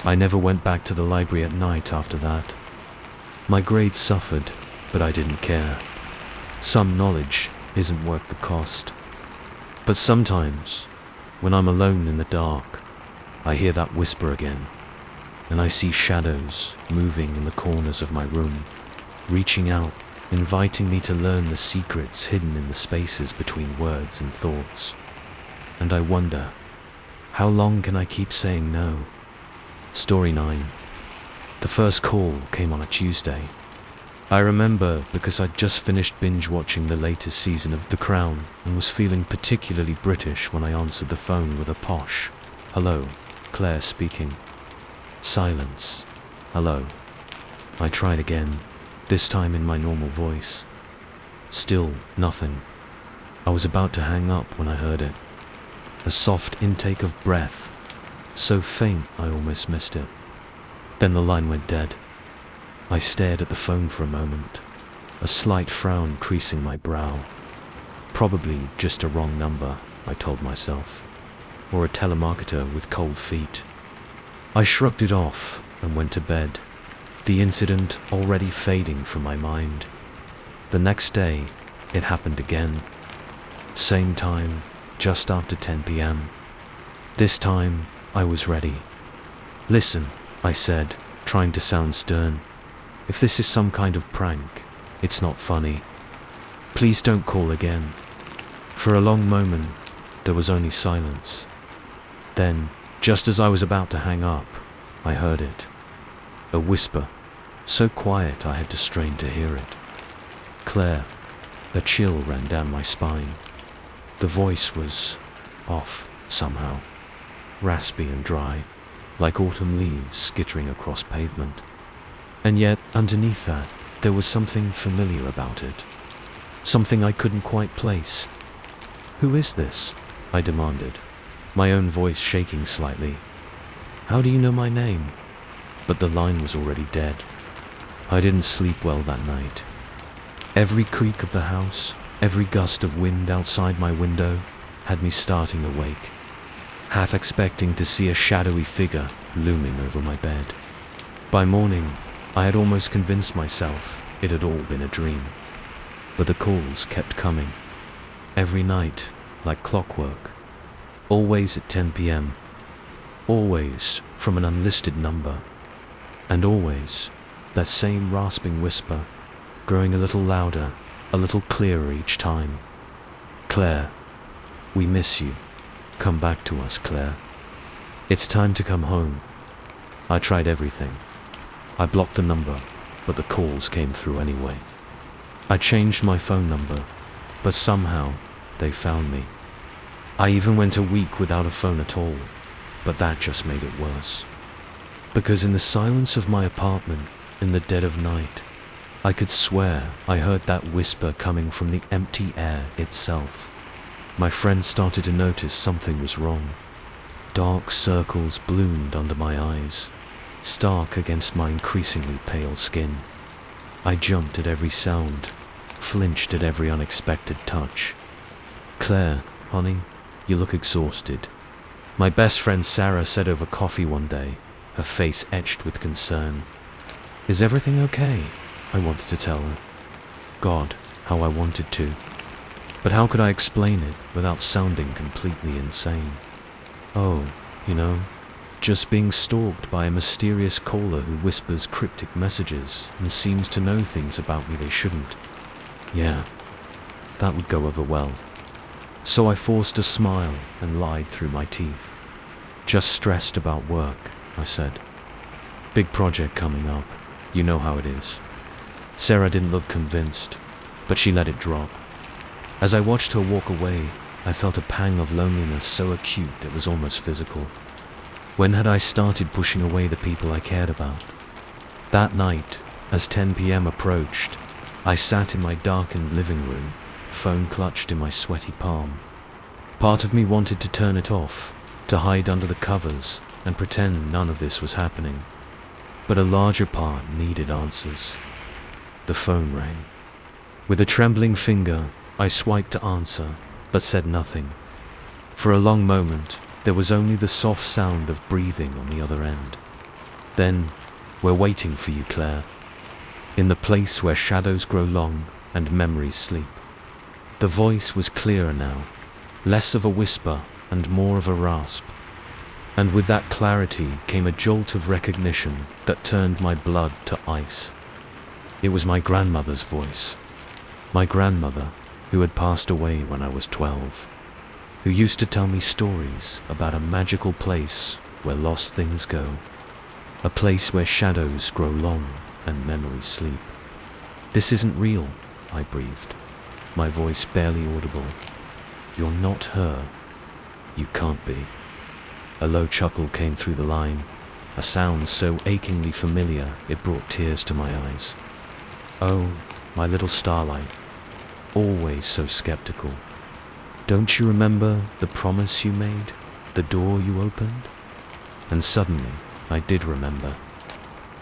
I never went back to the library at night after that. My grades suffered, but I didn't care. Some knowledge isn't worth the cost. But sometimes, when I'm alone in the dark, I hear that whisper again, and I see shadows moving in the corners of my room, reaching out, inviting me to learn the secrets hidden in the spaces between words and thoughts. And I wonder, how long can I keep saying no? Story 9. The first call came on a Tuesday. I remember because I'd just finished binge-watching the latest season of The Crown and was feeling particularly British when I answered the phone with a posh, "Hello, Claire speaking." Silence. "Hello." I tried again. this time in my normal voice. Still nothing. I was about to hang up when I heard it. A soft intake of breath, so faint I almost missed it. Then the line went dead. I stared at the phone for a moment, a slight frown creasing my brow. Probably just a wrong number, I told myself, or a telemarketer with cold feet. I shrugged it off and went to bed, the incident already fading from my mind. The next day, it happened again. Same time, just after 10 p.m. This time, I was ready. "Listen," I said, trying to sound stern. "If this is some kind of prank, it's not funny. Please don't call again." For a long moment, there was only silence. Then, just as I was about to hang up, I heard it. A whisper, so quiet I had to strain to hear it. "Claire." A chill ran down my spine. The voice was off somehow, raspy and dry, like autumn leaves skittering across pavement. And yet, underneath that, there was something familiar about it. Something I couldn't quite place. "Who is this?" I demanded, my own voice shaking slightly. "How do you know my name?" But the line was already dead. I didn't sleep well that night. Every creak of the house, every gust of wind outside my window, had me starting awake, half expecting to see a shadowy figure looming over my bed. By morning, I had almost convinced myself it had all been a dream. But the calls kept coming. Every night, like clockwork. Always at 10 p.m. Always from an unlisted number. And always that same rasping whisper, growing a little louder, a little clearer each time. "Claire, we miss you. Come back to us, Claire. It's time to come home." I tried everything. I blocked the number, but the calls came through anyway. I changed my phone number, but somehow they found me. I even went a week without a phone at all, but that just made it worse. Because in the silence of my apartment, in the dead of night, I could swear I heard that whisper coming from the empty air itself. My friends started to notice something was wrong. Dark circles bloomed under my eyes, stark against my increasingly pale skin. I jumped at every sound, flinched at every unexpected touch. "Claire, honey, you look exhausted," my best friend Sarah said over coffee one day, her face etched with concern. "Is everything okay?" I wanted to tell her. God, how I wanted to. But how could I explain it without sounding completely insane? "Oh, just being stalked by a mysterious caller who whispers cryptic messages and seems to know things about me they shouldn't." Yeah, that would go over well. So I forced a smile and lied through my teeth. "Just stressed about work," I said. "Big project coming up. You know how it is." Sarah didn't look convinced, but she let it drop. As I watched her walk away, I felt a pang of loneliness so acute it was almost physical. When had I started pushing away the people I cared about? That night, as 10 p.m. approached, I sat in my darkened living room, phone clutched in my sweaty palm. Part of me wanted to turn it off, to hide under the covers and pretend none of this was happening. But a larger part needed answers. The phone rang. With a trembling finger, I swiped to answer, but said nothing. For a long moment, there was only the soft sound of breathing on the other end. Then, "We're waiting for you, Claire." In the place where shadows grow long and memories sleep. The voice was clearer now, less of a whisper and more of a rasp. And with that clarity came a jolt of recognition that turned my blood to ice. It was my grandmother's voice. My grandmother, who had passed away when I was 12, who used to tell me stories about a magical place where lost things go, a place where shadows grow long and memories sleep. "This isn't real," I breathed, my voice barely audible. "You're not her. You can't be." A low chuckle came through the line, a sound so achingly familiar it brought tears to my eyes. Oh, my little starlight, always so skeptical. Don't you remember the promise you made, the door you opened? And suddenly, I did remember.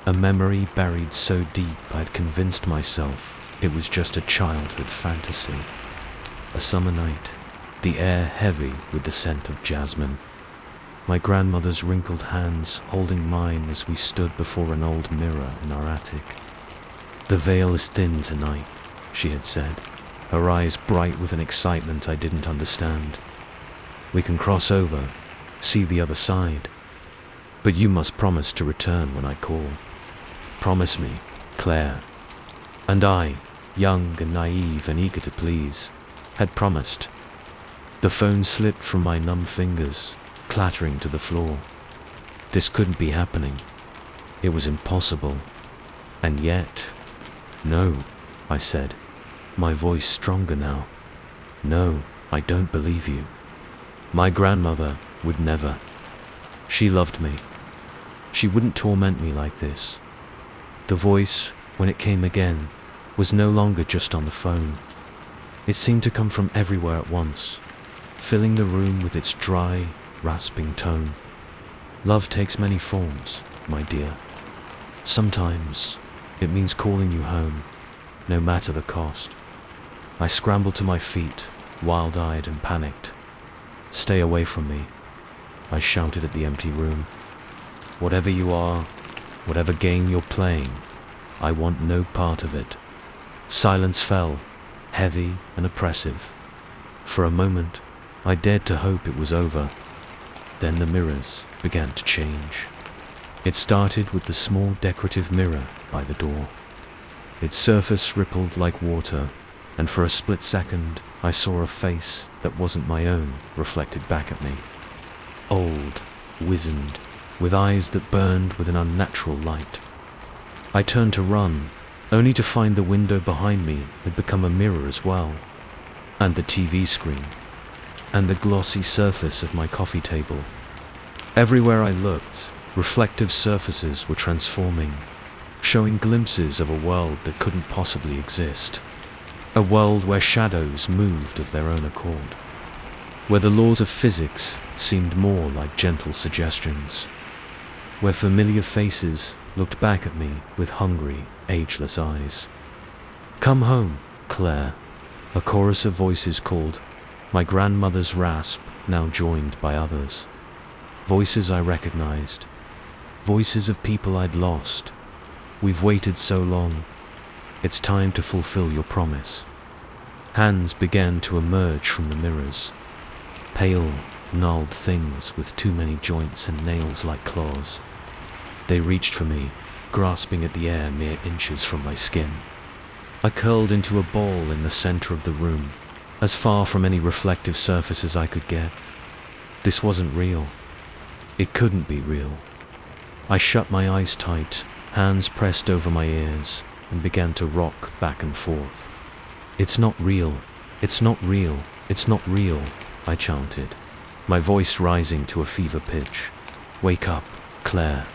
A memory buried so deep I'd convinced myself it was just a childhood fantasy. A summer night, the air heavy with the scent of jasmine. My grandmother's wrinkled hands holding mine as we stood before an old mirror in our attic. "The veil is thin tonight," she had said, her eyes bright with an excitement I didn't understand. "We can cross over, see the other side. But you must promise to return when I call. Promise me, Claire." And I, young and naive and eager to please, had promised. The phone slipped from my numb fingers, clattering to the floor. This couldn't be happening. It was impossible. And yet, "No," I said, my voice stronger now. "No, I don't believe you. My grandmother would never. She loved me. She wouldn't torment me like this." The voice, when it came again, was no longer just on the phone. It seemed to come from everywhere at once, filling the room with its dry, rasping tone. "Love takes many forms, my dear. Sometimes it means calling you home, no matter the cost." I scrambled to my feet, wild-eyed and panicked. "Stay away from me," I shouted at the empty room. "Whatever you are, whatever game you're playing, I want no part of it." Silence fell, heavy and oppressive. For a moment, I dared to hope it was over. Then the mirrors began to change. It started with the small decorative mirror by the door. Its surface rippled like water, and for a split second, I saw a face that wasn't my own reflected back at me. Old, wizened, with eyes that burned with an unnatural light. I turned to run, only to find the window behind me had become a mirror as well, and the TV screen, and the glossy surface of my coffee table. Everywhere I looked, reflective surfaces were transforming, showing glimpses of a world that couldn't possibly exist. A world where shadows moved of their own accord, where the laws of physics seemed more like gentle suggestions, where familiar faces looked back at me with hungry, ageless eyes. "Come home, Claire," a chorus of voices called, my grandmother's rasp now joined by others. Voices I recognized, voices of people I'd lost. "We've waited so long. It's time to fulfill your promise." Hands began to emerge from the mirrors, pale, gnarled things with too many joints and nails like claws. They reached for me, grasping at the air mere inches from my skin. I curled into a ball in the center of the room, as far from any reflective surface as I could get. This wasn't real. It couldn't be real. I shut my eyes tight, hands pressed over my ears, and began to rock back and forth. "It's not real. It's not real. It's not real," I chanted, my voice rising to a fever pitch. "Wake up, Claire.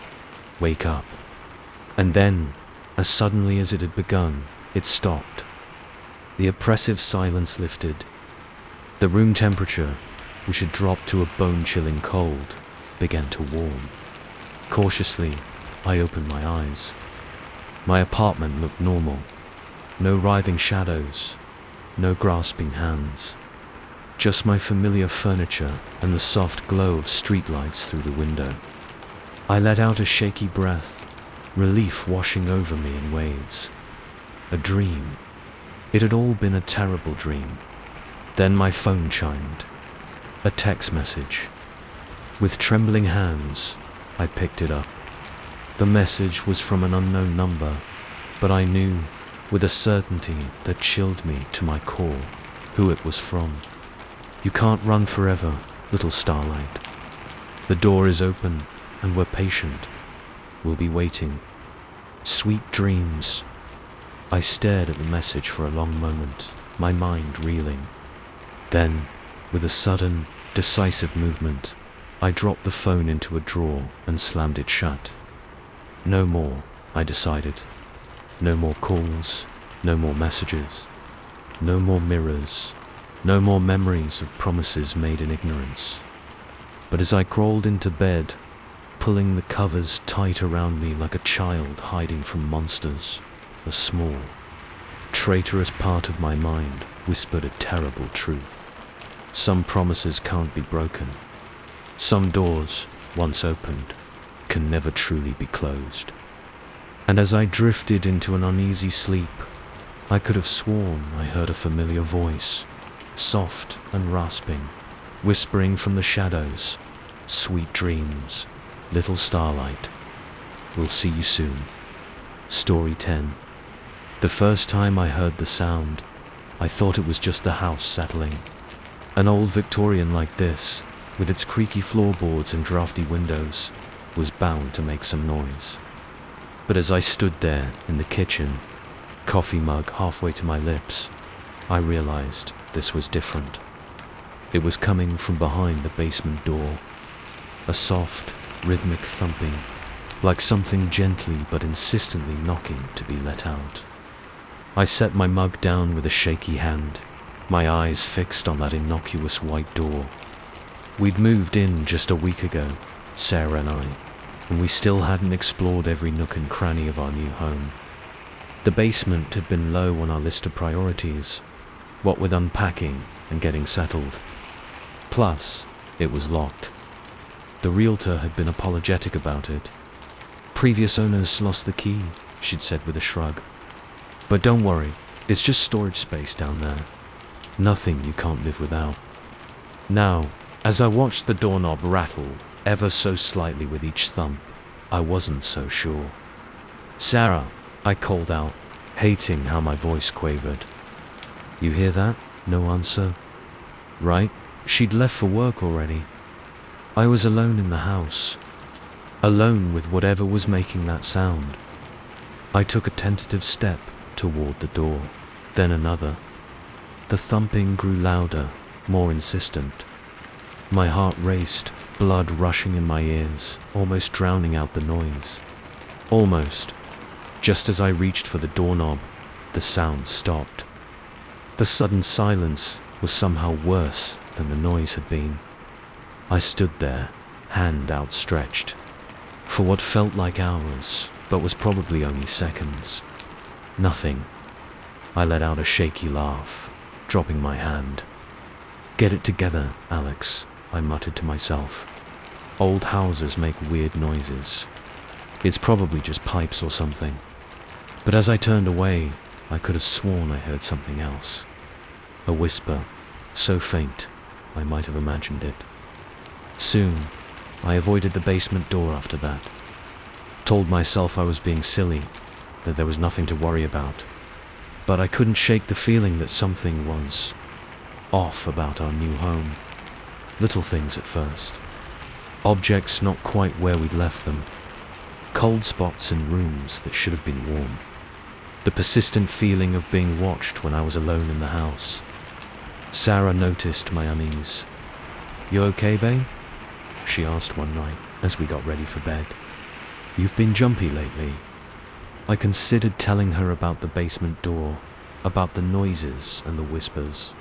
Wake up." And then, as suddenly as it had begun, it stopped. The oppressive silence lifted. The room temperature, which had dropped to a bone-chilling cold, began to warm. Cautiously, I opened my eyes. My apartment looked normal. No writhing shadows, no grasping hands. Just my familiar furniture and the soft glow of streetlights through the window. I let out a shaky breath, relief washing over me in waves. A dream. It had all been a terrible dream. Then my phone chimed. A text message. With trembling hands, I picked it up. The message was from an unknown number, but I knew, with a certainty that chilled me to my core, who it was from. "You can't run forever, little starlight. The door is open, and we're patient. We'll be waiting. Sweet dreams." I stared at the message for a long moment, my mind reeling. Then, with a sudden, decisive movement, I dropped the phone into a drawer and slammed it shut. No more, I decided. No more calls, no more messages, no more mirrors, no more memories of promises made in ignorance. But as I crawled into bed, pulling the covers tight around me like a child hiding from monsters, a small, traitorous part of my mind whispered a terrible truth. Some promises can't be broken. Some doors, once opened, can never truly be closed. And as I drifted into an uneasy sleep, I could have sworn I heard a familiar voice, soft and rasping, whispering from the shadows, "Sweet dreams, little starlight. We'll see you soon." Story 10. The first time I heard the sound, I thought it was just the house settling. An old Victorian like this, with its creaky floorboards and drafty windows, was bound to make some noise. But as I stood there in the kitchen, coffee mug halfway to my lips, I realized this was different. It was coming from behind the basement door. A soft, rhythmic thumping, like something gently but insistently knocking to be let out. I set my mug down with a shaky hand, my eyes fixed on that innocuous white door. We'd moved in just a week ago, Sarah and I, and we still hadn't explored every nook and cranny of our new home. The basement had been low on our list of priorities, what with unpacking and getting settled. Plus, it was locked. The realtor had been apologetic about it. Previous owners lost the key, she'd said with a shrug. But don't worry, it's just storage space down there. Nothing you can't live without. Now, as I watched the doorknob rattle ever so slightly with each thump, I wasn't so sure. "Sarah," I called out, hating how my voice quavered. "You hear that?" No answer. Right, she'd left for work already. I was alone in the house, alone with whatever was making that sound. I took a tentative step toward the door, then another. The thumping grew louder, more insistent. My heart raced, blood rushing in my ears, almost drowning out the noise. Almost. Just as I reached for the doorknob, the sound stopped. The sudden silence was somehow worse than the noise had been. I stood there, hand outstretched, for what felt like hours, but was probably only seconds. Nothing. I let out a shaky laugh, dropping my hand. "Get it together, Alex," I muttered to myself. "Old houses make weird noises. It's probably just pipes or something." But as I turned away, I could have sworn I heard something else. A whisper, so faint, I might have imagined it. Soon, I avoided the basement door after that. Told myself I was being silly, that there was nothing to worry about. But I couldn't shake the feeling that something was off about our new home. Little things at first. Objects not quite where we'd left them. Cold spots in rooms that should have been warm. The persistent feeling of being watched when I was alone in the house. Sarah noticed my unease. "You okay, babe?" she asked one night as we got ready for bed. "You've been jumpy lately." I considered telling her about the basement door, about the noises and the whispers.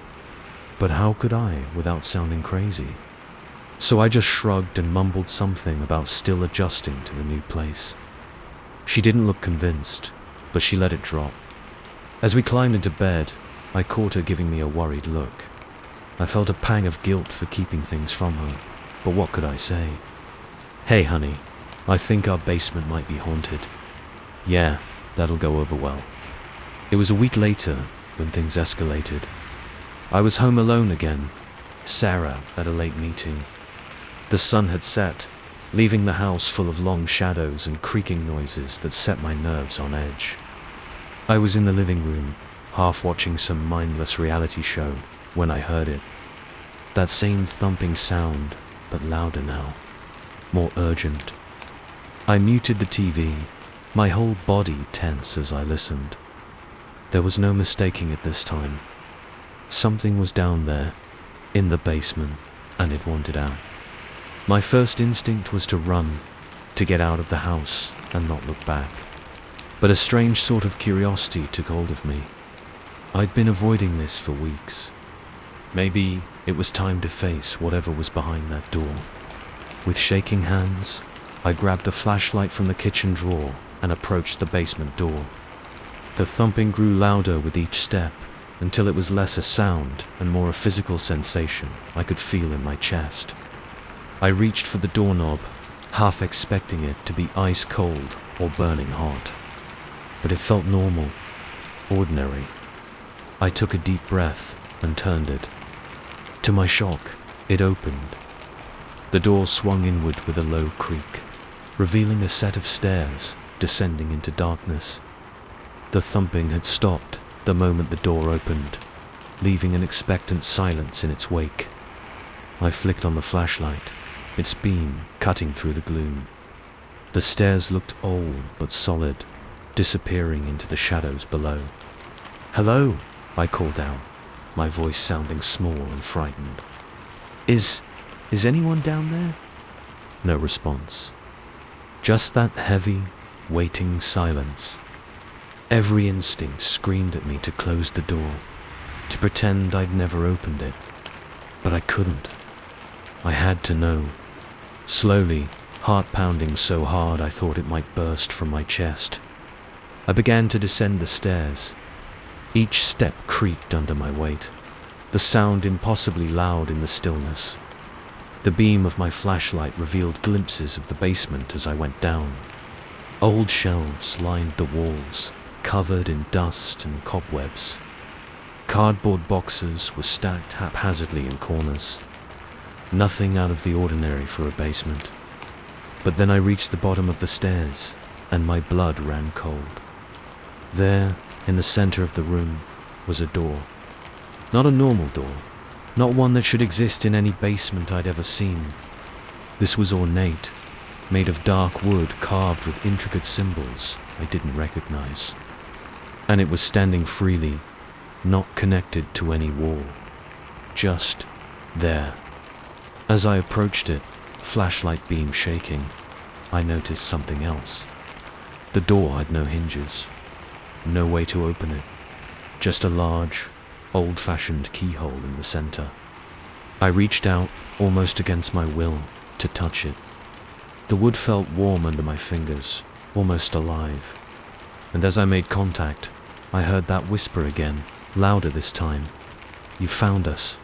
But how could I without sounding crazy? So I just shrugged and mumbled something about still adjusting to the new place. She didn't look convinced, but she let it drop. As we climbed into bed, I caught her giving me a worried look. I felt a pang of guilt for keeping things from her, but what could I say? "Hey honey, I think our basement might be haunted." "Yeah, that'll go over well." It was a week later when things escalated. I was home alone again, Sarah at a late meeting. The sun had set, leaving the house full of long shadows and creaking noises that set my nerves on edge. I was in the living room, half watching some mindless reality show, when I heard it. That same thumping sound, but louder now, more urgent. I muted the TV, my whole body tense as I listened. There was no mistaking it this time. Something was down there, in the basement, and it wanted out. My first instinct was to run, to get out of the house and not look back. But a strange sort of curiosity took hold of me. I'd been avoiding this for weeks. Maybe it was time to face whatever was behind that door. With shaking hands, I grabbed a flashlight from the kitchen drawer and approached the basement door. The thumping grew louder with each step, until it was less a sound and more a physical sensation I could feel in my chest. I reached for the doorknob, half expecting it to be ice cold or burning hot. But it felt normal, ordinary. I took a deep breath and turned it. To my shock, it opened. The door swung inward with a low creak, revealing a set of stairs descending into darkness. The thumping had stopped the moment the door opened, leaving an expectant silence in its wake. I flicked on the flashlight, its beam cutting through the gloom. The stairs looked old but solid, disappearing into the shadows below. "Hello," I called out, my voice sounding small and frightened. Is anyone down there?" No response. Just that heavy, waiting silence. Every instinct screamed at me to close the door, to pretend I'd never opened it. But I couldn't. I had to know. Slowly, heart pounding so hard I thought it might burst from my chest. I began to descend the stairs. Each step creaked under my weight, the sound impossibly loud in the stillness. The beam of my flashlight revealed glimpses of the basement as I went down. Old shelves lined the walls, covered in dust and cobwebs. Cardboard boxes were stacked haphazardly in corners. Nothing out of the ordinary for a basement. But then I reached the bottom of the stairs, and my blood ran cold. There, in the center of the room, was a door. Not a normal door, not one that should exist in any basement I'd ever seen. This was ornate, made of dark wood carved with intricate symbols I didn't recognize. And it was standing freely, not connected to any wall. Just there. As I approached it, flashlight beam shaking, I noticed something else. The door had no hinges, no way to open it, just a large, old-fashioned keyhole in the center. I reached out, almost against my will, to touch it. The wood felt warm under my fingers, almost alive. And as I made contact, I heard that whisper again, louder this time. "You found us.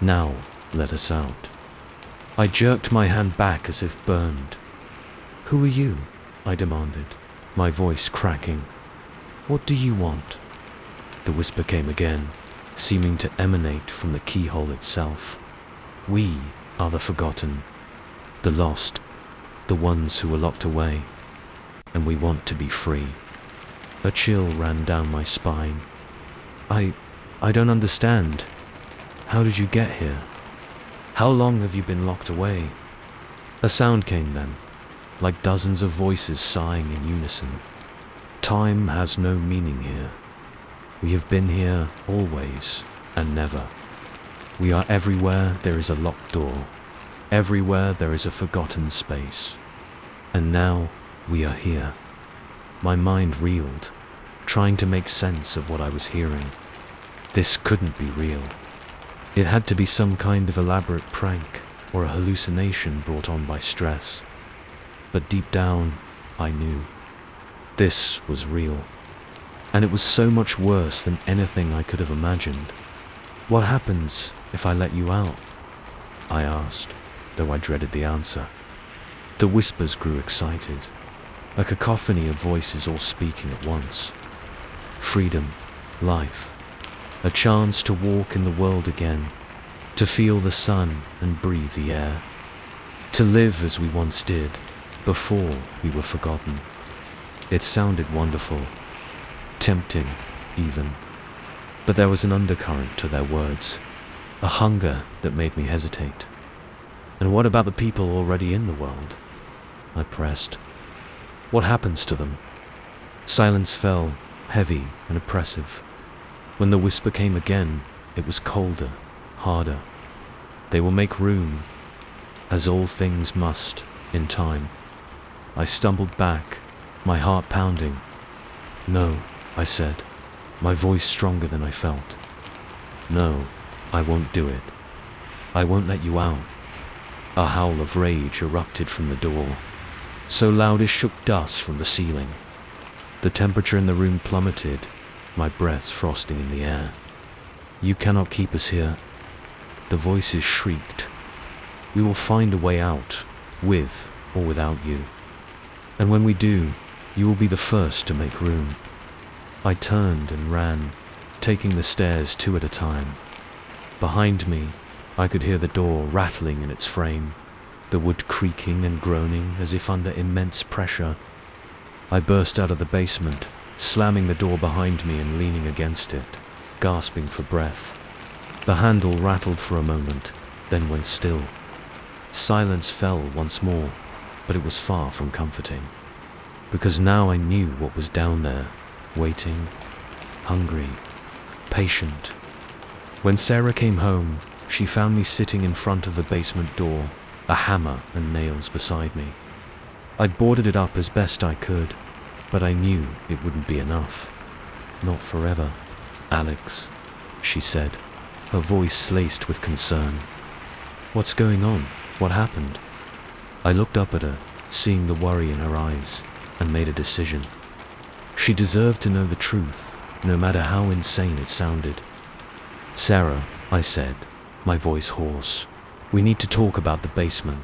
Now, let us out." I jerked my hand back as if burned. "Who are you?" I demanded, my voice cracking. "What do you want?" The whisper came again, seeming to emanate from the keyhole itself. "We are the forgotten, the lost, the ones who were locked away, and we want to be free." A chill ran down my spine. I don't understand. How did you get here? How long have you been locked away?" A sound came then, like dozens of voices sighing in unison. "Time has no meaning here. We have been here always and never. We are everywhere there is a locked door, everywhere there is a forgotten space. And now we are here." My mind reeled, trying to make sense of what I was hearing. This couldn't be real. It had to be some kind of elaborate prank or a hallucination brought on by stress. But deep down, I knew. This was real. And it was so much worse than anything I could have imagined. "What happens if I let you out?" I asked, though I dreaded the answer. The whispers grew excited, a cacophony of voices all speaking at once. Freedom, life, a chance to walk in the world again, to feel the sun and breathe the air, to live as we once did, before we were forgotten. It sounded wonderful, tempting even, but there was an undercurrent to their words, a hunger that made me hesitate. "And what about the people already in the world?" I pressed. "What happens to them?" Silence fell, heavy and oppressive. When the whisper came again, it was colder, harder. "They will make room, as all things must, in time." I stumbled back, my heart pounding, "No," I said, my voice stronger than I felt. "No, I won't do it. I won't let you out." A howl of rage erupted from the door, so loud it shook dust from the ceiling. The temperature in the room plummeted, my breath frosting in the air. "You cannot keep us here," the voices shrieked. "We will find a way out, with or without you. And when we do, you will be the first to make room." I turned and ran, taking the stairs 2 at a time. Behind me, I could hear the door rattling in its frame, the wood creaking and groaning as if under immense pressure. I burst out of the basement, slamming the door behind me and leaning against it, gasping for breath. The handle rattled for a moment, then went still. Silence fell once more, but it was far from comforting, because now I knew what was down there, waiting, hungry, patient. When Sarah came home, she found me sitting in front of the basement door, a hammer and nails beside me. I'd boarded it up as best I could, but I knew it wouldn't be enough. "Not forever, Alex," she said, her voice laced with concern. "What's going on? What happened?" I looked up at her, seeing the worry in her eyes, and made a decision. She deserved to know the truth, no matter how insane it sounded. "Sarah," I said, my voice hoarse, "we need to talk about the basement,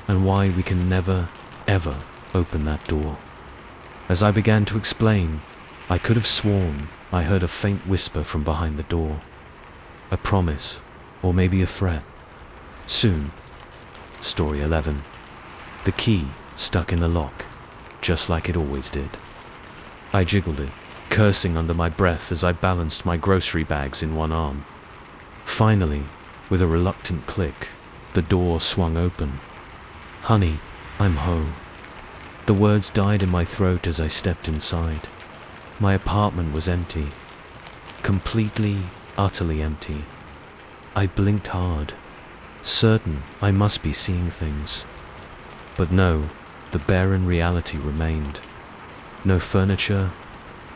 and why we can never, ever open that door." As I began to explain, I could have sworn I heard a faint whisper from behind the door. A promise, or maybe a threat. Soon. Story 11. The key stuck in the lock, just like it always did. I jiggled it, cursing under my breath as I balanced my grocery bags in one arm. Finally, with a reluctant click, the door swung open. "Honey, I'm home." The words died in my throat as I stepped inside. My apartment was empty. Completely, utterly empty. I blinked hard, certain I must be seeing things. But no, the barren reality remained. No furniture,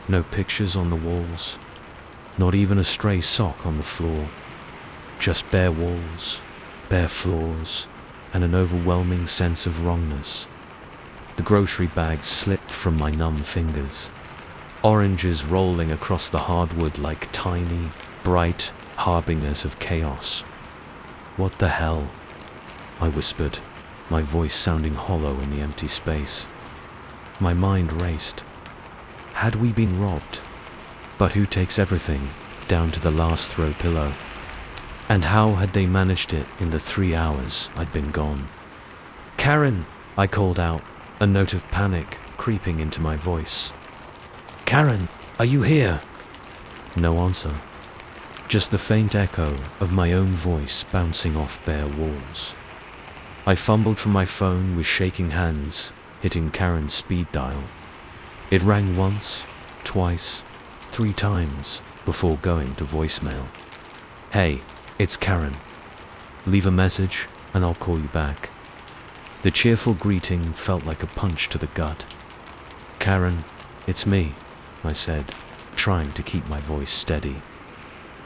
no pictures on the walls, not even a stray sock on the floor. Just bare walls, bare floors, and an overwhelming sense of wrongness. The grocery bags slipped from my numb fingers, oranges rolling across the hardwood like tiny, bright harbingers of chaos. "What the hell?" I whispered, my voice sounding hollow in the empty space. My mind raced. Had we been robbed? But who takes everything, down to the last throw pillow? And how had they managed it in the 3 hours I'd been gone? "Karen!" I called out, a note of panic creeping into my voice. "Karen, are you here?" No answer. Just the faint echo of my own voice bouncing off bare walls. I fumbled for my phone with shaking hands, hitting Karen's speed dial. It rang once, twice, 3 times before going to voicemail. "Hey, it's Karen. Leave a message and I'll call you back." The cheerful greeting felt like a punch to the gut. "Karen, it's me," I said, trying to keep my voice steady.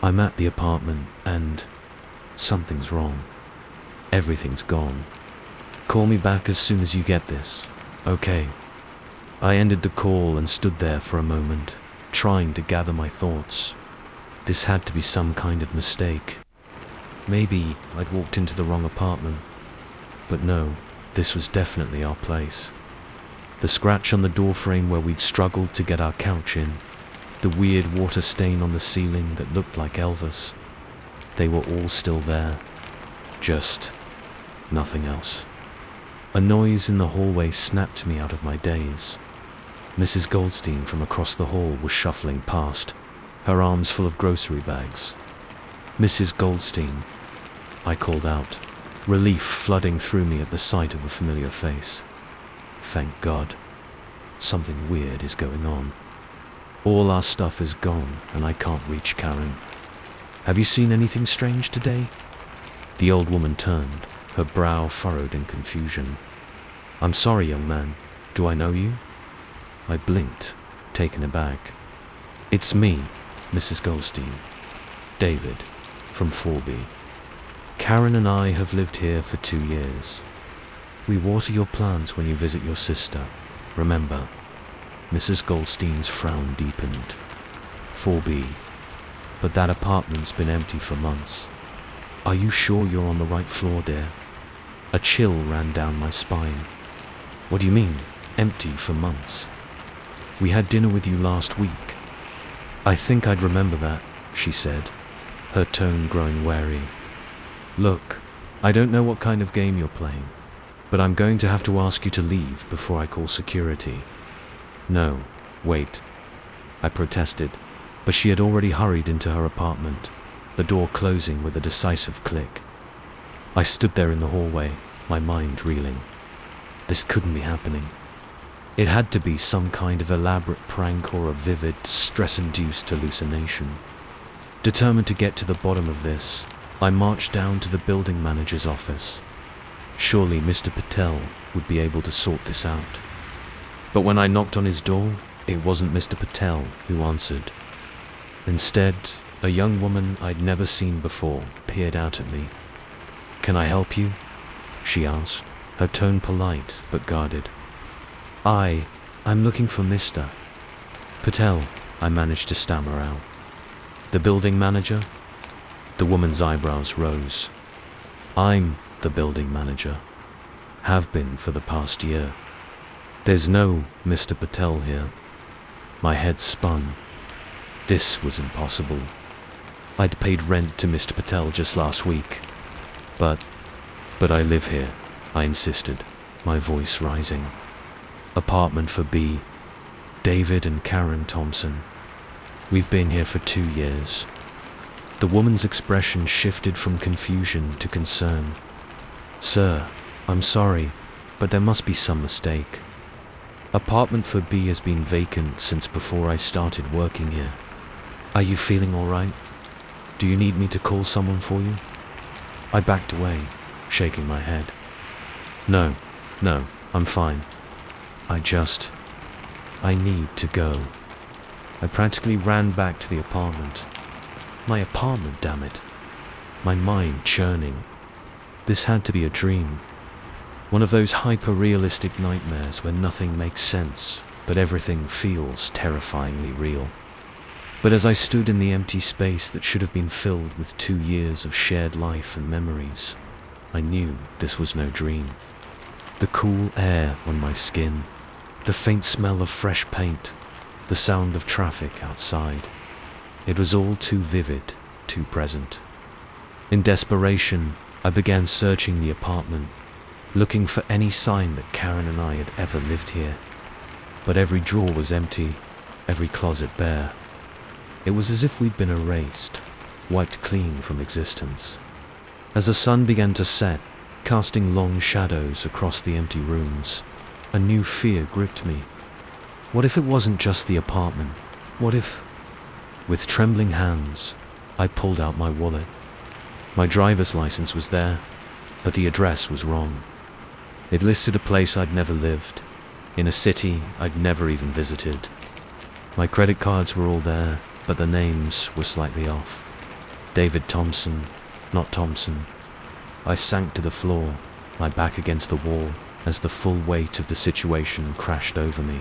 "I'm at the apartment and something's wrong. Everything's gone. Call me back as soon as you get this, okay?" I ended the call and stood there for a moment, trying to gather my thoughts. This had to be some kind of mistake. Maybe I'd walked into the wrong apartment. But no, this was definitely our place. The scratch on the doorframe where we'd struggled to get our couch in, the weird water stain on the ceiling that looked like Elvis. They were all still there. Just nothing else. A noise in the hallway snapped me out of my daze. Mrs. Goldstein from across the hall was shuffling past, her arms full of grocery bags. "Mrs. Goldstein," I called out, relief flooding through me at the sight of a familiar face. Thank God. Something weird is going on. All our stuff is gone and I can't reach Karen. "Have you seen anything strange today?" The old woman turned, her brow furrowed in confusion. "I'm sorry, young man. Do I know you?" I blinked, taken aback. "It's me, Mrs. Goldstein. David, from 4B. Karen and I have lived here for 2 years. We water your plants when you visit your sister. Remember?" Mrs. Goldstein's frown deepened. 4B. "But that apartment's been empty for months. Are you sure you're on the right floor, dear?" A chill ran down my spine. "What do you mean, empty for months? We had dinner with you last week." "I think I'd remember that," she said, her tone growing wary. "Look, I don't know what kind of game you're playing, but I'm going to have to ask you to leave before I call security." "No, wait," I protested, but she had already hurried into her apartment, the door closing with a decisive click. I stood there in the hallway, my mind reeling. This couldn't be happening. It had to be some kind of elaborate prank or a vivid, stress-induced hallucination. Determined to get to the bottom of this, I marched down to the building manager's office. Surely Mr. Patel would be able to sort this out. But when I knocked on his door, it wasn't Mr. Patel who answered. Instead, a young woman I'd never seen before peered out at me. "Can I help you?" she asked, her tone polite but guarded. I'm looking for Mr. Patel," I managed to stammer out. "The building manager?" The woman's eyebrows rose. "I'm the building manager. Have been for the past year. There's no Mr. Patel here." My head spun. This was impossible. I'd paid rent to Mr. Patel just last week. But I live here," I insisted, my voice rising. "Apartment for B. David and Karen Thompson. We've been here for 2 years. The woman's expression shifted from confusion to concern. "Sir, I'm sorry, but there must be some mistake. Apartment for B has been vacant since before I started working here. Are you feeling all right? Do you need me to call someone for you?" I backed away, shaking my head. No, I'm fine. I need to go." I practically ran back to the apartment. My apartment, damn it. My mind churning. This had to be a dream. One of those hyper-realistic nightmares where nothing makes sense, but everything feels terrifyingly real. But as I stood in the empty space that should have been filled with 2 years of shared life and memories, I knew this was no dream. The cool air on my skin, the faint smell of fresh paint, the sound of traffic outside. It was all too vivid, too present. In desperation, I began searching the apartment, looking for any sign that Karen and I had ever lived here. But every drawer was empty, every closet bare. It was as if we'd been erased, wiped clean from existence. As the sun began to set, casting long shadows across the empty rooms, a new fear gripped me. What if it wasn't just the apartment? What if... With trembling hands, I pulled out my wallet. My driver's license was there, but the address was wrong. It listed a place I'd never lived, in a city I'd never even visited. My credit cards were all there, but the names were slightly off. David Thompson, not Thompson. I sank to the floor, my back against the wall, as the full weight of the situation crashed over me.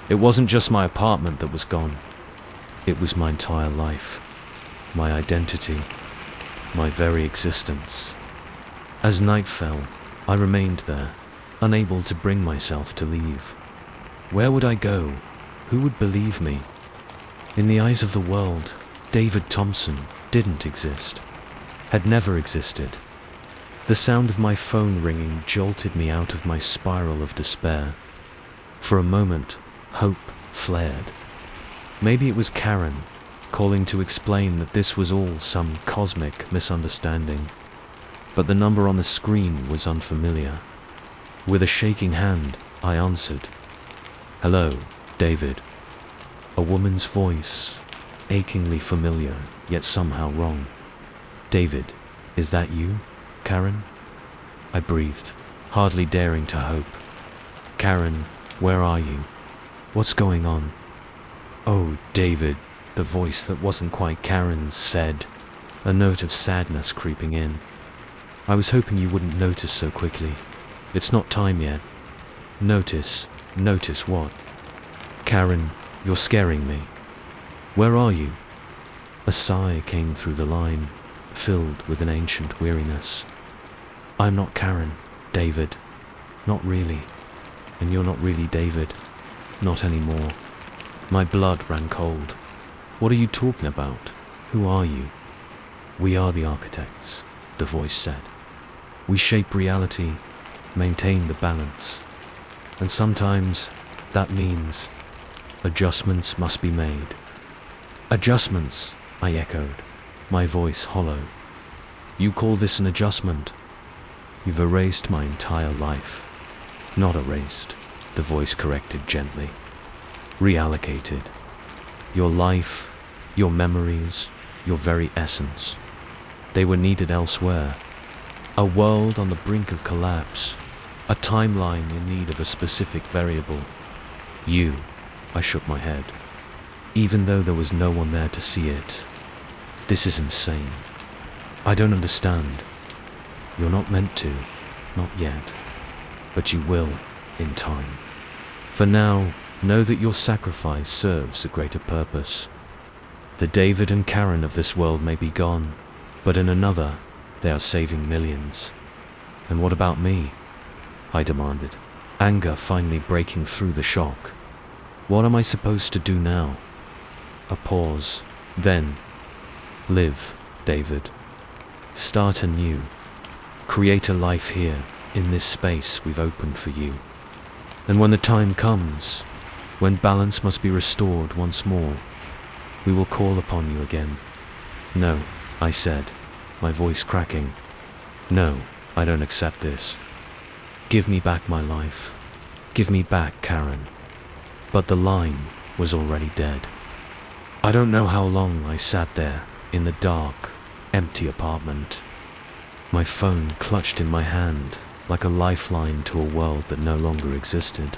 It wasn't just my apartment that was gone. It was my entire life, my identity, my very existence. As night fell, I remained there, unable to bring myself to leave. Where would I go? Who would believe me? In the eyes of the world, David Thompson didn't exist, had never existed. The sound of my phone ringing jolted me out of my spiral of despair. For a moment, hope flared. Maybe it was Karen, calling to explain that this was all some cosmic misunderstanding. But the number on the screen was unfamiliar. With a shaking hand, I answered. "Hello, David." A woman's voice, achingly familiar, yet somehow wrong. "David, is that you, Karen?" I breathed, hardly daring to hope. "Karen, where are you? What's going on?" "Oh, David," the voice that wasn't quite Karen's said, a note of sadness creeping in. "I was hoping you wouldn't notice so quickly. It's not time yet." "Notice? Notice what?" "Karen, you're scaring me." "Where are you?" A sigh came through the line, filled with an ancient weariness. "I'm not Karen, David. Not really. And you're not really David. Not anymore." My blood ran cold. "What are you talking about? Who are you?" "We are the architects," the voice said. "We shape reality, maintain the balance. And sometimes that means adjustments must be made." "Adjustments," I echoed, my voice hollow. "You call this an adjustment? You've erased my entire life." "Not erased," the voice corrected gently. "Reallocated. Your life, your memories, your very essence. They were needed elsewhere. A world on the brink of collapse. A timeline in need of a specific variable. You." I shook my head, even though there was no one there to see it. "This is insane. I don't understand." "You're not meant to, not yet. But you will, in time. For now, know that your sacrifice serves a greater purpose. The David and Karen of this world may be gone, but in another, they are saving millions." "And what about me?" I demanded, anger finally breaking through the shock. "What am I supposed to do now?" A pause. Then, "Live, David. Start anew. Create a life here, in this space we've opened for you. And when the time comes, when balance must be restored once more, we will call upon you again." "No," I said, my voice cracking. "No, I don't accept this. Give me back my life. Give me back Karen." But the line was already dead. I don't know how long I sat there, in the dark, empty apartment. My phone clutched in my hand, like a lifeline to a world that no longer existed.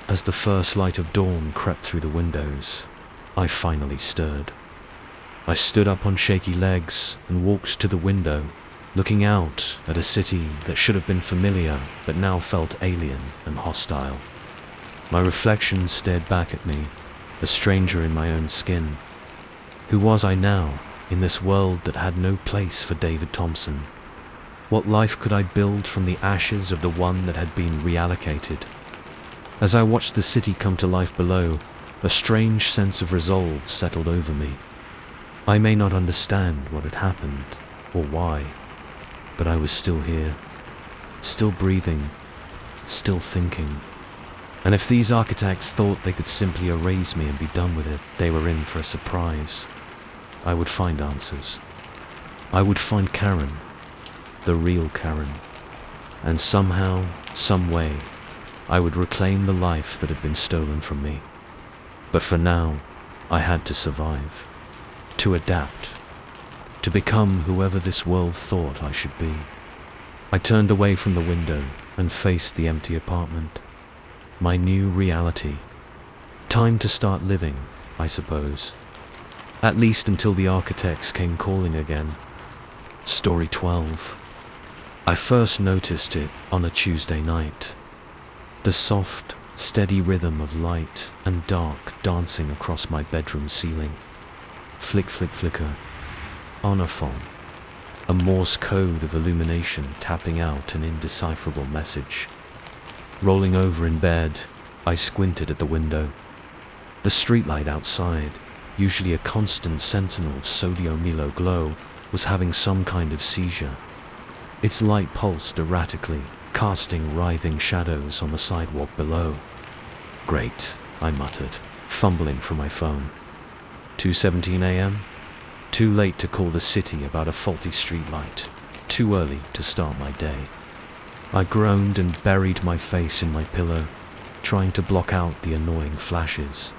As the first light of dawn crept through the windows, I finally stirred. I stood up on shaky legs and walked to the window, looking out at a city that should have been familiar but now felt alien and hostile. My reflection stared back at me, a stranger in my own skin. Who was I now, in this world that had no place for David Thompson? What life could I build from the ashes of the one that had been reallocated? As I watched the city come to life below, a strange sense of resolve settled over me. I may not understand what had happened, or why, but I was still here, still breathing, still thinking. And if these architects thought they could simply erase me and be done with it, they were in for a surprise. I would find answers. I would find Karen, the real Karen. And somehow, some way, I would reclaim the life that had been stolen from me. But for now, I had to survive, to adapt, to become whoever this world thought I should be. I turned away from the window and faced the empty apartment. My new reality. Time to start living, I suppose. At least until the architects came calling again. Story 12. I first noticed it on a Tuesday night. The soft, steady rhythm of light and dark dancing across my bedroom ceiling. Flick, flick, flicker. On a phone. A Morse code of illumination tapping out an indecipherable message. Rolling over in bed, I squinted at the window. The streetlight outside, usually a constant sentinel of sodio-milo glow, was having some kind of seizure. Its light pulsed erratically, casting writhing shadows on the sidewalk below. "Great," I muttered, fumbling for my phone. 2:17 a.m.? Too late to call the city about a faulty streetlight. Too early to start my day. I groaned and buried my face in my pillow, trying to block out the annoying flashes.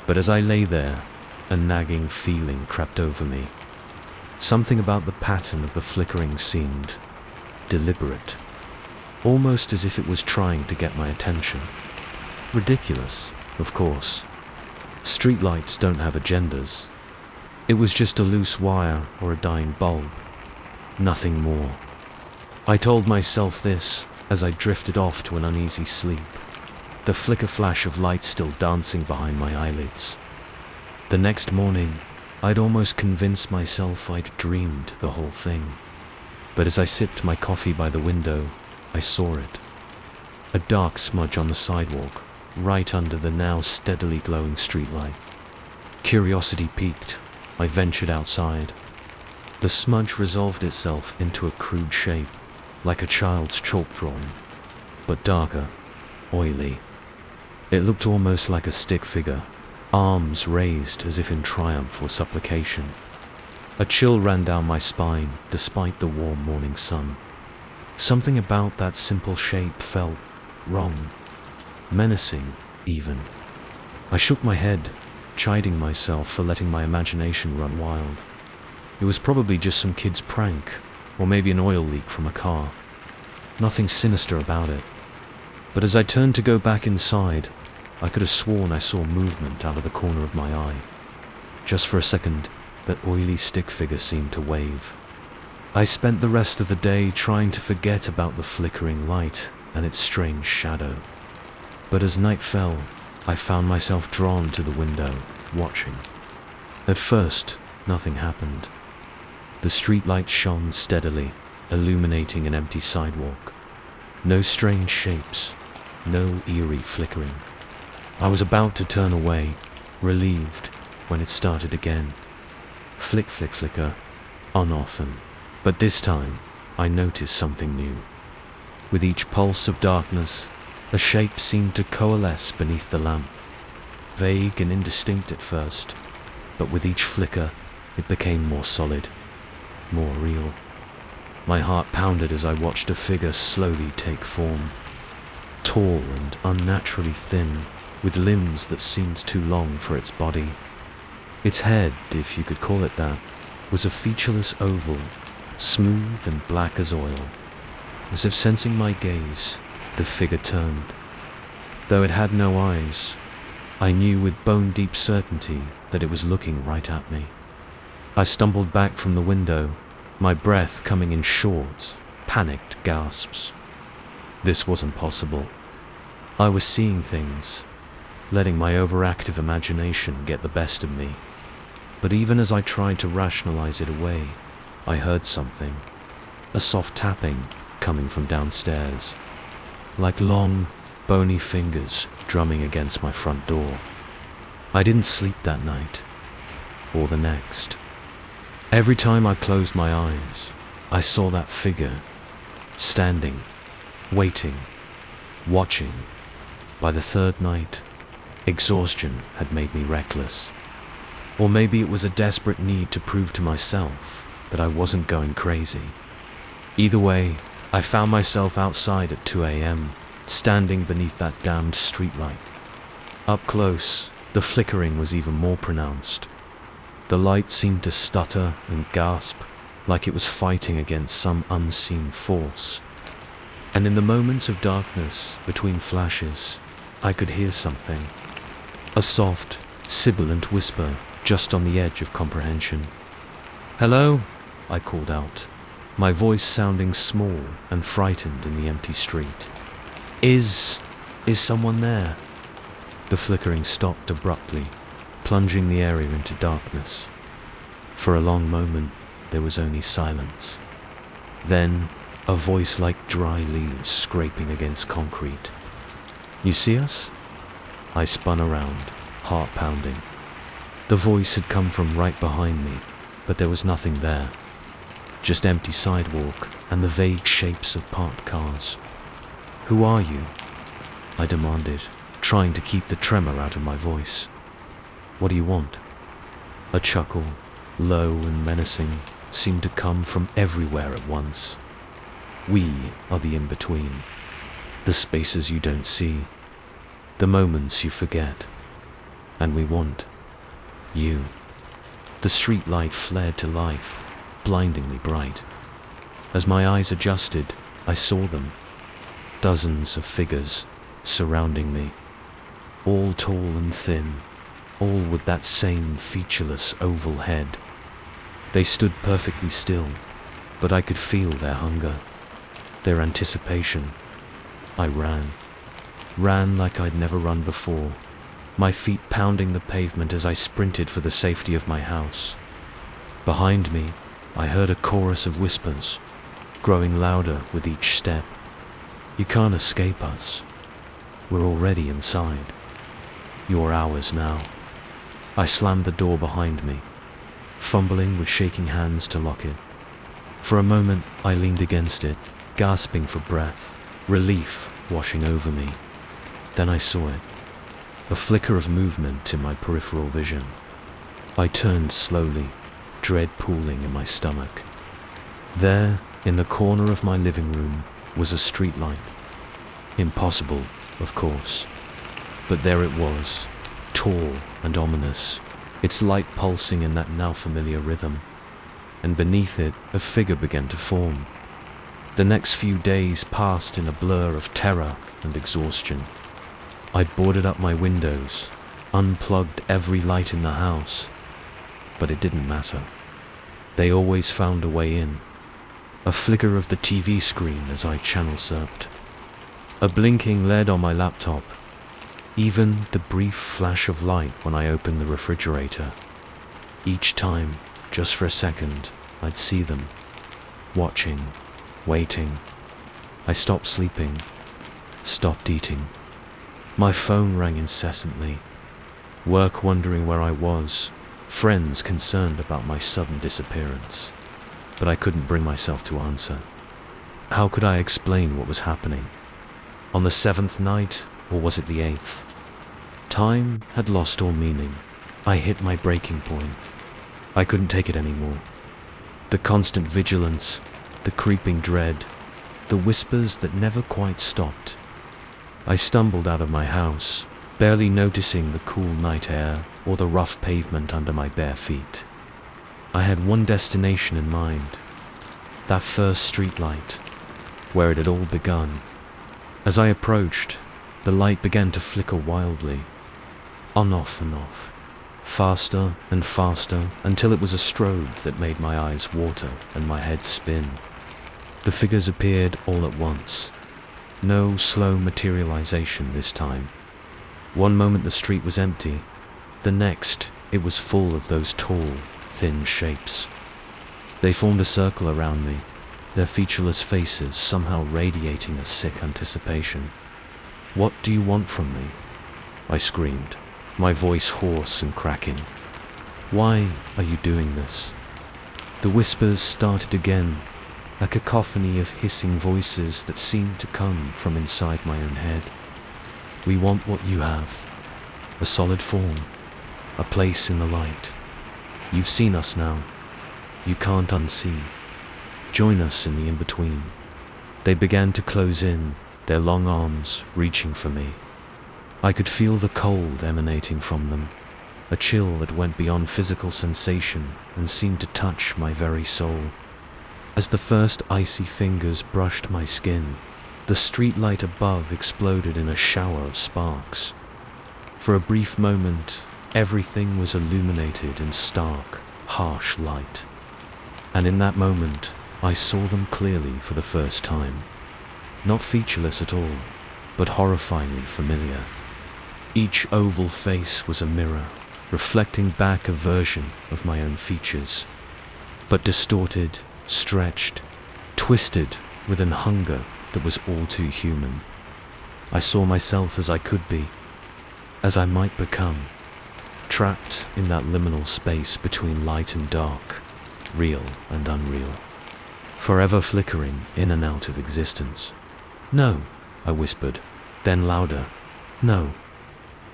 But as I lay there, a nagging feeling crept over me. Something about the pattern of the flickering seemed deliberate, almost as if it was trying to get my attention. Ridiculous, of course. Streetlights don't have agendas. It was just a loose wire or a dying bulb. Nothing more. I told myself this as I drifted off to an uneasy sleep, the flicker flash of light still dancing behind my eyelids. The next morning, I'd almost convinced myself I'd dreamed the whole thing. But as I sipped my coffee by the window, I saw it. A dark smudge on the sidewalk, right under the now steadily glowing streetlight. Curiosity piqued, I ventured outside. The smudge resolved itself into a crude shape, like a child's chalk drawing, but darker, oily. It looked almost like a stick figure, arms raised as if in triumph or supplication. A chill ran down my spine despite the warm morning sun. Something about that simple shape felt wrong, menacing even. I shook my head, chiding myself for letting my imagination run wild. It was probably just some kid's prank, or maybe an oil leak from a car. Nothing sinister about it. But as I turned to go back inside, I could have sworn I saw movement out of the corner of my eye. Just for a second, that oily stick figure seemed to wave. I spent the rest of the day trying to forget about the flickering light and its strange shadow. But as night fell, I found myself drawn to the window, watching. At first, nothing happened. The streetlight shone steadily, illuminating an empty sidewalk. No strange shapes, no eerie flickering. I was about to turn away, relieved, when it started again. Flick, flick, flicker, on often. But this time, I noticed something new. With each pulse of darkness, a shape seemed to coalesce beneath the lamp. Vague and indistinct at first, but with each flicker, it became more solid, more real. My heart pounded as I watched a figure slowly take form. Tall and unnaturally thin, with limbs that seemed too long for its body. Its head, if you could call it that, was a featureless oval, smooth and black as oil. As if sensing my gaze, the figure turned. Though it had no eyes, I knew with bone-deep certainty that it was looking right at me. I stumbled back from the window, my breath coming in short, panicked gasps. This wasn't possible. I was seeing things, letting my overactive imagination get the best of me. But even as I tried to rationalize it away, I heard something, a soft tapping coming from downstairs, like long, bony fingers drumming against my front door. I didn't sleep that night, or the next. Every time I closed my eyes, I saw that figure, standing, waiting, watching. By the third night, exhaustion had made me reckless. Or maybe it was a desperate need to prove to myself that I wasn't going crazy. Either way, I found myself outside at 2 a.m., standing beneath that damned streetlight. Up close, the flickering was even more pronounced. The light seemed to stutter and gasp, like it was fighting against some unseen force. And in the moments of darkness between flashes, I could hear something. A soft, sibilant whisper just on the edge of comprehension. "Hello?" I called out, my voice sounding small and frightened in the empty street. Is someone there?" The flickering stopped abruptly, plunging the area into darkness. For a long moment, there was only silence. Then, a voice like dry leaves scraping against concrete. "You see us?" I spun around, heart pounding. The voice had come from right behind me, but there was nothing there. Just empty sidewalk and the vague shapes of parked cars. "Who are you?" I demanded, trying to keep the tremor out of my voice. "What do you want?" A chuckle, low and menacing, seemed to come from everywhere at once. "We are the in-between, the spaces you don't see, the moments you forget, and we want you." The street light flared to life, blindingly bright. As my eyes adjusted, I saw them. Dozens of figures surrounding me, all tall and thin, all with that same featureless oval head. They stood perfectly still, but I could feel their hunger, their anticipation. I ran like I'd never run before, my feet pounding the pavement as I sprinted for the safety of my house. Behind me, I heard a chorus of whispers, growing louder with each step. "You can't escape us. We're already inside. You're ours now." I slammed the door behind me, fumbling with shaking hands to lock it. For a moment, I leaned against it, gasping for breath, relief washing over me. Then I saw it, a flicker of movement in my peripheral vision. I turned slowly, dread pooling in my stomach. There, in the corner of my living room, was a streetlight. Impossible, of course. But there it was, tall and ominous, its light pulsing in that now familiar rhythm. And beneath it, a figure began to form. The next few days passed in a blur of terror and exhaustion. I boarded up my windows, unplugged every light in the house, but it didn't matter. They always found a way in. A flicker of the TV screen as I channel surfed, a blinking LED on my laptop, even the brief flash of light when I opened the refrigerator. Each time, just for a second, I'd see them, watching, waiting. I stopped sleeping, stopped eating. My phone rang incessantly, work wondering where I was, friends concerned about my sudden disappearance. But I couldn't bring myself to answer. How could I explain what was happening? On the 7th night, or was it the 8th? Time had lost all meaning. I hit my breaking point. I couldn't take it anymore. The constant vigilance, the creeping dread, the whispers that never quite stopped. I stumbled out of my house, barely noticing the cool night air or the rough pavement under my bare feet. I had one destination in mind, that first streetlight, where it had all begun. As I approached, the light began to flicker wildly, on off and off, faster and faster, until it was a strobe that made my eyes water and my head spin. The figures appeared all at once. No slow materialization this time. One moment the street was empty, the next it was full of those tall, thin shapes. They formed a circle around me, their featureless faces somehow radiating a sick anticipation. "What do you want from me?" I screamed, my voice hoarse and cracking. "Why are you doing this?" The whispers started again, a cacophony of hissing voices that seemed to come from inside my own head. "We want what you have, a solid form, a place in the light. You've seen us now. You can't unsee. Join us in the in-between." They began to close in, their long arms reaching for me. I could feel the cold emanating from them, a chill that went beyond physical sensation and seemed to touch my very soul. As the first icy fingers brushed my skin, the streetlight above exploded in a shower of sparks. For a brief moment, everything was illuminated in stark, harsh light. And in that moment, I saw them clearly for the first time. Not featureless at all, but horrifyingly familiar. Each oval face was a mirror, reflecting back a version of my own features, but distorted, stretched, twisted with an hunger that was all too human. I saw myself as I could be, as I might become, trapped in that liminal space between light and dark, real and unreal, forever flickering in and out of existence. "No," I whispered, then louder. "No.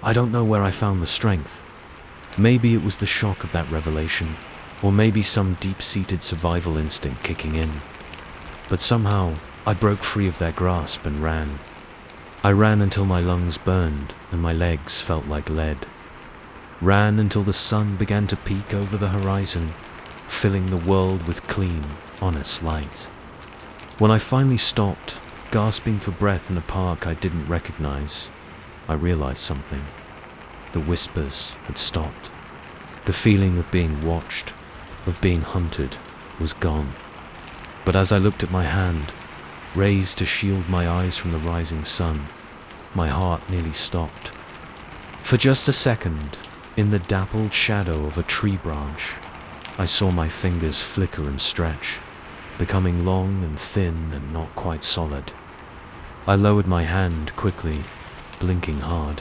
I don't know where I found the strength. Maybe it was the shock of that revelation, or maybe some deep-seated survival instinct kicking in. But somehow, I broke free of their grasp and ran. I ran until my lungs burned and my legs felt like lead. Ran until the sun began to peek over the horizon, filling the world with clean, honest light. When I finally stopped, gasping for breath in a park I didn't recognize, I realized something. The whispers had stopped. The feeling of being watched, of being hunted, was gone. But as I looked at my hand, raised to shield my eyes from the rising sun, my heart nearly stopped. For just a second, in the dappled shadow of a tree branch, I saw my fingers flicker and stretch, becoming long and thin and not quite solid. I lowered my hand quickly, blinking hard.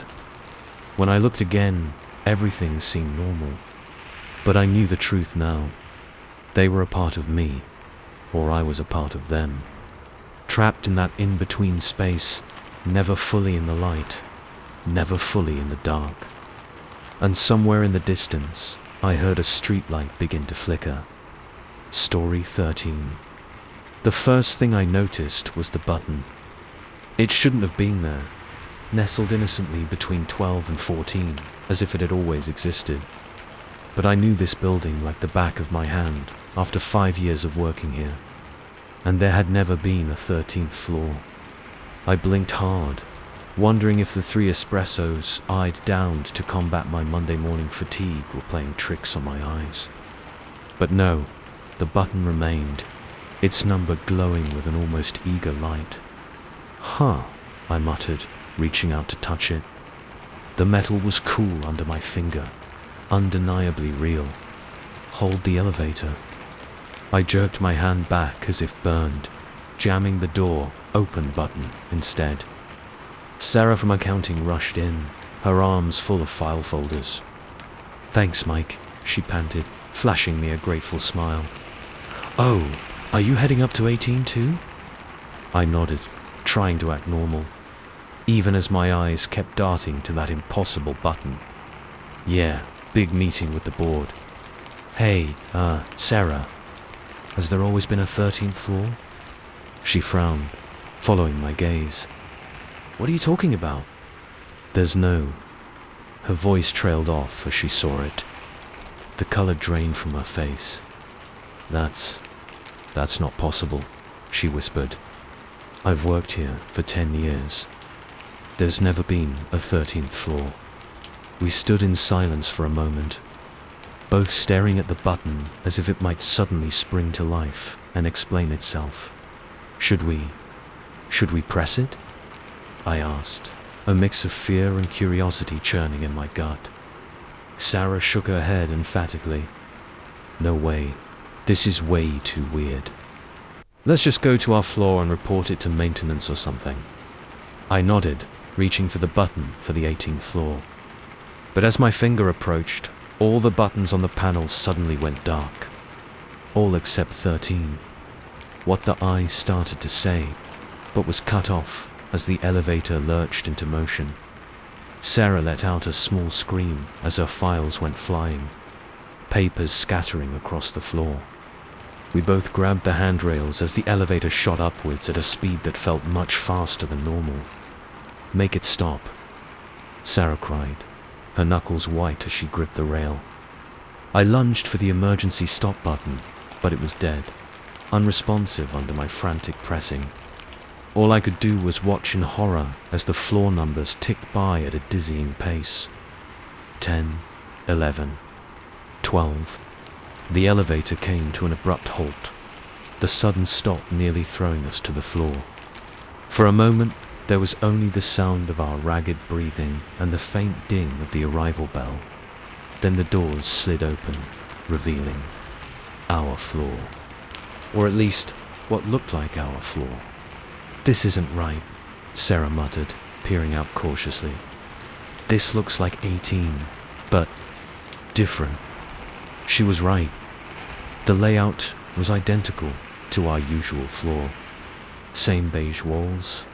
When I looked again, everything seemed normal. But I knew the truth now. They were a part of me, or I was a part of them. Trapped in that in-between space, never fully in the light, never fully in the dark. And somewhere in the distance, I heard a streetlight begin to flicker. Story 13. The first thing I noticed was the button. It shouldn't have been there, nestled innocently between 12 and 14, as if it had always existed. But I knew this building like the back of my hand after 5 years of working here, and there had never been a 13th floor. I blinked hard, wondering if the 3 espressos I'd downed to combat my Monday morning fatigue were playing tricks on my eyes. But no, the button remained, its number glowing with an almost eager light. "Huh," I muttered, reaching out to touch it. The metal was cool under my finger, undeniably real. Hold the elevator. I jerked my hand back as if burned, jamming the door open button instead. Sarah from accounting rushed in, her arms full of file folders. "Thanks, Mike," she panted, flashing me a grateful smile. "Oh, are you heading up to 18 too?" I nodded, trying to act normal, even as my eyes kept darting to that impossible button. "Yeah, big meeting with the board. Hey, Sarah, has there always been a 13th floor?" She frowned, following my gaze. "What are you talking about?" "There's no..." Her voice trailed off as she saw it. The color drained from her face. That's not possible," she whispered. "I've worked here for 10 years. There's never been a 13th floor." We stood in silence for a moment, both staring at the button as if it might suddenly spring to life and explain itself. Should we press it?" I asked, a mix of fear and curiosity churning in my gut. Sarah shook her head emphatically. "No way. This is way too weird. Let's just go to our floor and report it to maintenance or something." I nodded, reaching for the button for the 18th floor. But as my finger approached, all the buttons on the panel suddenly went dark. All except 13. What the eyes started to say, but was cut off as the elevator lurched into motion. Sarah let out a small scream as her files went flying, papers scattering across the floor. We both grabbed the handrails as the elevator shot upwards at a speed that felt much faster than normal. "Make it stop," Sarah cried, her knuckles white as she gripped the rail. I lunged for the emergency stop button, but it was dead, unresponsive under my frantic pressing. All I could do was watch in horror as the floor numbers ticked by at a dizzying pace. 10, 11, 12. The elevator came to an abrupt halt, the sudden stop nearly throwing us to the floor. For a moment, there was only the sound of our ragged breathing and the faint ding of the arrival bell. Then the doors slid open, revealing our floor. Or at least, what looked like our floor. "This isn't right," Sarah muttered, peering out cautiously. "This looks like 18, but different." She was right. The layout was identical to our usual floor. Same beige walls,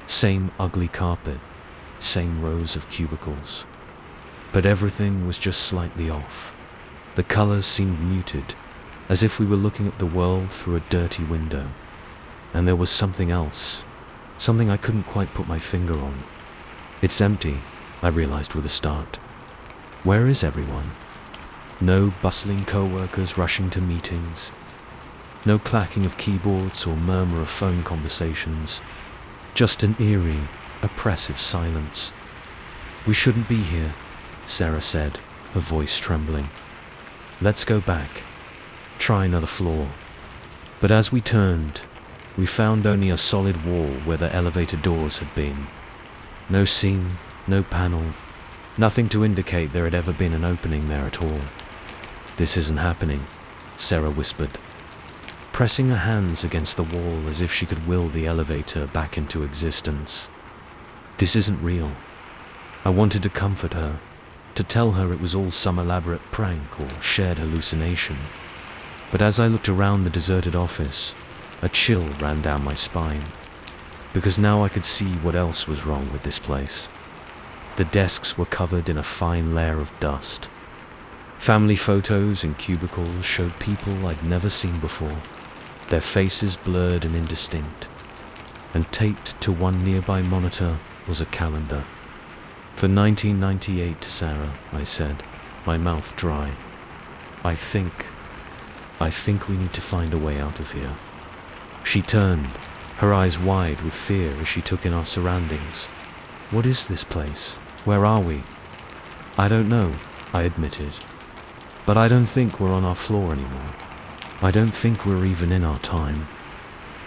same ugly carpet, same rows of cubicles. But everything was just slightly off. The colors seemed muted, as if we were looking at the world through a dirty window. And there was something else, something I couldn't quite put my finger on. "It's empty," I realized with a start. Where is everyone? No bustling co-workers rushing to meetings. No clacking of keyboards or murmur of phone conversations. Just an eerie, oppressive silence. "We shouldn't be here," Sarah said, her voice trembling. Let's go back. Try another floor. But as we turned, we found only a solid wall where the elevator doors had been. No seam, no panel, nothing to indicate there had ever been an opening there at all. This isn't happening, Sarah whispered, pressing her hands against the wall as if she could will the elevator back into existence. This isn't real. I wanted to comfort her, to tell her it was all some elaborate prank or shared hallucination. But as I looked around the deserted office, a chill ran down my spine, because now I could see what else was wrong with this place. The desks were covered in a fine layer of dust. Family photos in cubicles showed people I'd never seen before, their faces blurred and indistinct. And taped to one nearby monitor was a calendar. For 1998, Sarah, I said, my mouth dry. I think we need to find a way out of here. She turned, her eyes wide with fear as she took in our surroundings. What is this place? Where are we? I don't know, I admitted. But I don't think we're on our floor anymore. I don't think we're even in our time.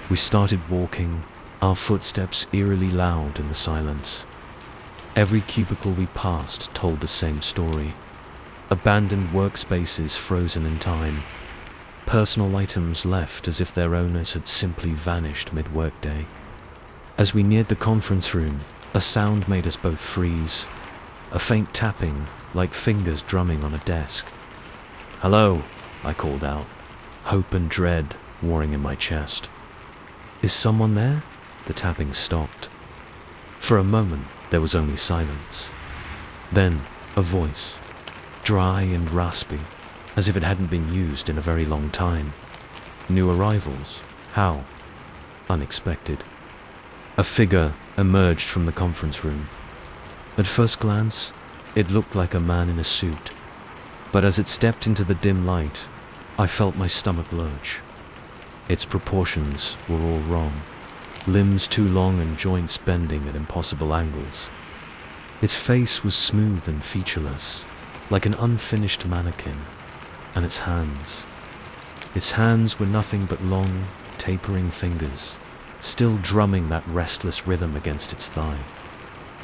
We started walking, our footsteps eerily loud in the silence. Every cubicle we passed told the same story. Abandoned workspaces frozen in time. Personal items left as if their owners had simply vanished mid-workday. As we neared the conference room, a sound made us both freeze. A faint tapping, like fingers drumming on a desk. Hello, I called out, hope and dread warring in my chest. Is someone there? The tapping stopped. For a moment, there was only silence. Then, a voice, dry and raspy, as if it hadn't been used in a very long time. New arrivals? How? Unexpected. A figure emerged from the conference room. At first glance, it looked like a man in a suit. But as it stepped into the dim light, I felt my stomach lurch. Its proportions were all wrong. Limbs too long and joints bending at impossible angles. Its face was smooth and featureless, like an unfinished mannequin, and its hands were nothing but long, tapering fingers, still drumming that restless rhythm against its thigh.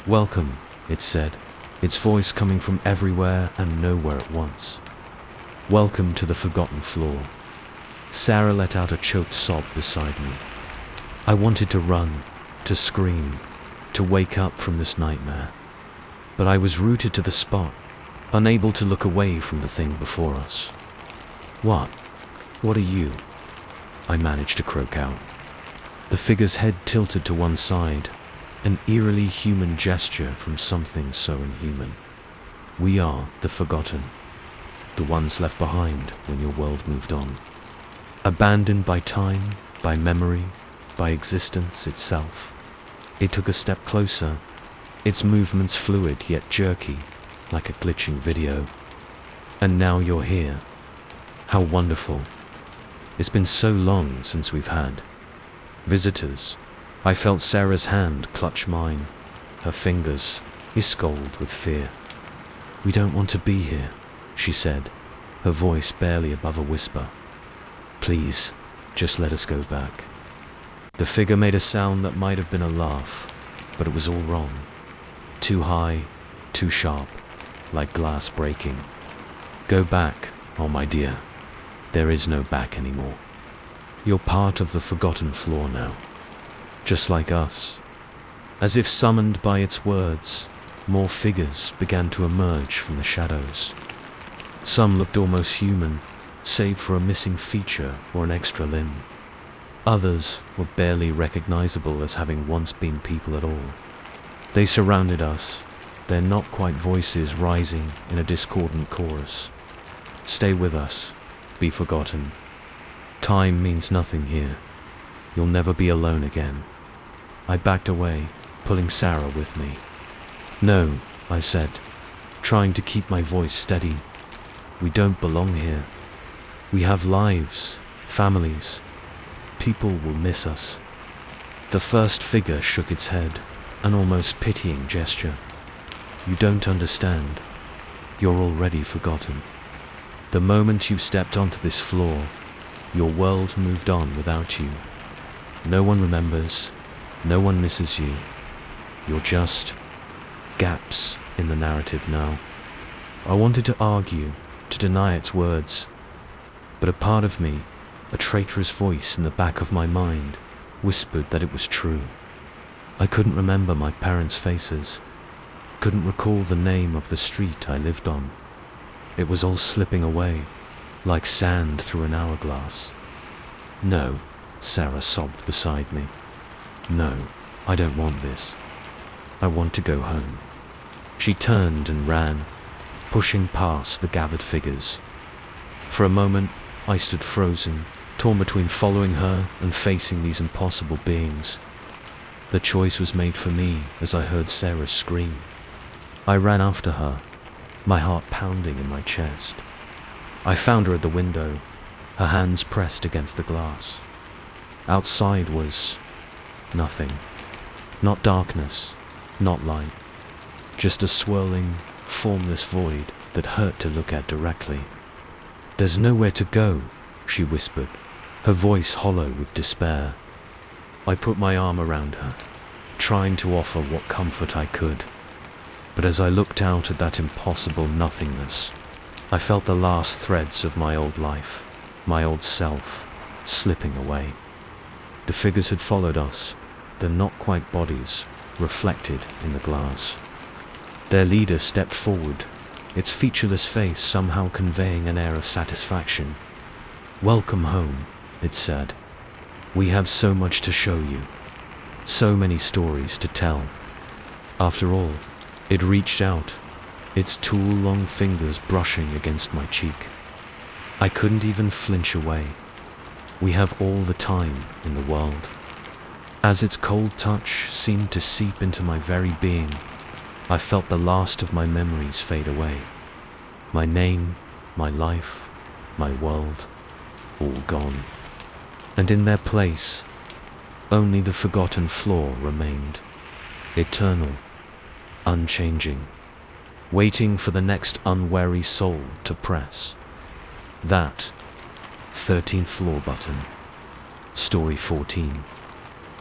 Welcome, it said, its voice coming from everywhere and nowhere at once. Welcome to the forgotten floor. Sarah let out a choked sob beside me. I wanted to run, to scream, to wake up from this nightmare. But I was rooted to the spot, unable to look away from the thing before us. What? What are you? I managed to croak out. The figure's head tilted to one side, an eerily human gesture from something so inhuman. We are the forgotten, the ones left behind when your world moved on. Abandoned by time, by memory, by existence itself. It took a step closer, its movements fluid yet jerky, like a glitching video. And now you're here. How wonderful. It's been so long since we've had visitors. I felt Sarah's hand clutch mine, her fingers ice-cold with fear. We don't want to be here, she said, her voice barely above a whisper. Please, just let us go back. The figure made a sound that might have been a laugh, but it was all wrong. Too high, too sharp, like glass breaking. Go back, oh my dear. There is no back anymore. You're part of the forgotten floor now. Just like us. As if summoned by its words, more figures began to emerge from the shadows. Some looked almost human, save for a missing feature or an extra limb. Others were barely recognizable as having once been people at all. They surrounded us, their not quite voices rising in a discordant chorus. Stay with us, be forgotten. Time means nothing here. You'll never be alone again. I backed away, pulling Sarah with me. No, I said, trying to keep my voice steady. We don't belong here. We have lives, families. People will miss us. The first figure shook its head, an almost pitying gesture. You don't understand. you're already forgotten. The moment you stepped onto this floor, your world moved on without you. No one remembers, no one misses you. You're just gaps in the narrative now. I wanted to argue, to deny its words, but a part of me, a traitorous voice in the back of my mind, whispered that it was true. I couldn't remember my parents' faces, couldn't recall the name of the street I lived on. It was all slipping away, like sand through an hourglass. No, Sarah sobbed beside me. No, I don't want this. I want to go home. She turned and ran, pushing past the gathered figures. For a moment, I stood frozen, torn between following her and facing these impossible beings. The choice was made for me as I heard Sarah scream. I ran after her, my heart pounding in my chest. I found her at the window, her hands pressed against the glass. Outside was nothing. Not darkness, not light. Just a swirling, formless void that hurt to look at directly. "There's nowhere to go," she whispered, her voice hollow with despair. I put my arm around her, trying to offer what comfort I could. But as I looked out at that impossible nothingness, I felt the last threads of my old life, my old self, slipping away. The figures had followed us, their not-quite bodies reflected in the glass. Their leader stepped forward, its featureless face somehow conveying an air of satisfaction. "Welcome home," it said. "We have so much to show you, so many stories to tell." After all, it reached out, its tool-long fingers brushing against my cheek. I couldn't even flinch away. We have all the time in the world. As its cold touch seemed to seep into my very being, I felt the last of my memories fade away. My name, my life, my world, all gone. And in their place, only the forgotten floor remained, eternal, unchanging, waiting for the next unwary soul to press that 13th floor button. Story 14.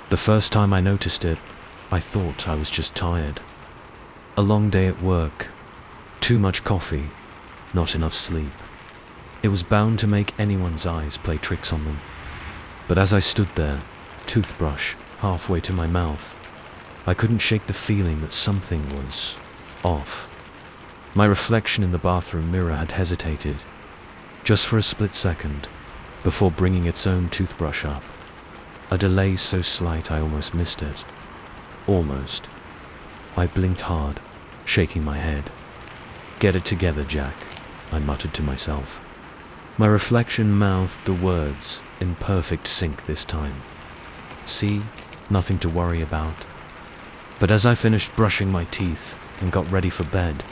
The first time I noticed it, I thought I was just tired. A long day at work, too much coffee, not enough sleep. It was bound to make anyone's eyes play tricks on them. But as I stood there, toothbrush halfway to my mouth, I couldn't shake the feeling that something was off. My reflection in the bathroom mirror had hesitated, just for a split second, before bringing its own toothbrush up. A delay so slight I almost missed it. Almost. I blinked hard, shaking my head. "Get it together, Jack," I muttered to myself. My reflection mouthed the words in perfect sync this time. "See, nothing to worry about." But as I finished brushing my teeth and got ready for bed,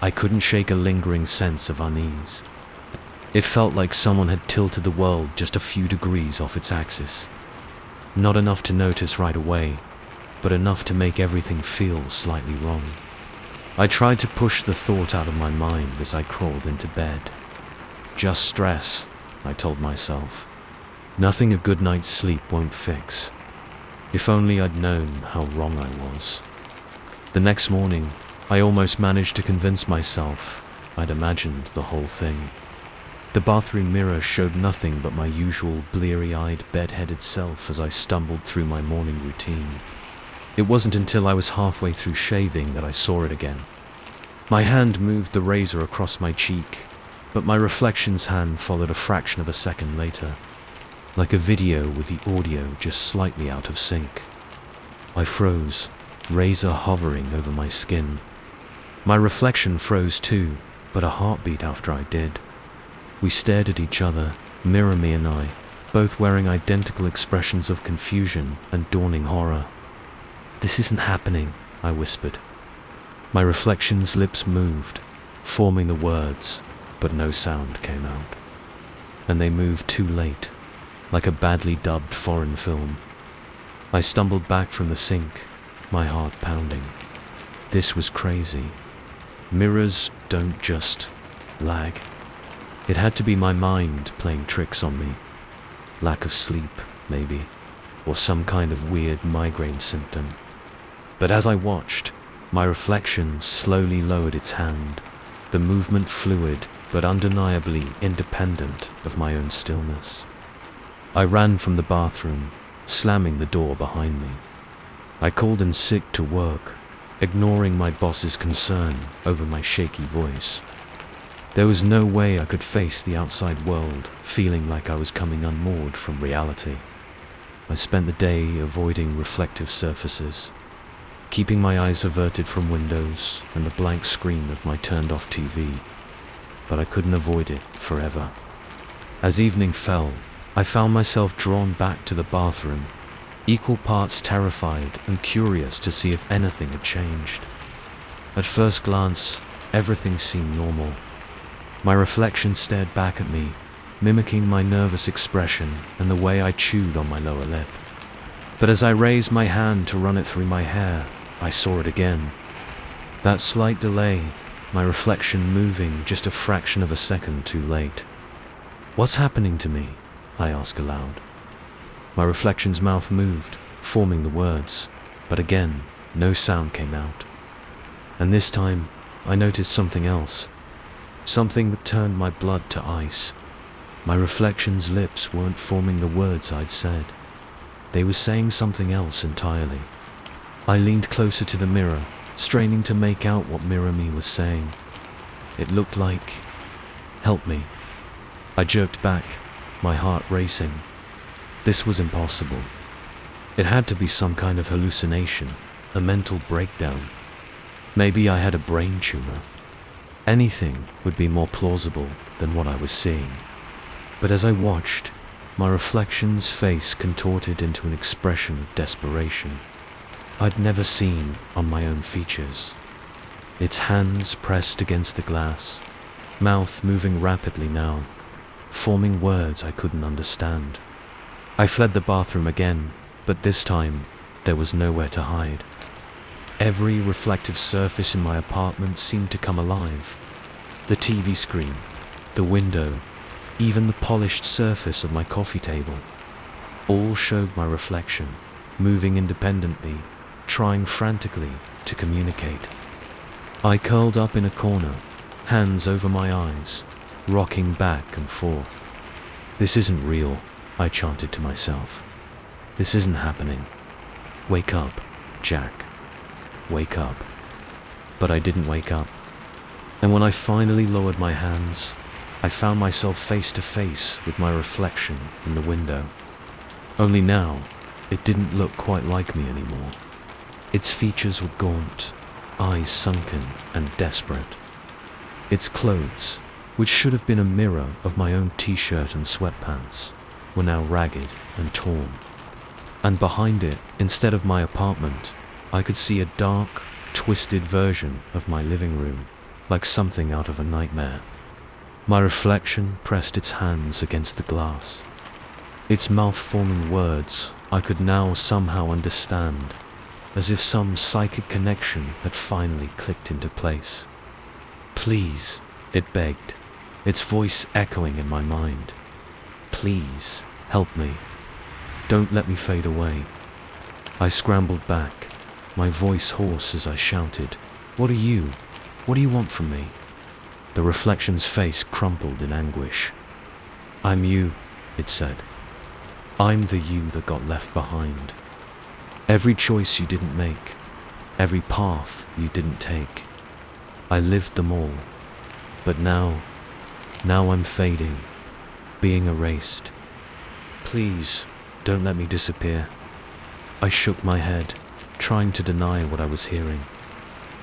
I couldn't shake a lingering sense of unease. It felt like someone had tilted the world just a few degrees off its axis. Not enough to notice right away, but enough to make everything feel slightly wrong. I tried to push the thought out of my mind as I crawled into bed. Just stress, I told myself. Nothing a good night's sleep won't fix. If only I'd known how wrong I was. The next morning, I almost managed to convince myself I'd imagined the whole thing. The bathroom mirror showed nothing but my usual bleary-eyed, bed-headed self as I stumbled through my morning routine. It wasn't until I was halfway through shaving that I saw it again. My hand moved the razor across my cheek, but my reflection's hand followed a fraction of a second later, like a video with the audio just slightly out of sync. I froze, razor hovering over my skin. My reflection froze too, but a heartbeat after I did. We stared at each other, mirror me and I, both wearing identical expressions of confusion and dawning horror. "This isn't happening," I whispered. My reflection's lips moved, forming the words, but no sound came out. And they moved too late, like a badly dubbed foreign film. I stumbled back from the sink, my heart pounding. This was crazy. Mirrors don't just lag. It had to be my mind playing tricks on me. Lack of sleep, maybe, or some kind of weird migraine symptom. But as I watched, my reflection slowly lowered its hand, the movement fluid but undeniably independent of my own stillness. I ran from the bathroom, slamming the door behind me. I called in sick to work, ignoring my boss's concern over my shaky voice. There was no way I could face the outside world feeling like I was coming unmoored from reality. I spent the day avoiding reflective surfaces, keeping my eyes averted from windows and the blank screen of my turned-off TV, but I couldn't avoid it forever. As evening fell, I found myself drawn back to the bathroom, equal parts terrified and curious to see if anything had changed. At first glance, everything seemed normal. My reflection stared back at me, mimicking my nervous expression and the way I chewed on my lower lip. But as I raised my hand to run it through my hair, I saw it again. That slight delay, my reflection moving just a fraction of a second too late. "What's happening to me?" I asked aloud. My reflection's mouth moved, forming the words, but again, no sound came out. And this time, I noticed something else. Something that turned my blood to ice. My reflection's lips weren't forming the words I'd said. They were saying something else entirely. I leaned closer to the mirror, straining to make out what Mirror Me was saying. It looked like, "Help me." I jerked back, my heart racing. This was impossible. It had to be some kind of hallucination, a mental breakdown. Maybe I had a brain tumor. Anything would be more plausible than what I was seeing. But as I watched, my reflection's face contorted into an expression of desperation I'd never seen on my own features. Its hands pressed against the glass, mouth moving rapidly now, forming words I couldn't understand. I fled the bathroom again, but this time there was nowhere to hide. Every reflective surface in my apartment seemed to come alive. The TV screen, the window, even the polished surface of my coffee table. All showed my reflection, moving independently, trying frantically to communicate. I curled up in a corner, hands over my eyes, rocking back and forth. "This isn't real," I chanted to myself. "This isn't happening. Wake up, Jack. Wake up." But I didn't wake up. And when I finally lowered my hands, I found myself face to face with my reflection in the window. Only now, it didn't look quite like me anymore. Its features were gaunt, eyes sunken and desperate. Its clothes, which should have been a mirror of my own t-shirt and sweatpants, were now ragged and torn. And behind it, instead of my apartment, I could see a dark, twisted version of my living room, like something out of a nightmare. My reflection pressed its hands against the glass. Its mouth forming words I could now somehow understand, as if some psychic connection had finally clicked into place. "Please," it begged, its voice echoing in my mind. "Please, help me. Don't let me fade away." I scrambled back, my voice hoarse as I shouted, What do you want from me?" The reflection's face crumpled in anguish. "I'm you," it said. "I'm the you that got left behind. Every choice you didn't make, every path you didn't take. I lived them all, but now I'm fading, being erased. Please, don't let me disappear." I shook my head, trying to deny what I was hearing.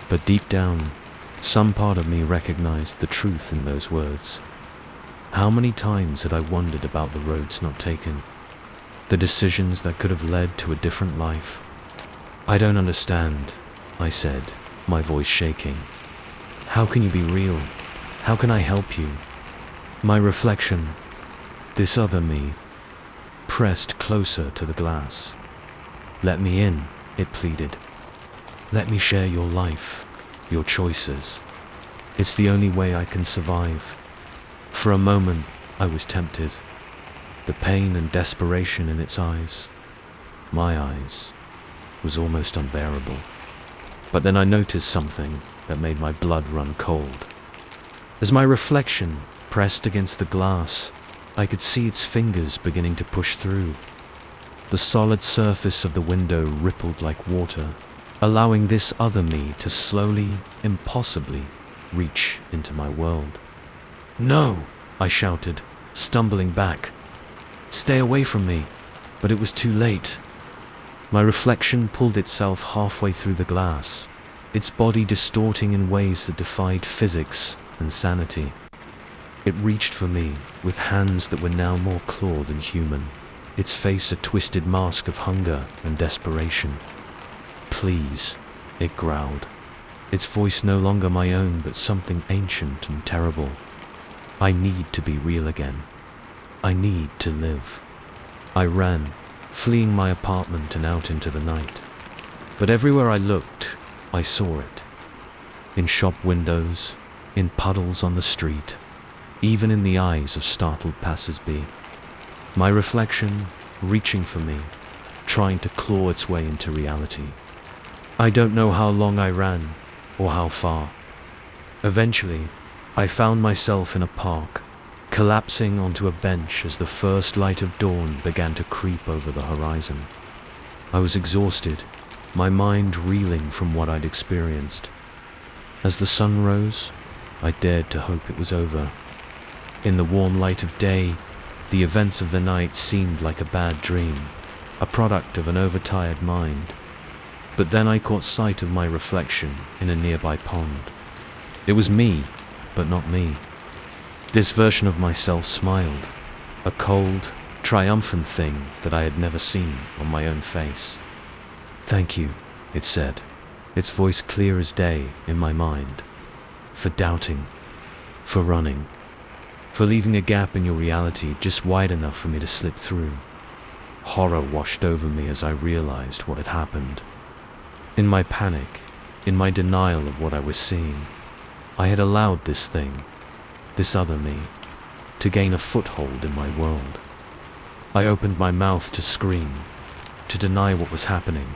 But deep down, some part of me recognized the truth in those words. How many times had I wondered about the roads not taken, the decisions that could have led to a different life? "I don't understand," I said, my voice shaking. "How can you be real? How can I help you?" My reflection, this other me, pressed closer to the glass. "Let me in," it pleaded. "Let me share your life, your choices. It's the only way I can survive. For a moment, I was tempted. The pain and desperation in its eyes, my eyes, was almost unbearable. But then I noticed something that made my blood run cold. As my reflection pressed against the glass, I could see its fingers beginning to push through. The solid surface of the window rippled like water, allowing this other me to slowly, impossibly, reach into my world. "No!" I shouted, stumbling back. "Stay away from me!" But it was too late. My reflection pulled itself halfway through the glass, its body distorting in ways that defied physics and sanity. It reached for me with hands that were now more claw than human, its face a twisted mask of hunger and desperation. "Please," it growled, its voice no longer my own but something ancient and terrible. "I need to be real again. I need to live." I ran, fleeing my apartment and out into the night. But everywhere I looked, I saw it. In shop windows, in puddles on the street, even in the eyes of startled passers-by. My reflection, reaching for me, trying to claw its way into reality. I don't know how long I ran, or how far. Eventually, I found myself in a park, collapsing onto a bench as the first light of dawn began to creep over the horizon. I was exhausted, my mind reeling from what I'd experienced. As the sun rose, I dared to hope it was over. In the warm light of day, the events of the night seemed like a bad dream, a product of an overtired mind. But then I caught sight of my reflection in a nearby pond. It was me, but not me. This version of myself smiled, a cold, triumphant thing that I had never seen on my own face. "Thank you," it said, its voice clear as day in my mind, "for doubting, for running, for leaving a gap in your reality just wide enough for me to slip through." Horror washed over me as I realized what had happened. In my panic, in my denial of what I was seeing, I had allowed this thing, this other me, to gain a foothold in my world. I opened my mouth to scream, to deny what was happening,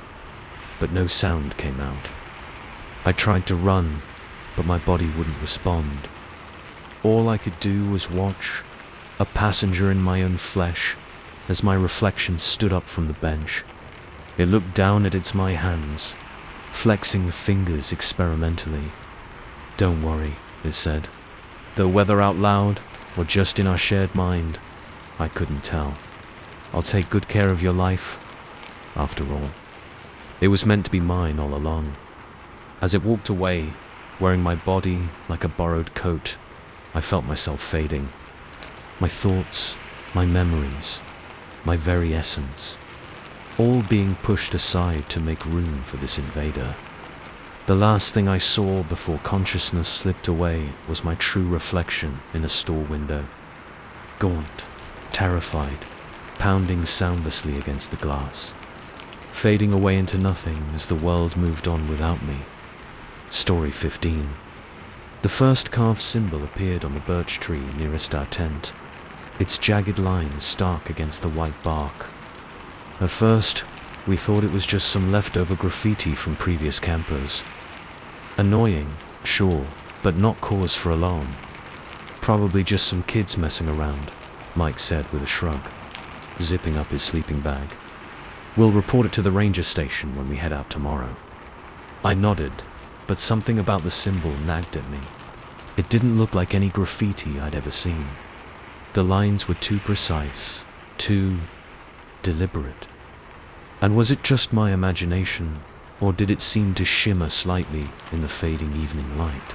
but no sound came out. I tried to run, but my body wouldn't respond. All I could do was watch, a passenger in my own flesh, as my reflection stood up from the bench. It looked down at its my hands, flexing the fingers experimentally. "Don't worry," it said. Though whether out loud or just in our shared mind, I couldn't tell. "I'll take good care of your life, after all." It was meant to be mine all along. As it walked away, wearing my body like a borrowed coat, I felt myself fading. My thoughts, my memories, my very essence, all being pushed aside to make room for this invader. The last thing I saw before consciousness slipped away was my true reflection in a store window. Gaunt, terrified, pounding soundlessly against the glass, fading away into nothing as the world moved on without me. Story 15. The first carved symbol appeared on the birch tree nearest our tent, its jagged lines stark against the white bark. At first, we thought it was just some leftover graffiti from previous campers. Annoying, sure, but not cause for alarm. "Probably just some kids messing around," Mike said with a shrug, zipping up his sleeping bag. "We'll report it to the ranger station when we head out tomorrow." I nodded, but something about the symbol nagged at me. It didn't look like any graffiti I'd ever seen. The lines were too precise, too deliberate. And was it just my imagination, or did it seem to shimmer slightly in the fading evening light?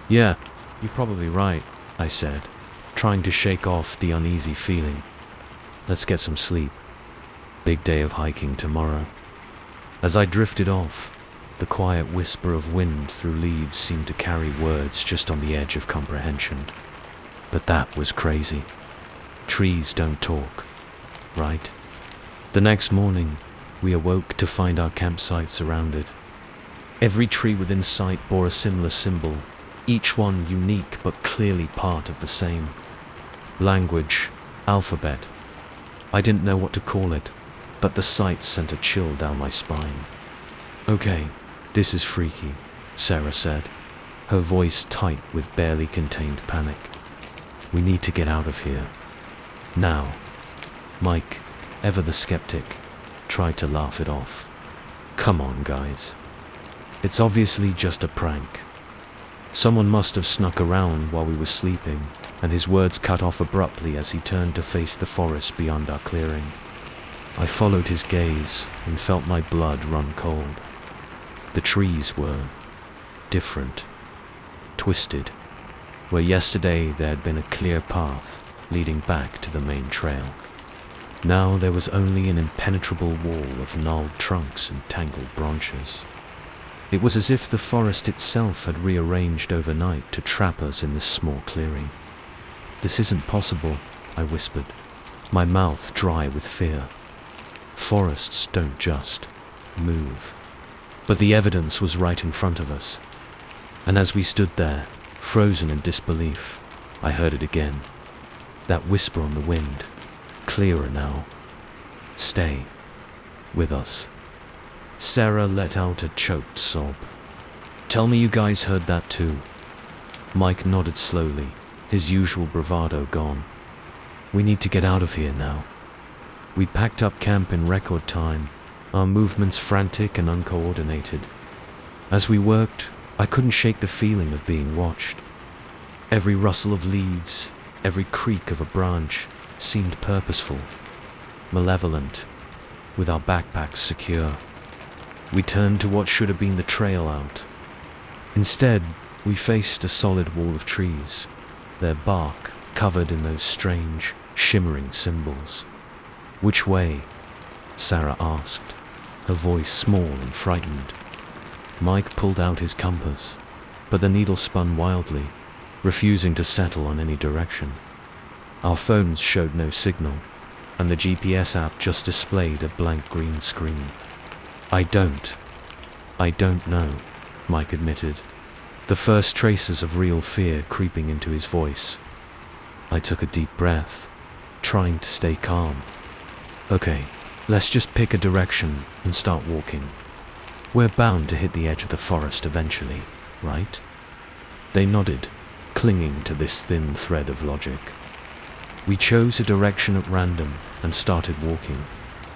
"Yeah, you're probably right," I said, trying to shake off the uneasy feeling. "Let's get some sleep. Big day of hiking tomorrow." As I drifted off, the quiet whisper of wind through leaves seemed to carry words just on the edge of comprehension. But that was crazy. Trees don't talk, right? The next morning, we awoke to find our campsite surrounded. Every tree within sight bore a similar symbol, each one unique but clearly part of the same language, alphabet. I didn't know what to call it, but the sight sent a chill down my spine. "Okay, this is freaky," Sarah said, her voice tight with barely contained panic. "We need to get out of here. Now." Mike, ever the skeptic, tried to laugh it off. "Come on, guys. It's obviously just a prank. Someone must have snuck around while we were sleeping," and his words cut off abruptly as he turned to face the forest beyond our clearing. I followed his gaze and felt my blood run cold. The trees were different, twisted, where yesterday there had been a clear path leading back to the main trail. Now there was only an impenetrable wall of gnarled trunks and tangled branches. It was as if the forest itself had rearranged overnight to trap us in this small clearing. "This isn't possible," I whispered, my mouth dry with fear. Forests don't just move. But the evidence was right in front of us. And as we stood there, frozen in disbelief, I heard it again. That whisper on the wind, clearer now. "Stay with us." Sarah let out a choked sob. "Tell me you guys heard that too." Mike nodded slowly, his usual bravado gone. "We need to get out of here now." We packed up camp in record time, our movements frantic and uncoordinated. As we worked, I couldn't shake the feeling of being watched. Every rustle of leaves, every creak of a branch seemed purposeful, malevolent, with our backpacks secure. We turned to what should have been the trail out. Instead, we faced a solid wall of trees, their bark covered in those strange, shimmering symbols. "Which way?" Sarah asked, her voice small and frightened. Mike pulled out his compass, but the needle spun wildly, refusing to settle on any direction. Our phones showed no signal, and the GPS app just displayed a blank green screen. I don't know," Mike admitted, the first traces of real fear creeping into his voice. I took a deep breath, trying to stay calm. "Okay, let's just pick a direction and start walking. We're bound to hit the edge of the forest eventually, right?" They nodded, clinging to this thin thread of logic. We chose a direction at random and started walking,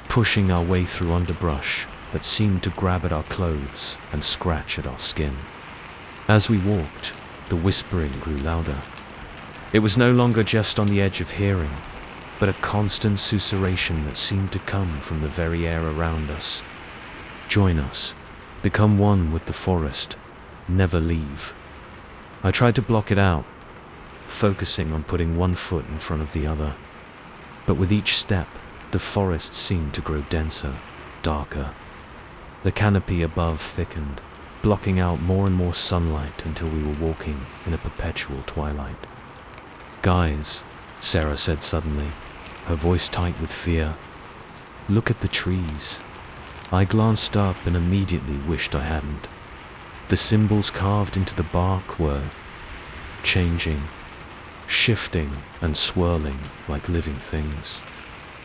pushing our way through underbrush that seemed to grab at our clothes and scratch at our skin. As we walked, the whispering grew louder. It was no longer just on the edge of hearing, but a constant susurration that seemed to come from the very air around us. "Join us. Become one with the forest. Never leave." I tried to block it out, focusing on putting one foot in front of the other. But with each step, the forest seemed to grow denser, darker. The canopy above thickened, blocking out more and more sunlight until we were walking in a perpetual twilight. "Guys," Sarah said suddenly, her voice tight with fear, "look at the trees." I glanced up and immediately wished I hadn't. The symbols carved into the bark were changing, shifting and swirling like living things.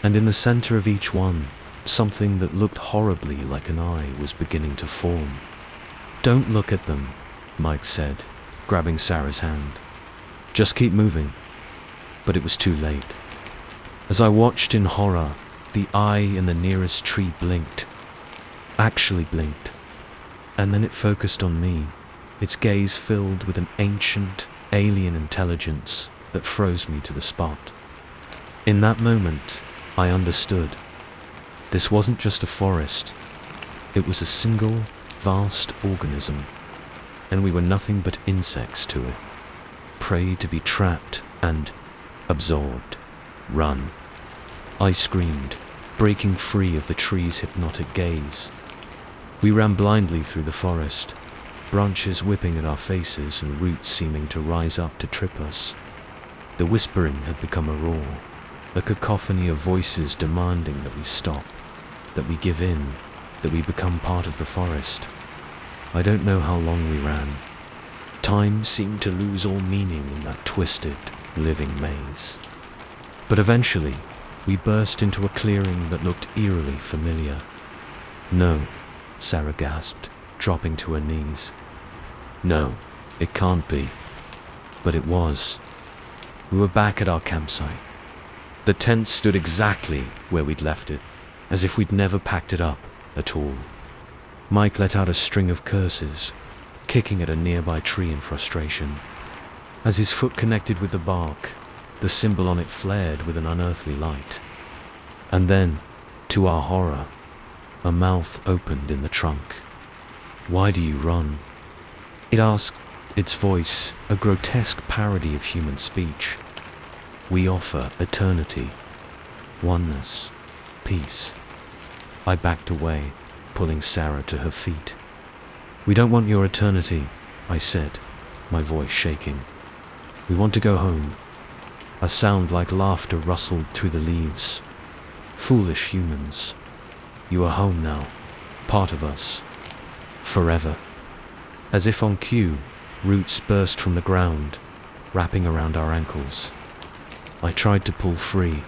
And in the center of each one, something that looked horribly like an eye was beginning to form. "Don't look at them," Mike said, grabbing Sarah's hand. "Just keep moving." But it was too late. As I watched in horror, the eye in the nearest tree blinked. Actually blinked. And then it focused on me, its gaze filled with an ancient, alien intelligence that froze me to the spot. In that moment, I understood. This wasn't just a forest. It was a single, vast organism, and we were nothing but insects to it, prey to be trapped and absorbed. "Run!" I screamed, breaking free of the tree's hypnotic gaze. We ran blindly through the forest, branches whipping at our faces and roots seeming to rise up to trip us. The whispering had become a roar, a cacophony of voices demanding that we stop, that we give in, that we become part of the forest. I don't know how long we ran. Time seemed to lose all meaning in that twisted, living maze. But eventually, we burst into a clearing that looked eerily familiar. "No," Sarah gasped, dropping to her knees. "No, it can't be." But it was. We were back at our campsite. The tent stood exactly where we'd left it, as if we'd never packed it up at all. Mike let out a string of curses, kicking at a nearby tree in frustration. As his foot connected with the bark, the symbol on it flared with an unearthly light. And then, to our horror, a mouth opened in the trunk. "Why do you run?" it asked, its voice a grotesque parody of human speech. "We offer eternity, oneness, peace." I backed away, pulling Sarah to her feet. "We don't want your eternity," I said, my voice shaking. "We want to go home." A sound like laughter rustled through the leaves. "Foolish humans. You are home now, part of us, forever." As if on cue, roots burst from the ground, wrapping around our ankles. I tried to pull free,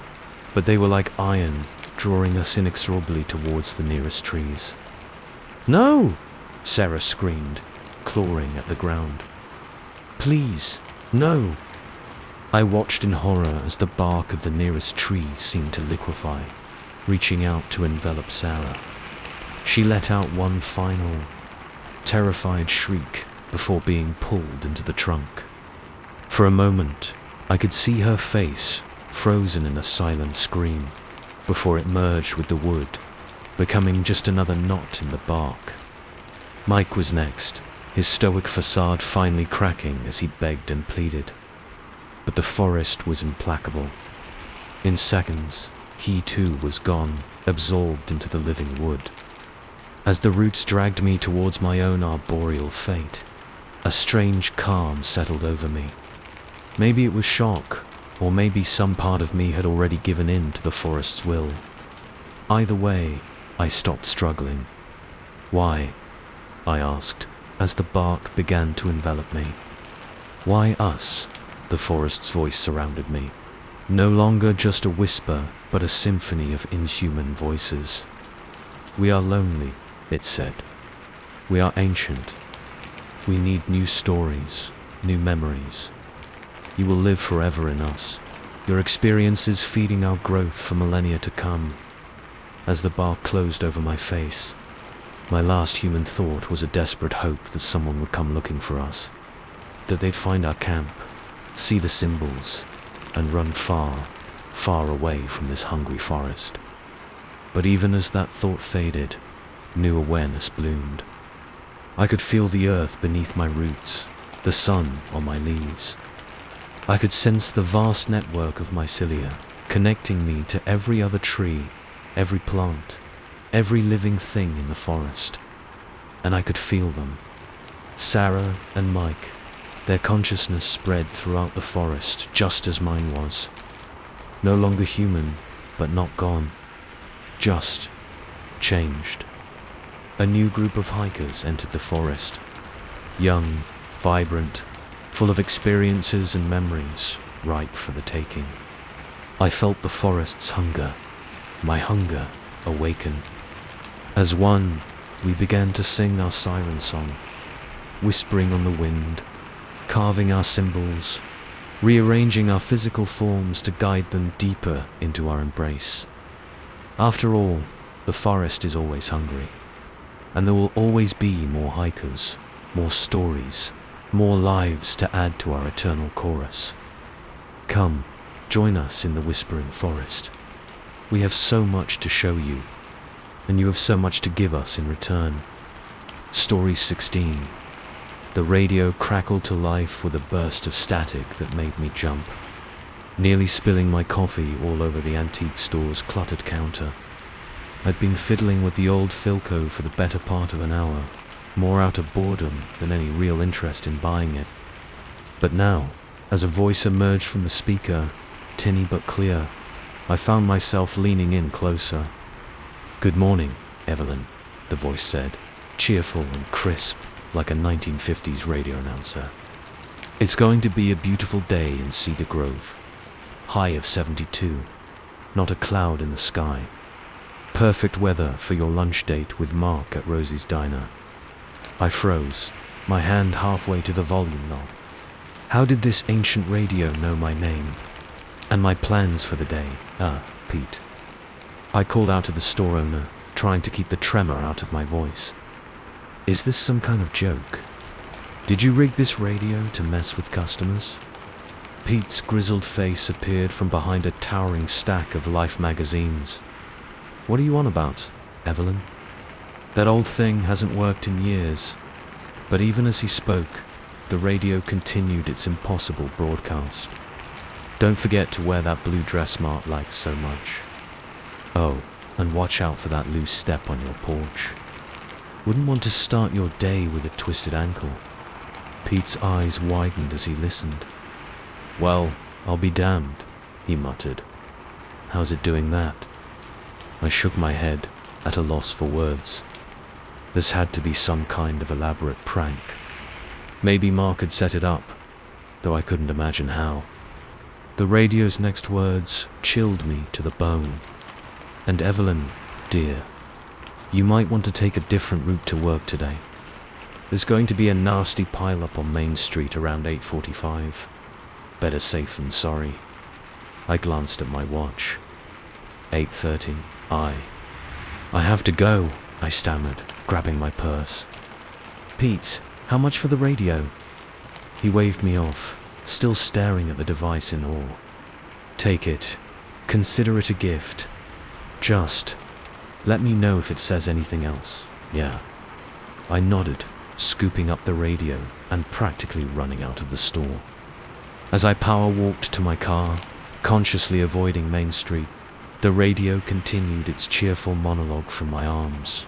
but they were like iron, drawing us inexorably towards the nearest trees. "No!" Sarah screamed, clawing at the ground. "Please, no!" I watched in horror as the bark of the nearest tree seemed to liquefy, reaching out to envelop Sarah. She let out one final, terrified shriek before being pulled into the trunk. For a moment, I could see her face, frozen in a silent scream, before it merged with the wood, becoming just another knot in the bark. Mike was next, his stoic facade finally cracking as he begged and pleaded. But the forest was implacable. In seconds, he too was gone, absorbed into the living wood. As the roots dragged me towards my own arboreal fate, a strange calm settled over me. Maybe it was shock, or maybe some part of me had already given in to the forest's will. Either way, I stopped struggling. "Why?" I asked, as the bark began to envelop me. "Why us?" The forest's voice surrounded me. No longer just a whisper, but a symphony of inhuman voices. "We are lonely," it said. "We are ancient. We need new stories, new memories. You will live forever in us, your experiences feeding our growth for millennia to come." As the bark closed over my face, my last human thought was a desperate hope that someone would come looking for us, that they'd find our camp, see the symbols, and run far, far away from this hungry forest. But even as that thought faded, new awareness bloomed. I could feel the earth beneath my roots, the sun on my leaves. I could sense the vast network of mycelia, connecting me to every other tree, every plant, every living thing in the forest. And I could feel them. Sarah and Mike, their consciousness spread throughout the forest just as mine was. No longer human, but not gone. Just changed. A new group of hikers entered the forest. Young, vibrant, full of experiences and memories, ripe for the taking. I felt the forest's hunger, my hunger, awaken. As one, we began to sing our siren song, whispering on the wind, carving our symbols, rearranging our physical forms to guide them deeper into our embrace. After all, the forest is always hungry, and there will always be more hikers, more stories, more lives to add to our eternal chorus. Come, join us in the whispering forest. We have so much to show you, and you have so much to give us in return. Story 16. The radio crackled to life with a burst of static that made me jump, nearly spilling my coffee all over the antique store's cluttered counter. I'd been fiddling with the old Philco for the better part of an hour, more out of boredom than any real interest in buying it. But now, as a voice emerged from the speaker, tinny but clear, I found myself leaning in closer. "Good morning, Evelyn," the voice said, cheerful and crisp, like a 1950s radio announcer. It's going to be a beautiful day in Cedar Grove. High of 72. Not a cloud in the sky. Perfect weather for your lunch date with Mark at Rosie's Diner. I froze, my hand halfway to the volume knob. How did this ancient radio know my name? And my plans for the day? Pete. I called out to the store owner, trying to keep the tremor out of my voice. Is this some kind of joke? Did you rig this radio to mess with customers? Pete's grizzled face appeared from behind a towering stack of Life magazines. What are you on about, Evelyn? That old thing hasn't worked in years. But even as he spoke, the radio continued its impossible broadcast. Don't forget to wear that blue dress Mark likes so much. Oh, and watch out for that loose step on your porch. Wouldn't want to start your day with a twisted ankle. Pete's eyes widened as he listened. Well, I'll be damned, he muttered. How's it doing that? I shook my head, at a loss for words. This had to be some kind of elaborate prank. Maybe Mark had set it up, though I couldn't imagine how. The radio's next words chilled me to the bone. And Evelyn, dear, you might want to take a different route to work today. There's going to be a nasty pile-up on Main Street around 8:45. Better safe than sorry. I glanced at my watch. 8:30. I have to go, I stammered, grabbing my purse. Pete, how much for the radio? He waved me off, still staring at the device in awe. Take it. Consider it a gift. Just let me know if it says anything else. Yeah. I nodded, scooping up the radio and practically running out of the store. As I power walked to my car, consciously avoiding Main Street, the radio continued its cheerful monologue from my arms.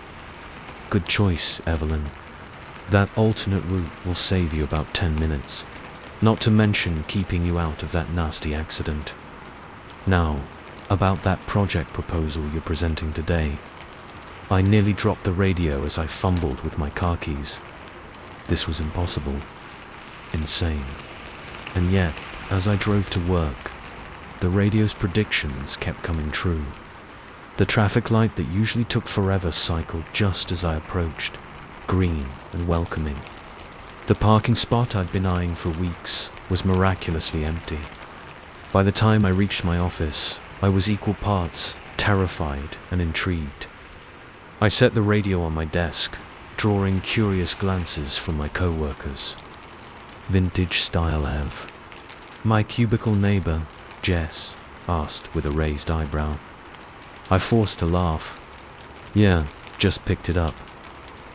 Good choice, Evelyn. That alternate route will save you about 10 minutes, not to mention keeping you out of that nasty accident. Now, about that project proposal you're presenting today. I nearly dropped the radio as I fumbled with my car keys. This was impossible. Insane. And yet, as I drove to work, the radio's predictions kept coming true. The traffic light that usually took forever cycled just as I approached, green and welcoming. The parking spot I'd been eyeing for weeks was miraculously empty. By the time I reached my office, I was equal parts terrified and intrigued. I set the radio on my desk, drawing curious glances from my co-workers. Vintage style, Ev. My cubicle neighbor, Jess, asked with a raised eyebrow. I forced a laugh. Yeah, just picked it up.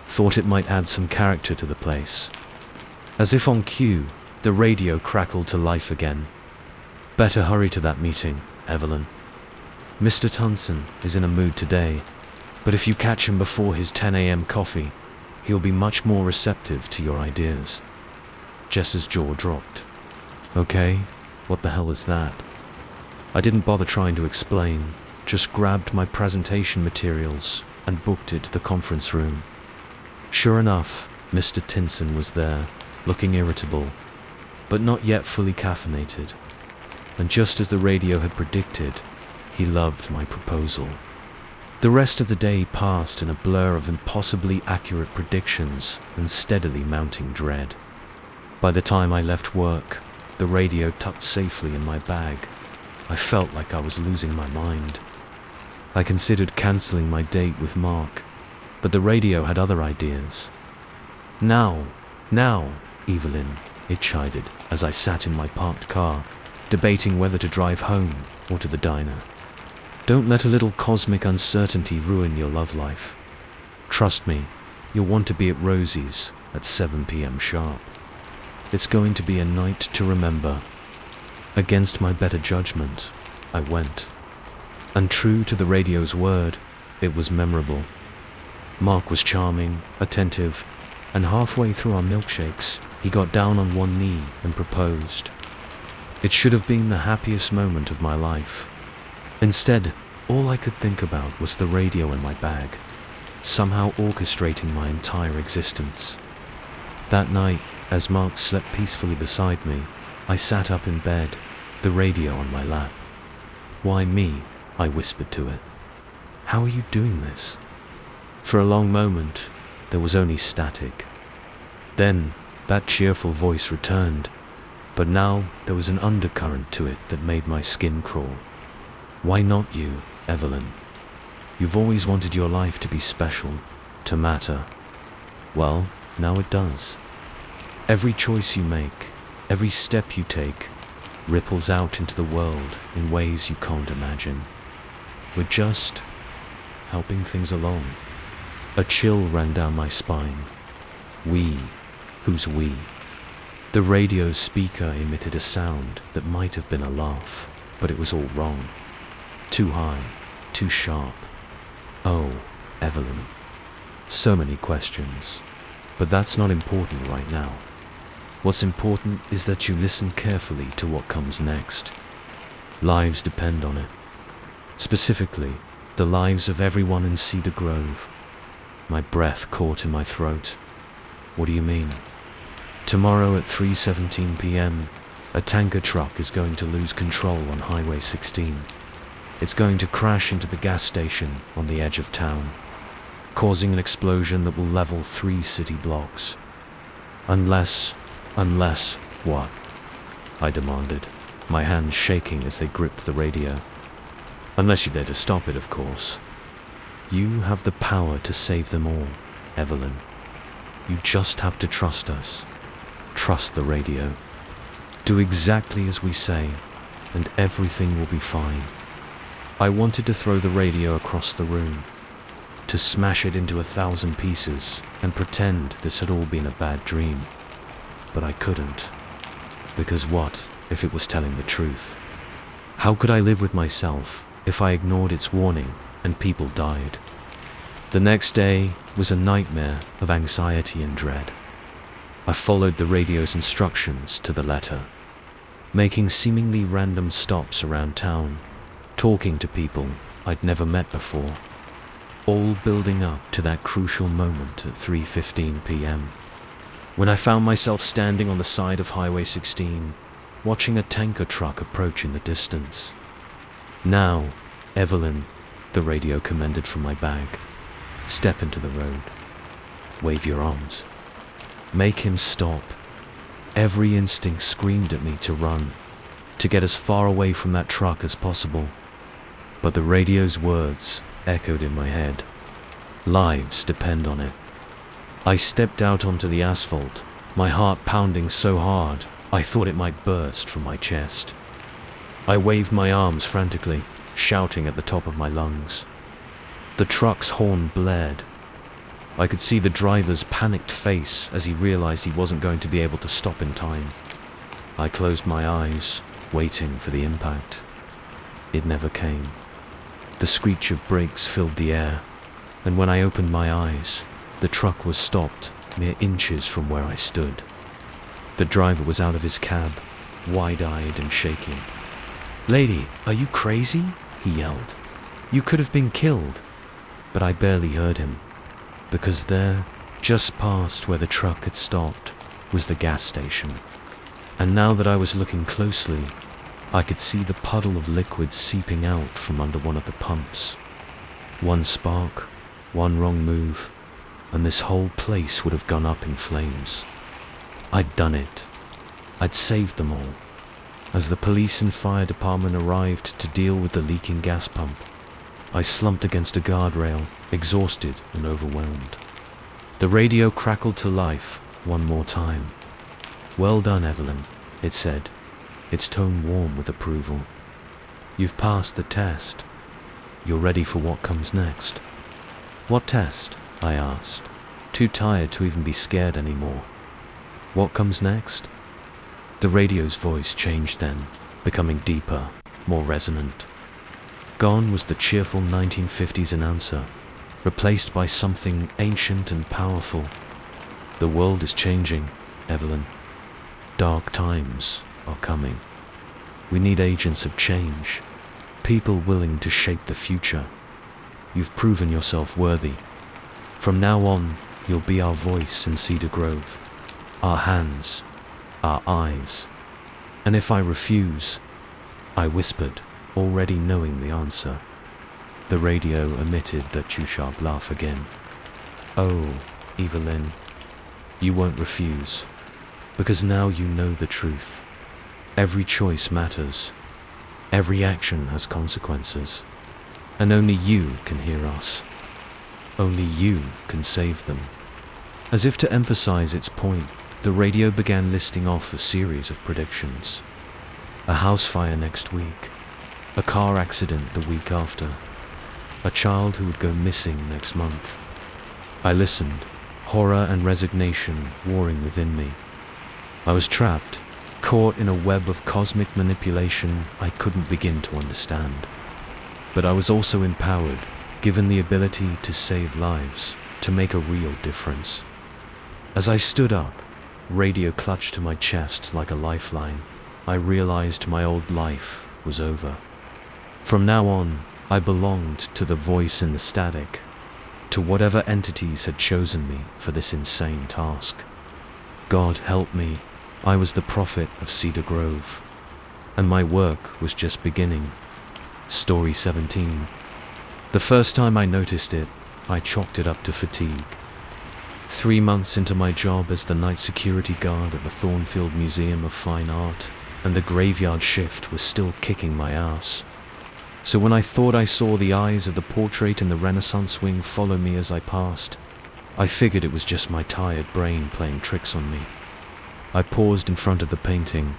Thought it might add some character to the place. As if on cue, the radio crackled to life again. Better hurry to that meeting, Evelyn. Mr. Tunson is in a mood today, but if you catch him before his 10 a.m. coffee, he'll be much more receptive to your ideas. Jess's jaw dropped. Okay, what the hell is that? I didn't bother trying to explain, just grabbed my presentation materials and booked it to the conference room. Sure enough, Mr. Tinson was there, looking irritable, but not yet fully caffeinated. And just as the radio had predicted, he loved my proposal. The rest of the day passed in a blur of impossibly accurate predictions and steadily mounting dread. By the time I left work, the radio tucked safely in my bag, I felt like I was losing my mind. I considered cancelling my date with Mark, but the radio had other ideas. Now, Evelyn, it chided as I sat in my parked car, debating whether to drive home or to the diner. Don't let a little cosmic uncertainty ruin your love life. Trust me, you'll want to be at Rosie's at 7 p.m. sharp. It's going to be a night to remember. Against my better judgment, I went. And true to the radio's word, it was memorable. Mark was charming, attentive, and halfway through our milkshakes, he got down on one knee and proposed. It should have been the happiest moment of my life. Instead, all I could think about was the radio in my bag, somehow orchestrating my entire existence. That night, As Mark slept peacefully beside me, I sat up in bed, the radio on my lap. "Why me?" I whispered to it. "How are you doing this?" For a long moment, there was only static. Then, that cheerful voice returned, but now there was an undercurrent to it that made my skin crawl. "Why not you, Evelyn? You've always wanted your life to be special, to matter. Well, now it does. Every choice you make, every step you take, ripples out into the world in ways you can't imagine. We're just helping things along." A chill ran down my spine. We? Who's we? The radio speaker emitted a sound that might have been a laugh, but it was all wrong. Too high, too sharp. Oh, Evelyn. So many questions. But that's not important right now. What's important is that you listen carefully to what comes next. Lives depend on it. Specifically, the lives of everyone in Cedar Grove. My breath caught in my throat. "What do you mean?" "Tomorrow at 3:17 p.m., a tanker truck is going to lose control on Highway 16. It's going to crash into the gas station on the edge of town, causing an explosion that will level 3 city blocks. Unless what?" I demanded, my hands shaking as they gripped the radio. "Unless you're there to stop it, of course. You have the power to save them all, Evelyn. You just have to trust us. Trust the radio. Do exactly as we say, and everything will be fine." I wanted to throw the radio across the room, to smash it into 1,000 pieces and pretend this had all been a bad dream. But I couldn't. Because what if it was telling the truth? How could I live with myself if I ignored its warning and people died? The next day was a nightmare of anxiety and dread. I followed the radio's instructions to the letter, making seemingly random stops around town, talking to people I'd never met before, all building up to that crucial moment at 3:15 p.m. when I found myself standing on the side of Highway 16, watching a tanker truck approach in the distance. "Now, Evelyn," the radio commanded from my bag. "Step into the road. Wave your arms. Make him stop." Every instinct screamed at me to run, to get as far away from that truck as possible. But the radio's words echoed in my head. Lives depend on it. I stepped out onto the asphalt, my heart pounding so hard I thought it might burst from my chest. I waved my arms frantically, shouting at the top of my lungs. The truck's horn blared. I could see the driver's panicked face as he realized he wasn't going to be able to stop in time. I closed my eyes, waiting for the impact. It never came. The screech of brakes filled the air, and when I opened my eyes, the truck was stopped mere inches from where I stood. The driver was out of his cab, wide-eyed and shaking. "Lady, are you crazy?" he yelled. "You could have been killed." But I barely heard him, because there, just past where the truck had stopped, was the gas station. And now that I was looking closely, I could see the puddle of liquid seeping out from under one of the pumps. One spark, one wrong move, and this whole place would have gone up in flames. I'd done it. I'd saved them all. As the police and fire department arrived to deal with the leaking gas pump, I slumped against a guardrail, exhausted and overwhelmed. The radio crackled to life one more time. "Well done, Evelyn," it said, its tone warm with approval. "You've passed the test. You're ready for what comes next." "What test?" I asked, too tired to even be scared anymore. "What comes next?" The radio's voice changed then, becoming deeper, more resonant. Gone was the cheerful 1950s announcer, replaced by something ancient and powerful. "The world is changing, Evelyn. Dark times are coming. We need agents of change, people willing to shape the future. You've proven yourself worthy. From now on, you'll be our voice in Cedar Grove. our hands, our eyes. And if I refuse, I whispered, already knowing the answer. The radio emitted that too-sharp laugh again. Oh, Evelyn, you won't refuse, because now you know the truth. Every choice matters. Every action has consequences. And only you can hear us. Only you can save them. As if to emphasize its point, the radio began listing off a series of predictions. A house fire next week. A car accident the week after. A child who would go missing next month. I listened, horror and resignation warring within me. I was trapped, caught in a web of cosmic manipulation I couldn't begin to understand. But I was also empowered, given the ability to save lives, to make a real difference. As I stood up, radio clutched to my chest like a lifeline. I realized my old life was over. From now on, I belonged to the voice in the static, to whatever entities had chosen me for this insane task. God help me, I was the prophet of Cedar Grove, and my work was just beginning. Story 17. The first time I noticed it, I chalked it up to fatigue. 3 months into my job as the night security guard at the Thornfield Museum of Fine Art, and the graveyard shift was still kicking my ass. So when I thought I saw the eyes of the portrait in the Renaissance wing follow me as I passed, I figured it was just my tired brain playing tricks on me. I paused in front of the painting,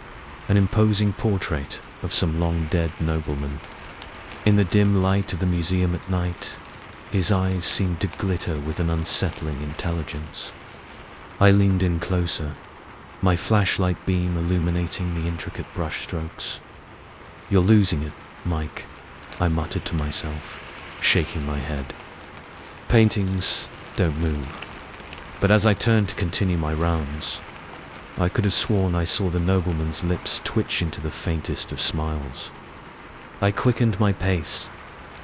an imposing portrait of some long-dead nobleman. In the dim light of the museum at night, his eyes seemed to glitter with an unsettling intelligence. I leaned in closer, my flashlight beam illuminating the intricate brushstrokes. "You're losing it, Mike," I muttered to myself, shaking my head. Paintings don't move. But as I turned to continue my rounds, I could have sworn I saw the nobleman's lips twitch into the faintest of smiles. I quickened my pace,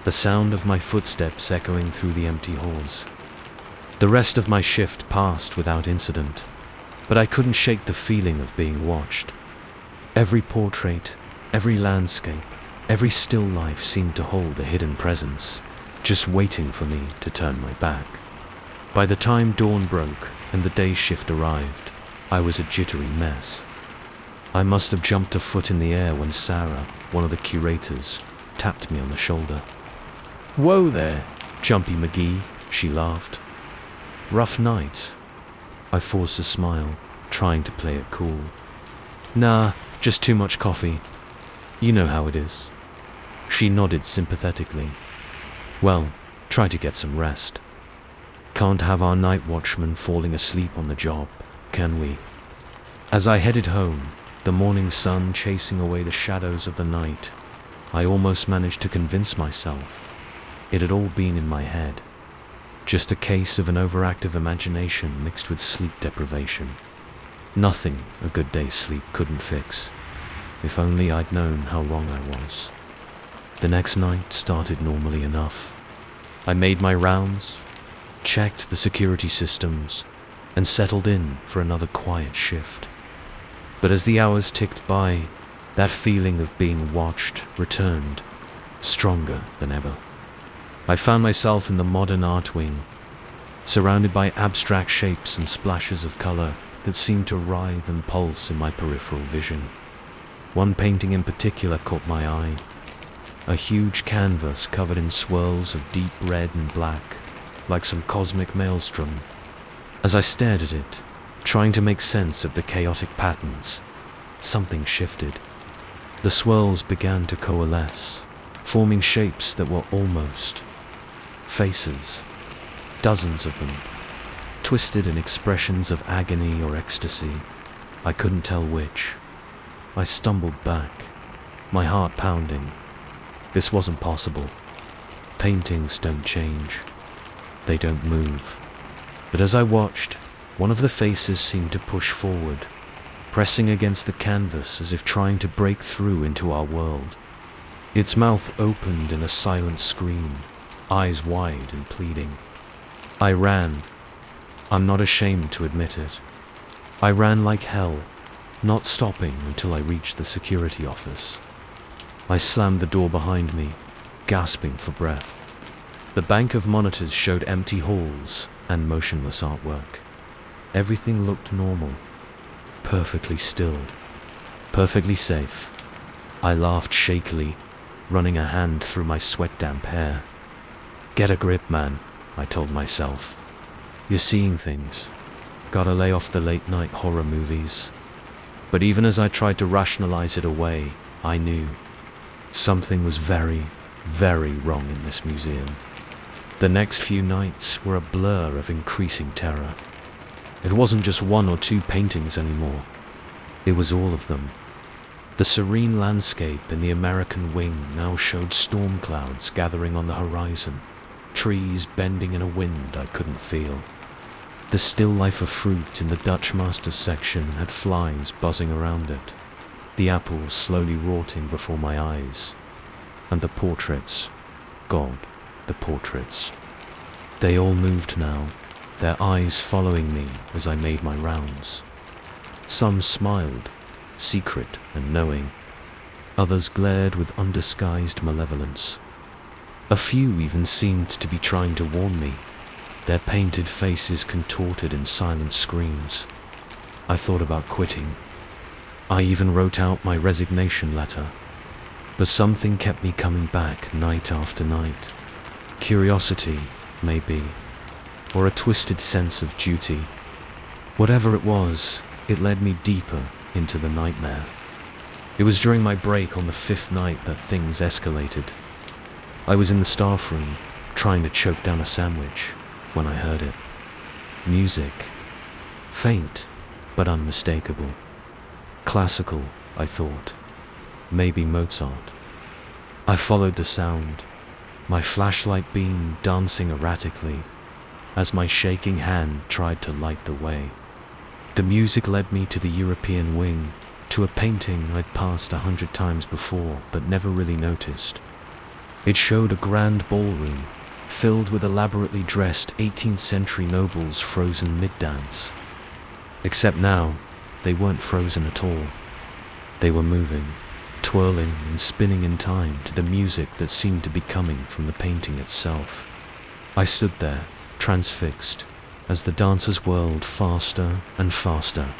the sound of my footsteps echoing through the empty halls. The rest of my shift passed without incident, but I couldn't shake the feeling of being watched. Every portrait, every landscape, every still life seemed to hold a hidden presence, just waiting for me to turn my back. By the time dawn broke and the day shift arrived, I was a jittery mess. I must have jumped a foot in the air when Sarah, one of the curators, tapped me on the shoulder. "Whoa there, Jumpy McGee," she laughed. "Rough night?" I forced a smile, trying to play it cool. "Nah, just too much coffee. You know how it is." She nodded sympathetically. "Well, try to get some rest. Can't have our night watchman falling asleep on the job, can we?" As I headed home, the morning sun chasing away the shadows of the night, I almost managed to convince myself it had all been in my head. Just a case of an overactive imagination mixed with sleep deprivation. Nothing a good day's sleep couldn't fix. If only I'd known how wrong I was. The next night started normally enough. I made my rounds, checked the security systems, and settled in for another quiet shift. But as the hours ticked by, that feeling of being watched returned, stronger than ever. I found myself in the modern art wing, surrounded by abstract shapes and splashes of color that seemed to writhe and pulse in my peripheral vision. One painting in particular caught my eye, a huge canvas covered in swirls of deep red and black, like some cosmic maelstrom. As I stared at it, trying to make sense of the chaotic patterns, something shifted. The swirls began to coalesce, forming shapes that were almost faces, dozens of them, twisted in expressions of agony or ecstasy. I couldn't tell which. I stumbled back, my heart pounding. This wasn't possible. Paintings don't change. They don't move. But as I watched, one of the faces seemed to push forward, pressing against the canvas as if trying to break through into our world. Its mouth opened in a silent scream, eyes wide and pleading. I ran. I'm not ashamed to admit it. I ran like hell, not stopping until I reached the security office. I slammed the door behind me, gasping for breath. The bank of monitors showed empty halls and motionless artwork. Everything looked normal, perfectly still, perfectly safe. I laughed shakily, running a hand through my sweat-damp hair. "Get a grip, man," I told myself. "You're seeing things. Gotta lay off the late-night horror movies." But even as I tried to rationalize it away, I knew something was very, very wrong in this museum. The next few nights were a blur of increasing terror. It wasn't just one or two paintings anymore. It was all of them. The serene landscape in the American wing now showed storm clouds gathering on the horizon, trees bending in a wind I couldn't feel. The still life of fruit in the Dutch Masters section had flies buzzing around it, the apples slowly rotting before my eyes, and the portraits, God, the portraits. They all moved now, their eyes following me as I made my rounds. Some smiled, secret and knowing. Others glared with undisguised malevolence. A few even seemed to be trying to warn me, their painted faces contorted in silent screams. I thought about quitting. I even wrote out my resignation letter. But something kept me coming back night after night. Curiosity, maybe, or a twisted sense of duty. Whatever it was, it led me deeper into the nightmare. It was during my break on the 5th night that things escalated. I was in the staff room, trying to choke down a sandwich, when I heard it. Music. Faint, but unmistakable. Classical, I thought. Maybe Mozart. I followed the sound, my flashlight beam dancing erratically, as my shaking hand tried to light the way. The music led me to the European wing, to a painting I'd passed 100 times before but never really noticed. It showed a grand ballroom, filled with elaborately dressed 18th century nobles frozen mid-dance. Except now, they weren't frozen at all. They were moving, twirling and spinning in time to the music that seemed to be coming from the painting itself. I stood there, transfixed, as the dancers whirled faster and faster.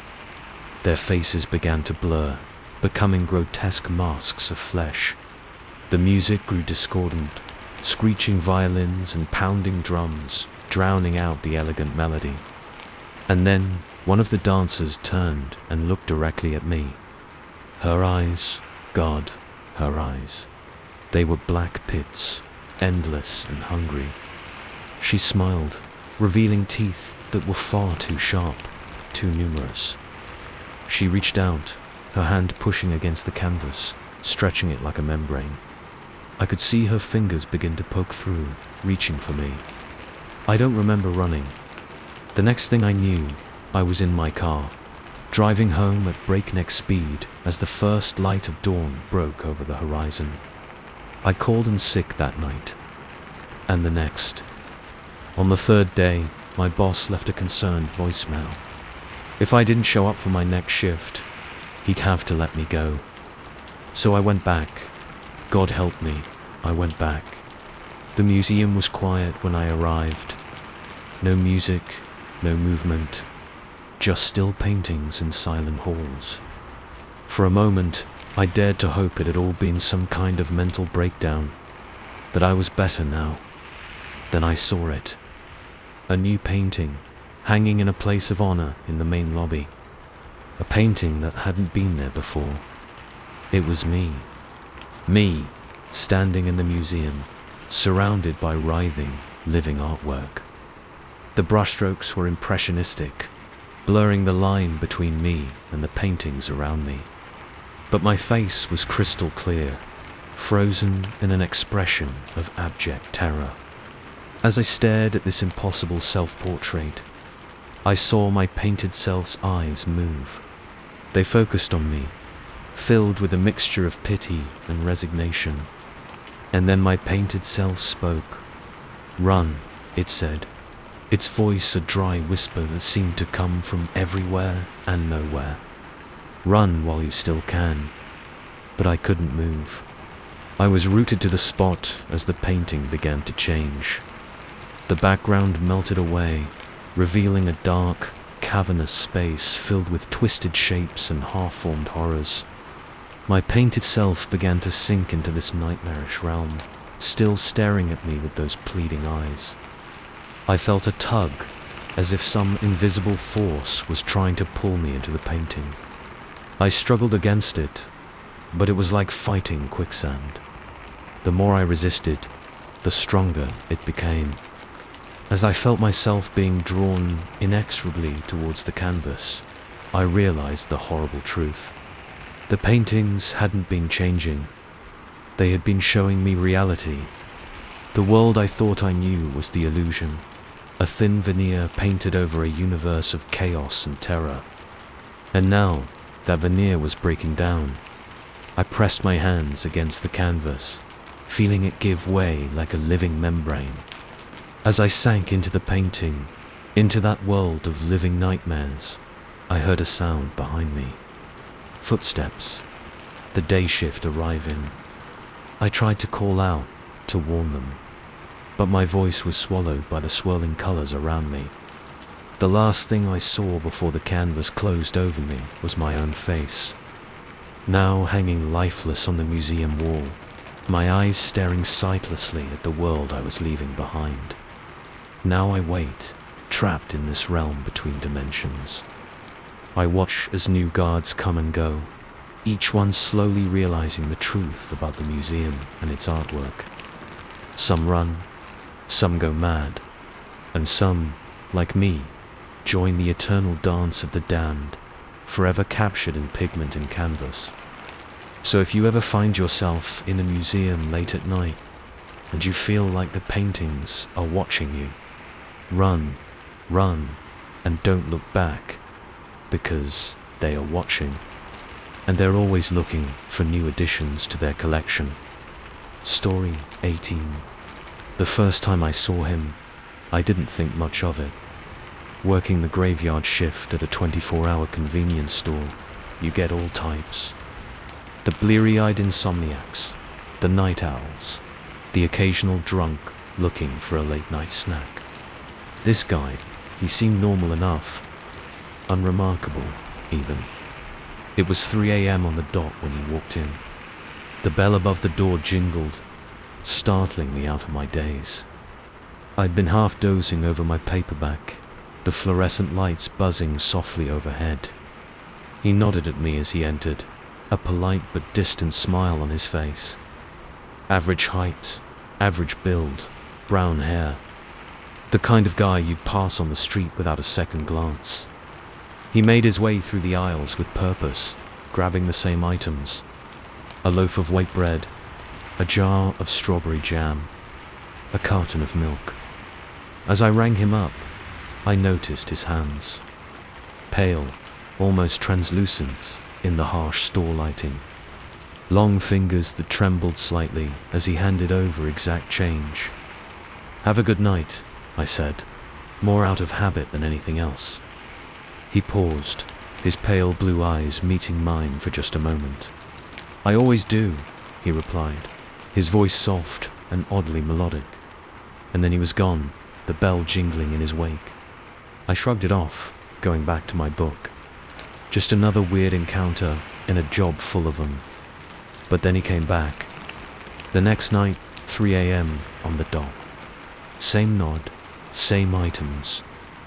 Their faces began to blur, becoming grotesque masks of flesh. The music grew discordant, screeching violins and pounding drums, drowning out the elegant melody. And then one of the dancers turned and looked directly at me. Her eyes, God, her eyes. They were black pits, endless and hungry. She smiled, revealing teeth that were far too sharp, too numerous. She reached out, her hand pushing against the canvas, stretching it like a membrane. I could see her fingers begin to poke through, reaching for me. I don't remember running. The next thing I knew, I was in my car, driving home at breakneck speed as the first light of dawn broke over the horizon. I called in sick that night, and the next. On the 3rd day, my boss left a concerned voicemail. If I didn't show up for my next shift, he'd have to let me go. So I went back. God help me, I went back. The museum was quiet when I arrived. No music, no movement, just still paintings in silent halls. For a moment, I dared to hope it had all been some kind of mental breakdown, that I was better now. Then I saw it. A new painting, hanging in a place of honor in the main lobby. A painting that hadn't been there before. It was me. Me, standing in the museum, surrounded by writhing, living artwork. The brushstrokes were impressionistic, blurring the line between me and the paintings around me. But my face was crystal clear, frozen in an expression of abject terror. As I stared at this impossible self-portrait, I saw my painted self's eyes move. They focused on me, filled with a mixture of pity and resignation. And then my painted self spoke. "Run," it said. its voice a dry whisper that seemed to come from everywhere and nowhere. Run while you still can. But I couldn't move. I was rooted to the spot as the painting began to change. The background melted away, revealing a dark, cavernous space filled with twisted shapes and half-formed horrors. My painted self began to sink into this nightmarish realm, still staring at me with those pleading eyes. I felt a tug, as if some invisible force was trying to pull me into the painting. I struggled against it, but it was like fighting quicksand. The more I resisted, the stronger it became. As I felt myself being drawn inexorably towards the canvas, I realized the horrible truth. The paintings hadn't been changing. They had been showing me reality. The world I thought I knew was the illusion, a thin veneer painted over a universe of chaos and terror. And now, that veneer was breaking down. I pressed my hands against the canvas, feeling it give way like a living membrane. As I sank into the painting, into that world of living nightmares, I heard a sound behind me. Footsteps. The day shift arriving. I tried to call out, to warn them, but my voice was swallowed by the swirling colors around me. The last thing I saw before the canvas closed over me was my own face, now hanging lifeless on the museum wall, my eyes staring sightlessly at the world I was leaving behind. Now I wait, trapped in this realm between dimensions. I watch as new guards come and go, each one slowly realizing the truth about the museum and its artwork. Some run, some go mad, and some, like me, join the eternal dance of the damned, forever captured in pigment and canvas. So if you ever find yourself in a museum late at night, and you feel like the paintings are watching you, run, and don't look back, because they are watching, and they're always looking for new additions to their collection. Story 18. The first time I saw him, I didn't think much of it. Working the graveyard shift at a 24-hour convenience store, you get all types. The bleary-eyed insomniacs, the night owls, the occasional drunk looking for a late-night snack. This guy, he seemed normal enough, unremarkable, even. It was 3 a.m. on the dot when he walked in. The bell above the door jingled, startling me out of my daze. I'd been half dozing over my paperback, the fluorescent lights buzzing softly overhead. He nodded at me as he entered, a polite but distant smile on his face. Average height, average build, brown hair. The kind of guy you'd pass on the street without a second glance. He made his way through the aisles with purpose, grabbing the same items. A loaf of white bread, a jar of strawberry jam, a carton of milk. As I rang him up, I noticed his hands. Pale, almost translucent in the harsh store lighting. Long fingers that trembled slightly as he handed over exact change. "Have a good night," I said, more out of habit than anything else. He paused, his pale blue eyes meeting mine for just a moment. "I always do," he replied, his voice soft and oddly melodic. And then he was gone, the bell jingling in his wake. I shrugged it off, going back to my book. Just another weird encounter in a job full of them. But then he came back. The next night, 3 a.m. on the dot. Same nod, same items,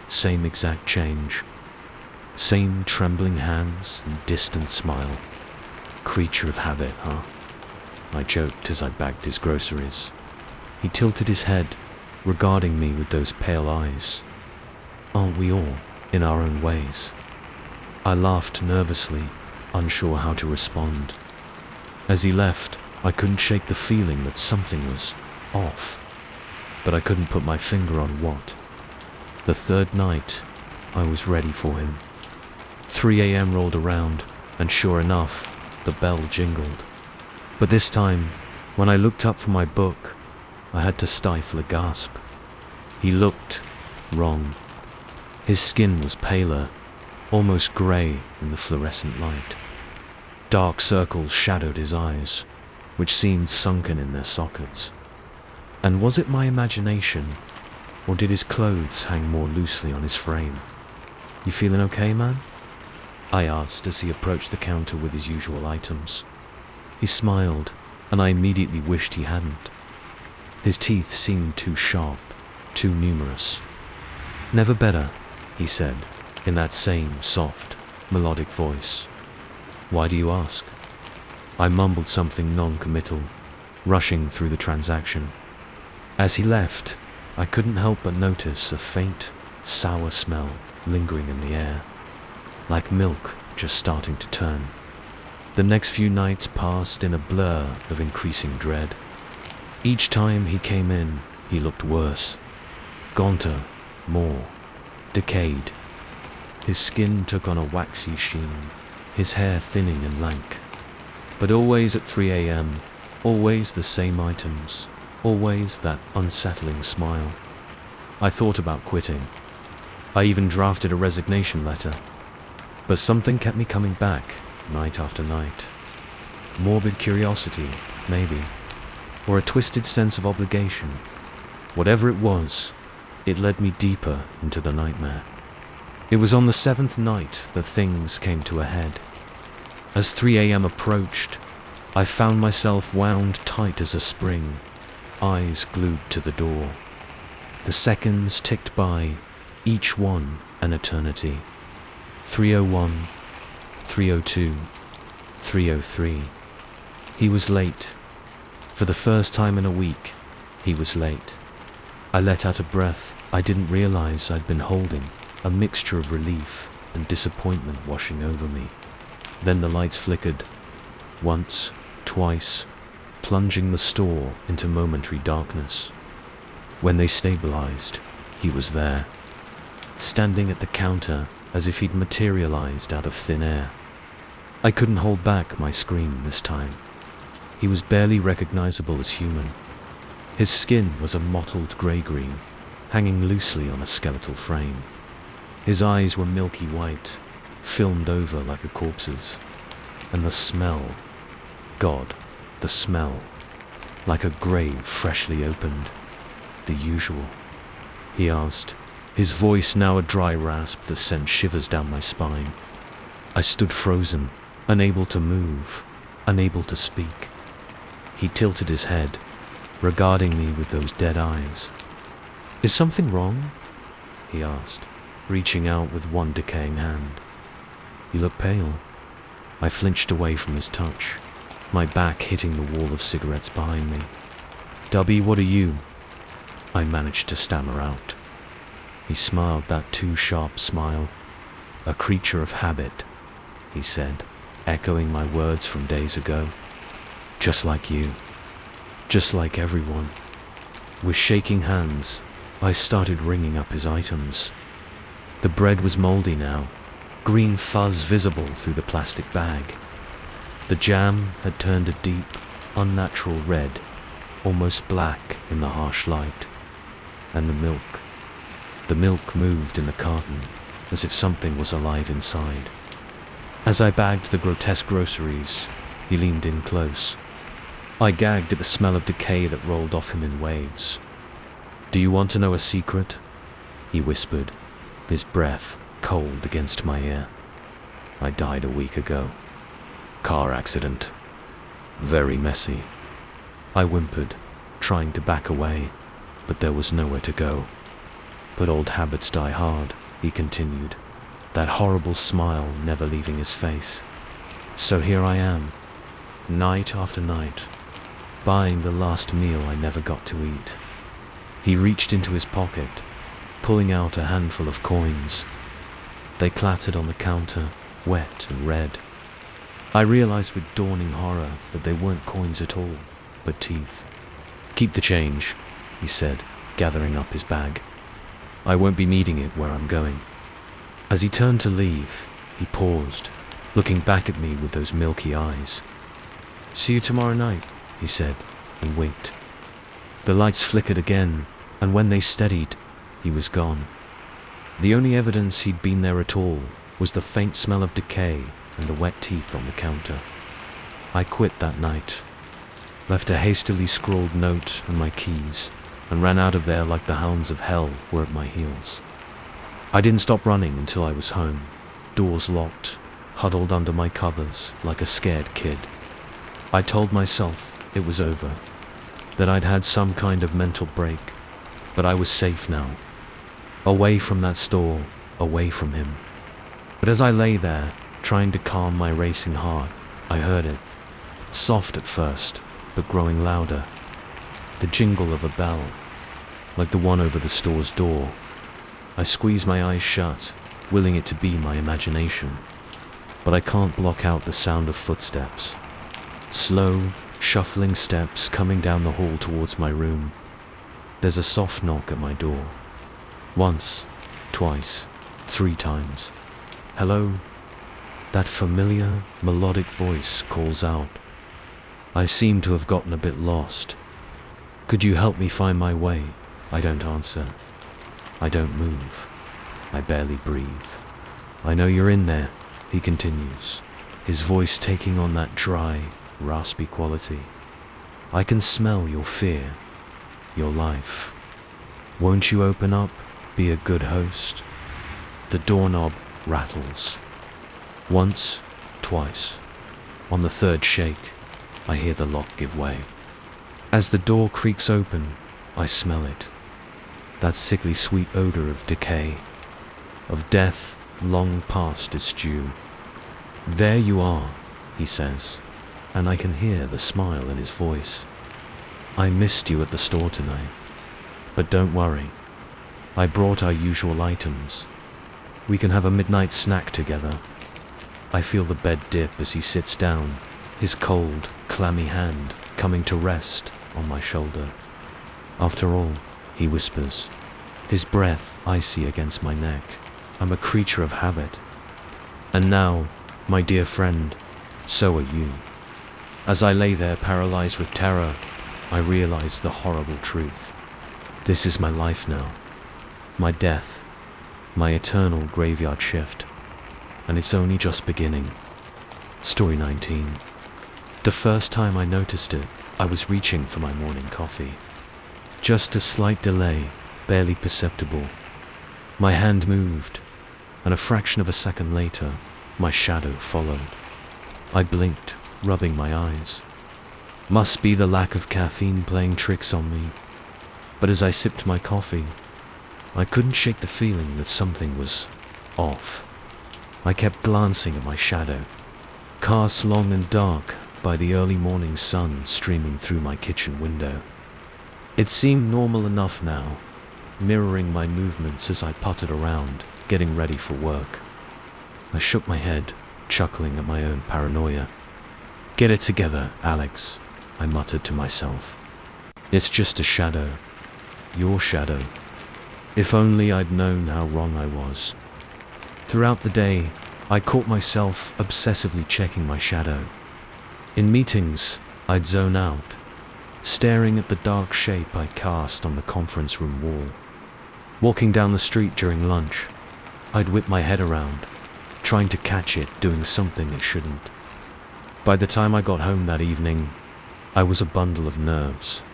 same exact change. Same trembling hands and distant smile. Creature of habit, huh? I joked as I bagged his groceries. He tilted his head, regarding me with those pale eyes. Aren't we all, in our own ways? I laughed nervously, unsure how to respond. As he left, I couldn't shake the feeling that something was off, but I couldn't put my finger on what. The third night, I was ready for him. 3 a.m. rolled around, and sure enough, the bell jingled. But this time, when I looked up from my book, I had to stifle a gasp. He looked Wrong. His skin was paler, almost grey in the fluorescent light. Dark circles shadowed his eyes, which seemed sunken in their sockets. And was it my imagination, or did his clothes hang more loosely on his frame? "You feeling okay, man?" I asked as he approached the counter with his usual items. He smiled, and I immediately wished he hadn't. His teeth seemed too sharp, too numerous. "Never better," he said, in that same soft, melodic voice. "Why do you ask?" I mumbled something non-committal, rushing through the transaction. As he left, I couldn't help but notice a faint, sour smell lingering in the air, like milk just starting to turn. The next few nights passed in a blur of increasing dread. Each time he came in, he looked worse, gaunter, more decayed. His skin took on a waxy sheen, his hair thinning and lank. But always at 3 a.m., always the same items, always that unsettling smile. I thought about quitting. I even drafted a resignation letter. But something kept me coming back, night after night. Morbid curiosity, maybe, or a twisted sense of obligation. Whatever it was, it led me deeper into the nightmare. It was on the 7th night that things came to a head. As 3 a.m. approached, I found myself wound tight as a spring, eyes glued to the door. The seconds ticked by, each one an eternity. 3:01, 3:02, 3:03. He was late. For the first time in a week, he was late. I let out a breath I didn't realize I'd been holding, a mixture of relief and disappointment washing over me. Then the lights flickered, once, twice, plunging the store into momentary darkness. When they stabilized, he was there, standing at the counter as if he'd materialized out of thin air. I couldn't hold back my scream this time. He was barely recognizable as human. His skin was a mottled grey-green, hanging loosely on a skeletal frame. His eyes were milky white, filmed over like a corpse's. And the smell, God, the smell, like a grave freshly opened. The usual. He asked, his voice now a dry rasp that sent shivers down my spine. I stood frozen, unable to move, unable to speak. He tilted his head, regarding me with those dead eyes. "Is something wrong?" he asked, reaching out with one decaying hand. "You look pale." I flinched away from his touch, my back hitting the wall of cigarettes behind me. "Dubby, what are you?" I managed to stammer out. He smiled that too sharp smile. "A creature of habit," he said, echoing my words from days ago. "Just like you. Just like everyone." With shaking hands, I started ringing up his items. The bread was moldy now, green fuzz visible through the plastic bag. The jam had turned a deep, unnatural red, almost black in the harsh light. And the milk moved in the carton, as if something was alive inside. As I bagged the grotesque groceries, he leaned in close. I gagged at the smell of decay that rolled off him in waves. "Do you want to know a secret?" he whispered, his breath cold against my ear. "I died a week ago. Car accident. Very messy." I whimpered, trying to back away, but there was nowhere to go. "But old habits die hard," he continued, that horrible smile never leaving his face. "So here I am, night after night, buying the last meal I never got to eat." He reached into his pocket, pulling out a handful of coins. They clattered on the counter, wet and red. I realized with dawning horror that they weren't coins at all, but teeth. "Keep the change," he said, gathering up his bag. "I won't be needing it where I'm going." As he turned to leave, he paused, looking back at me with those milky eyes. "See you tomorrow night," he said, and winked. The lights flickered again, and when they steadied, he was gone. The only evidence he'd been there at all was the faint smell of decay and the wet teeth on the counter. I quit that night, left a hastily scrawled note and my keys, and ran out of there like the hounds of hell were at my heels. I didn't stop running until I was home, doors locked, huddled under my covers like a scared kid. I told myself it was over, that I'd had some kind of mental break, but I was safe now, away from that store, away from him. But as I lay there, trying to calm my racing heart, I heard it, soft at first, but growing louder. The jingle of a bell, like the one over the store's door. I squeeze my eyes shut, willing it to be my imagination, but I can't block out the sound of footsteps. Slow, shuffling steps coming down the hall towards my room. There's a soft knock at my door. Once, twice, 3 times. Hello? That familiar, melodic voice calls out. I seem to have gotten a bit lost. Could you help me find my way? I don't answer. I don't move. I barely breathe. I know you're in there, he continues, his voice taking on that dry, raspy quality. I can smell your fear, your life. Won't you open up, be a good host? The doorknob rattles. Once, twice. On the 3rd shake, I hear the lock give way. As the door creaks open, I smell it. That sickly sweet odor of decay, of death long past its due. There you are, he says, and I can hear the smile in his voice. I missed you at the store tonight, but don't worry. I brought our usual items. We can have a midnight snack together. I feel the bed dip as he sits down, his cold, clammy hand coming to rest on my shoulder. After all, he whispers, his breath icy against my neck. I'm a creature of habit. And now, my dear friend, so are you. As I lay there paralyzed with terror, I realize the horrible truth. This is my life now. My death. My eternal graveyard shift. And it's only just beginning. Story 19. The first time I noticed it, I was reaching for my morning coffee. Just a slight delay, barely perceptible. My hand moved, and a fraction of a second later, my shadow followed. I blinked, rubbing my eyes. Must be the lack of caffeine playing tricks on me. But as I sipped my coffee, I couldn't shake the feeling that something was off. I kept glancing at my shadow, cast long and dark by the early morning sun streaming through my kitchen window. It seemed normal enough now, mirroring my movements as I puttered around, getting ready for work. I shook my head, chuckling at my own paranoia. Get it together, Alex, I muttered to myself. It's just a shadow. Your shadow. If only I'd known how wrong I was. Throughout the day, I caught myself obsessively checking my shadow. In meetings, I'd zone out, staring at the dark shape I cast on the conference room wall. Walking down the street during lunch, I'd whip my head around, trying to catch it doing something it shouldn't. By the time I got home that evening, I was a bundle of nerves.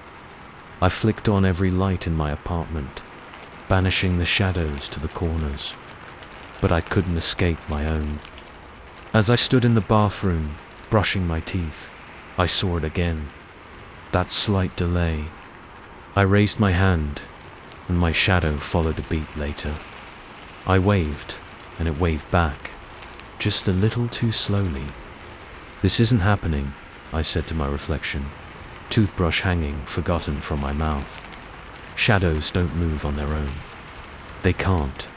I flicked on every light in my apartment, banishing the shadows to the corners, but I couldn't escape my own. As I stood in the bathroom, brushing my teeth, I saw it again. That slight delay. I raised my hand, and my shadow followed a beat later. I waved, and it waved back, just a little too slowly. This isn't happening, I said to my reflection, toothbrush hanging forgotten from my mouth. Shadows don't move on their own. They can't.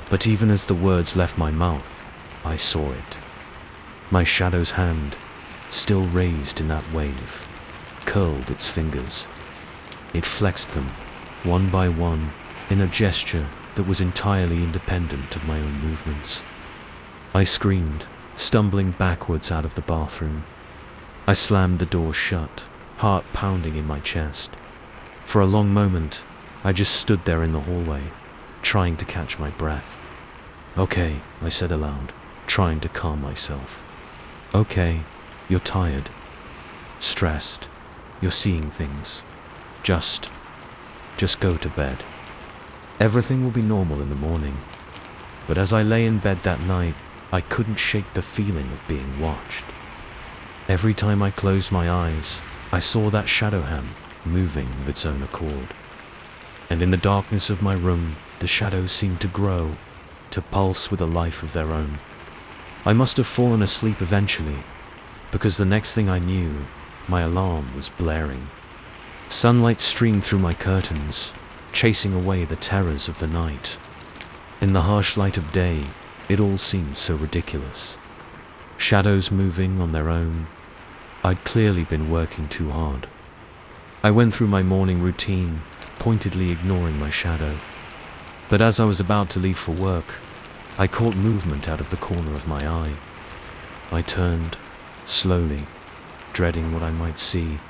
But even as the words left my mouth, I saw it. My shadow's hand, still raised in that wave, curled its fingers. It flexed them, one by one, in a gesture that was entirely independent of my own movements. I screamed, stumbling backwards out of the bathroom. I slammed the door shut, heart pounding in my chest. For a long moment, I just stood there in the hallway, trying to catch my breath. "Okay," I said aloud, trying to calm myself. "Okay, you're tired, stressed, you're seeing things. Just go to bed. Everything will be normal in the morning." But as I lay in bed that night, I couldn't shake the feeling of being watched. Every time I closed my eyes, I saw that shadow hand moving of its own accord. And in the darkness of my room, the shadows seemed to grow, to pulse with a life of their own. I must have fallen asleep eventually, because the next thing I knew, my alarm was blaring. Sunlight streamed through my curtains, chasing away the terrors of the night. In the harsh light of day, it all seemed so ridiculous. Shadows moving on their own. I'd clearly been working too hard. I went through my morning routine, pointedly ignoring my shadow. But as I was about to leave for work, I caught movement out of the corner of my eye. I turned, slowly, dreading what I might see.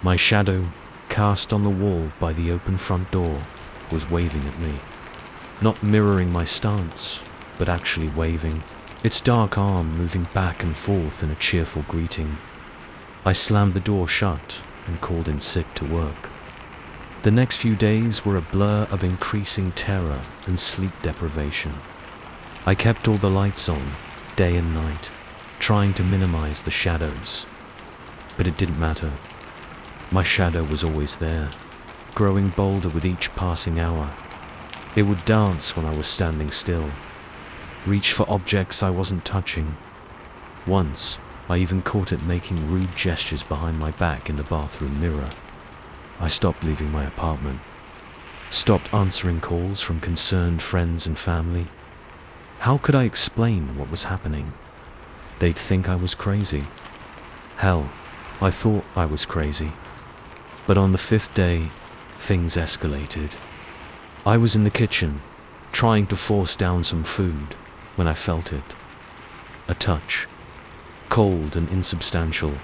My shadow, cast on the wall by the open front door, was waving at me. Not mirroring my stance, but actually waving, its dark arm moving back and forth in a cheerful greeting. I slammed the door shut and called in sick to work. The next few days were a blur of increasing terror and sleep deprivation. I kept all the lights on, day and night, trying to minimize the shadows. But it didn't matter. My shadow was always there, growing bolder with each passing hour. It would dance when I was standing still, reach for objects I wasn't touching. Once, I even caught it making rude gestures behind my back in the bathroom mirror. I stopped leaving my apartment, stopped answering calls from concerned friends and family. How could I explain what was happening? They'd think I was crazy. Hell, I thought I was crazy. But on the 5th day, things escalated. I was in the kitchen, trying to force down some food, when I felt it. A touch, cold and insubstantial,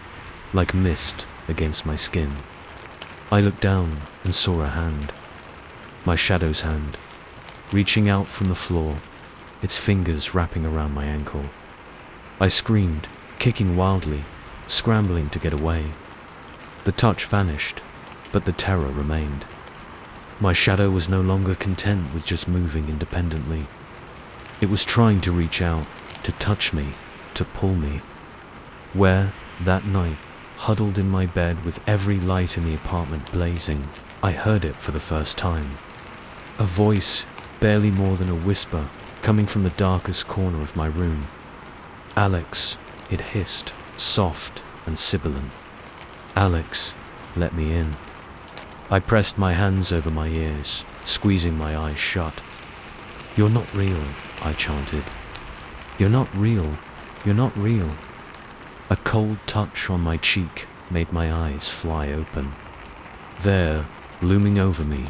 like mist against my skin. I looked down and saw a hand, my shadow's hand, reaching out from the floor, its fingers wrapping around my ankle. I screamed, kicking wildly, scrambling to get away. The touch vanished, but the terror remained. My shadow was no longer content with just moving independently. It was trying to reach out, to touch me, to pull me. Where, that night, huddled in my bed with every light in the apartment blazing, I heard it for the first time. A voice, barely more than a whisper, coming from the darkest corner of my room. "Alex," it hissed, soft and sibilant. "Alex, let me in." I pressed my hands over my ears, squeezing my eyes shut. "You're not real," I chanted. "You're not real. You're not real." A cold touch on my cheek made my eyes fly open. There, looming over me,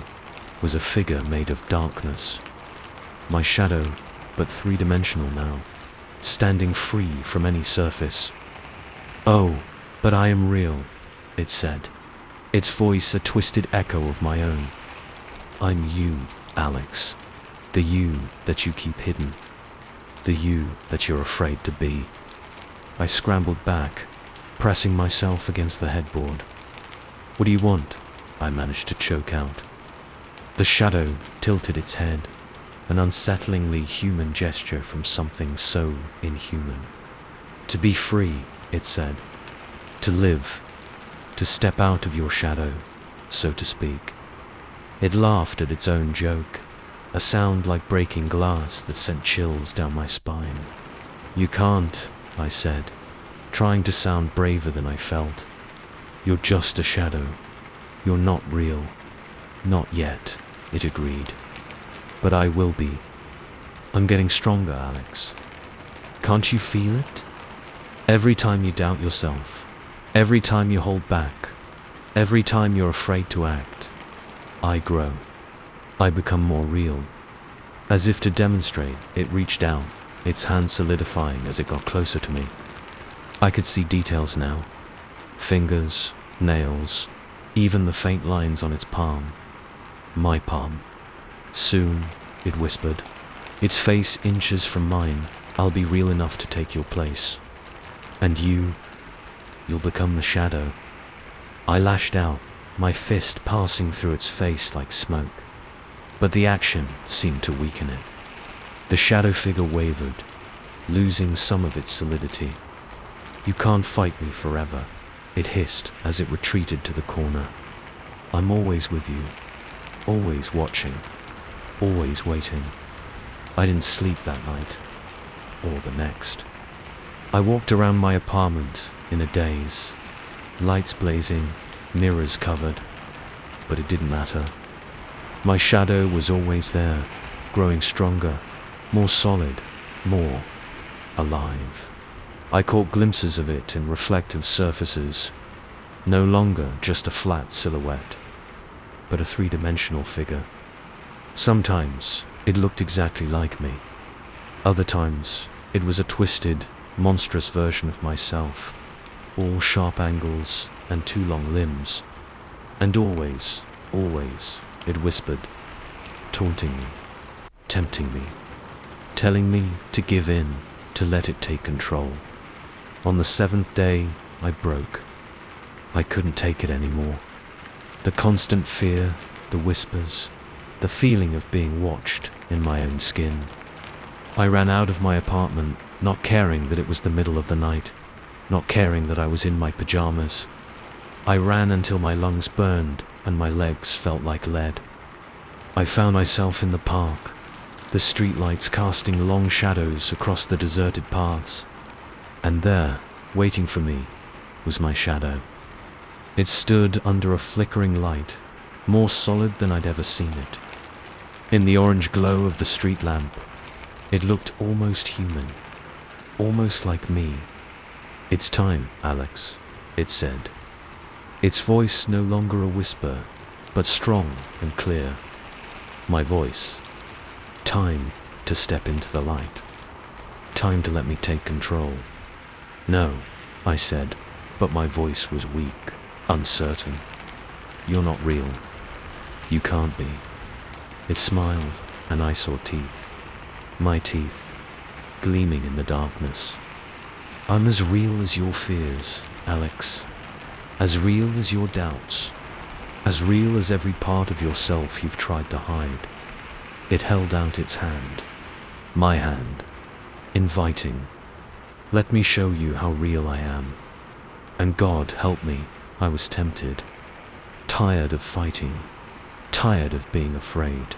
was a figure made of darkness. My shadow, but three-dimensional now, standing free from any surface. "Oh, but I am real," it said, its voice a twisted echo of my own. "I'm you, Alex. The you that you keep hidden. The you that you're afraid to be." I scrambled back, pressing myself against the headboard. "What do you want?" I managed to choke out. The shadow tilted its head, an unsettlingly human gesture from something so inhuman. "To be free," it said. "To live. To step out of your shadow, so to speak." It laughed at its own joke, a sound like breaking glass that sent chills down my spine. "You can't," I said, trying to sound braver than I felt. "You're just a shadow. You're not real." "Not yet," it agreed. "But I will be. I'm getting stronger, Alex. Can't you feel it? Every time you doubt yourself, every time you hold back, every time you're afraid to act, I grow. I become more real." As if to demonstrate, it reached out, its hand solidifying as it got closer to me. I could see details now. Fingers, nails, even the faint lines on its palm. My palm. Soon, it whispered. Its face inches from mine. I'll be real enough to take your place. And you'll become the shadow. I lashed out, my fist passing through its face like smoke. But the action seemed to weaken it. The shadow figure wavered, losing some of its solidity. You can't fight me forever, it hissed as it retreated to the corner. I'm always with you, always watching, always waiting. I didn't sleep that night, or the next. I walked around my apartment in a daze, lights blazing, mirrors covered, but it didn't matter. My shadow was always there, growing stronger, more solid, more alive. I caught glimpses of it in reflective surfaces, no longer just a flat silhouette, but a three-dimensional figure. Sometimes it looked exactly like me. Other times it was a twisted, monstrous version of myself, all sharp angles and too long limbs. And always, it whispered, taunting me, tempting me, telling me to give in, to let it take control. On the 7th day, I broke. I couldn't take it anymore. The constant fear, the whispers, the feeling of being watched in my own skin. I ran out of my apartment, not caring that it was the middle of the night, not caring that I was in my pajamas. I ran until my lungs burned and my legs felt like lead. I found myself in the park, the streetlights casting long shadows across the deserted paths. And there, waiting for me, was my shadow. It stood under a flickering light, more solid than I'd ever seen it. In the orange glow of the street lamp, it looked almost human, almost like me. It's time, Alex, it said. Its voice no longer a whisper, but strong and clear. My voice. Time to step into the light. Time to let me take control. No, I said, but my voice was weak, uncertain. You're not real. You can't be. It smiled, and I saw teeth. My teeth, gleaming in the darkness. I'm as real as your fears, Alex. As real as your doubts. As real as every part of yourself you've tried to hide. It held out its hand. My hand. Inviting. Let me show you how real I am. And God help me, I was tempted. Tired of fighting. Tired of being afraid.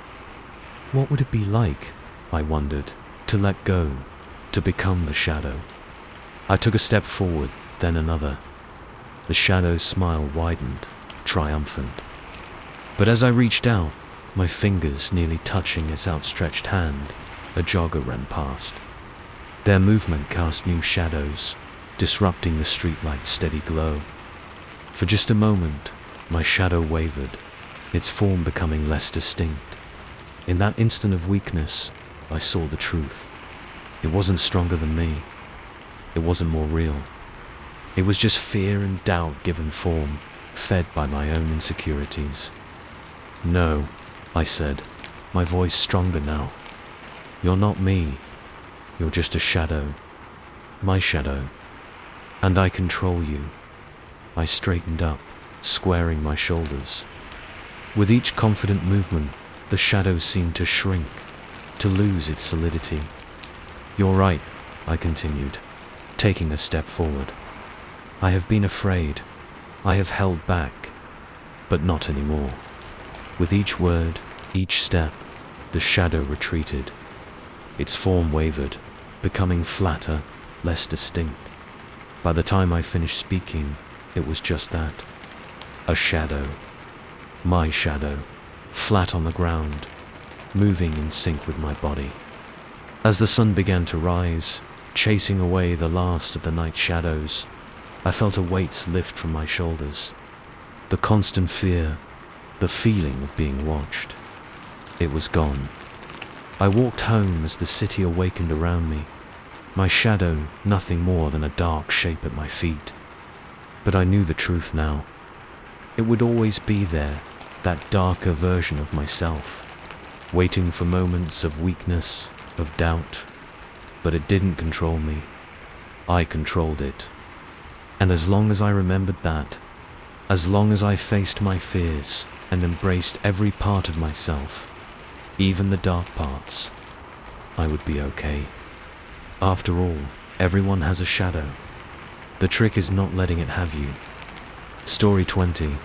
What would it be like, I wondered, to let go, to become the shadow? I took a step forward, then another. The shadow's smile widened, triumphant. But as I reached out, my fingers nearly touching its outstretched hand, a jogger ran past. Their movement cast new shadows, disrupting the streetlight's steady glow. For just a moment, my shadow wavered, its form becoming less distinct. In that instant of weakness, I saw the truth. It wasn't stronger than me. It wasn't more real. It was just fear and doubt given form, fed by my own insecurities. No, I said, my voice stronger now. You're not me. You're just a shadow. My shadow. And I control you. I straightened up, squaring my shoulders. With each confident movement, the shadow seemed to shrink, to lose its solidity. You're right, I continued, taking a step forward. I have been afraid. I have held back, but not anymore. With each word, each step, the shadow retreated. Its form wavered, becoming flatter, less distinct. By the time I finished speaking, it was just that. A shadow. My shadow, flat on the ground, moving in sync with my body. As the sun began to rise, chasing away the last of the night shadows, I felt a weight lift from my shoulders. The constant fear, the feeling of being watched. It was gone. I walked home as the city awakened around me, my shadow nothing more than a dark shape at my feet. But I knew the truth now. It would always be there, that darker version of myself. waiting for moments of weakness, of doubt. But it didn't control me. I controlled it. And as long as I remembered that, as long as I faced my fears and embraced every part of myself, even the dark parts, I would be okay. After all, everyone has a shadow. The trick is not letting it have you. Story 20.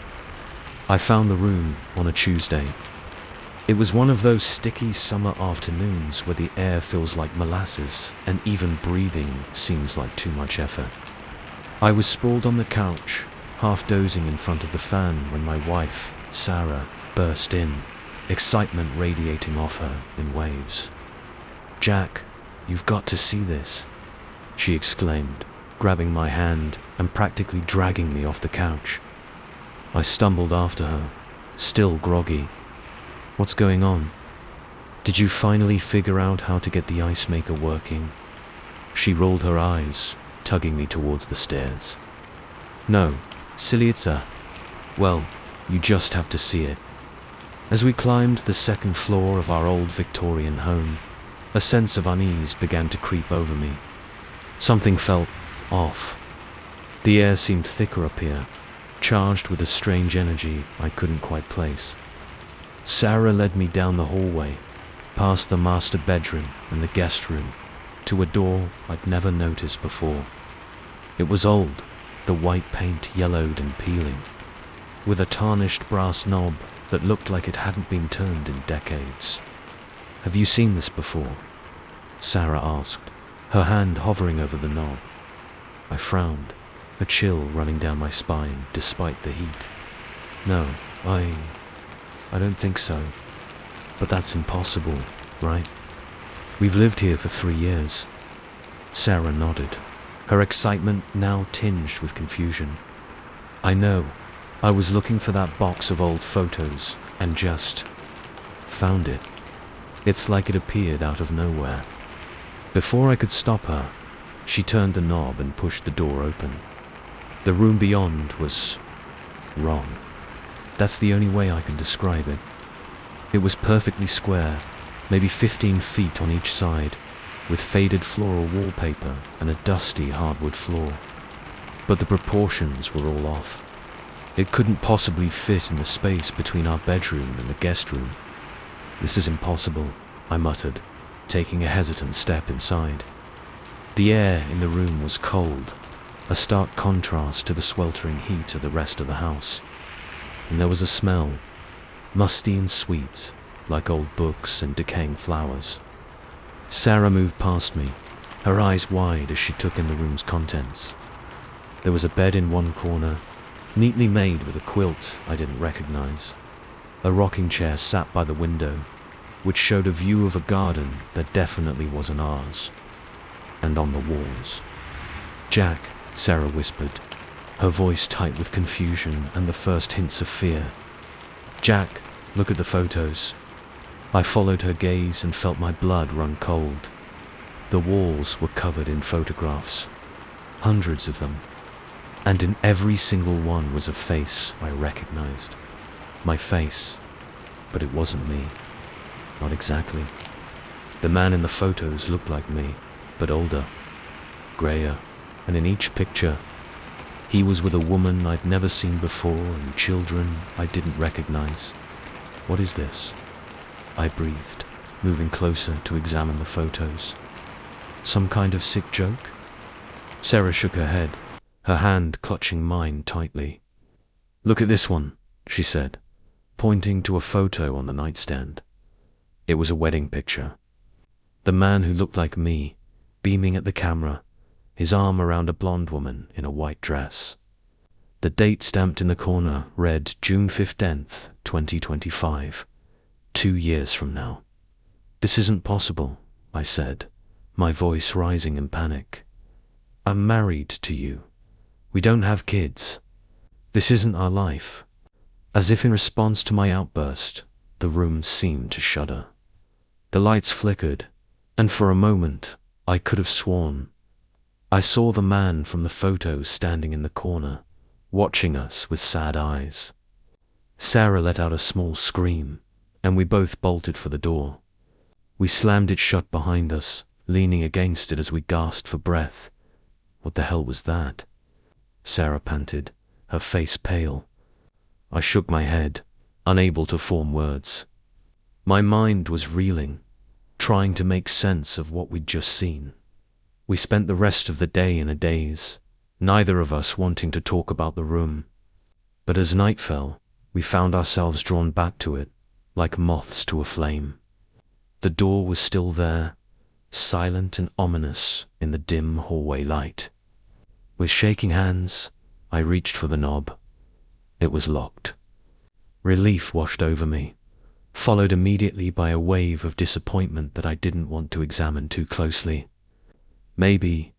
I found the room on a Tuesday. It was one of those sticky summer afternoons where the air feels like molasses and even breathing seems like too much effort. I was sprawled on the couch, half dozing in front of the fan when my wife, Sarah, burst in, excitement radiating off her in waves. "Jack, you've got to see this," she exclaimed, grabbing my hand and practically dragging me off the couch. I stumbled after her, still groggy. "What's going on? Did you finally figure out how to get the ice maker working?" She rolled her eyes, tugging me towards the stairs. "No, silly, well, you just have to see it." As we climbed the second floor of our old Victorian home, a sense of unease began to creep over me. Something felt off. The air seemed thicker up here, charged with a strange energy I couldn't quite place. Sarah led me down the hallway, past the master bedroom and the guest room, to a door I'd never noticed before. It was old, the white paint yellowed and peeling, with a tarnished brass knob that looked like it hadn't been turned in decades. "Have you seen this before?" Sarah asked, her hand hovering over the knob. I frowned, a chill running down my spine despite the heat. "No, I don't think so. But that's impossible, right? We've lived here for 3 years." Sarah nodded, her excitement now tinged with confusion. "I know. I was looking for that box of old photos and just found it. It's like it appeared out of nowhere." Before I could stop her, she turned the knob and pushed the door open. The room beyond was wrong. That's the only way I can describe it. It was perfectly square, maybe 15 feet on each side, with faded floral wallpaper and a dusty hardwood floor. But the proportions were all off. It couldn't possibly fit in the space between our bedroom and the guest room. "This is impossible," I muttered, taking a hesitant step inside. The air in the room was cold, a stark contrast to the sweltering heat of the rest of the house. And there was a smell, musty and sweet, like old books and decaying flowers. Sarah moved past me, her eyes wide as she took in the room's contents. There was a bed in one corner, neatly made with a quilt I didn't recognize. A rocking chair sat by the window, which showed a view of a garden that definitely wasn't ours. And on the walls. "Jack," Sarah whispered, her voice tight with confusion and the first hints of fear. "Jack, look at the photos." I followed her gaze and felt my blood run cold. The walls were covered in photographs, hundreds of them, and in every single one was a face I recognized. My face, but it wasn't me. Not exactly. The man in the photos looked like me, but older, grayer, and in each picture, he was with a woman I'd never seen before and children I didn't recognize. "What is this?" I breathed, moving closer to examine the photos. "Some kind of sick joke?" Sarah shook her head, her hand clutching mine tightly. "Look at this one," she said, pointing to a photo on the nightstand. It was a wedding picture. The man who looked like me, beaming at the camera, his arm around a blonde woman in a white dress. The date stamped in the corner read June 15th, 2025, 2 years from now. "This isn't possible," I said, my voice rising in panic. "I'm married to you. We don't have kids. This isn't our life." As if in response to my outburst, the room seemed to shudder. The lights flickered, and for a moment, I could have sworn I saw the man from the photo standing in the corner, watching us with sad eyes. Sarah let out a small scream, and we both bolted for the door. We slammed it shut behind us, leaning against it as we gasped for breath. What the hell was that? Sarah panted, her face pale. I shook my head, unable to form words. My mind was reeling, trying to make sense of what we'd just seen. We spent the rest of the day in a daze, neither of us wanting to talk about the room. But as night fell, we found ourselves drawn back to it, like moths to a flame. The door was still there, silent and ominous in the dim hallway light. With shaking hands, I reached for the knob. It was locked. Relief washed over me, followed immediately by a wave of disappointment that I didn't want to examine too closely. Maybe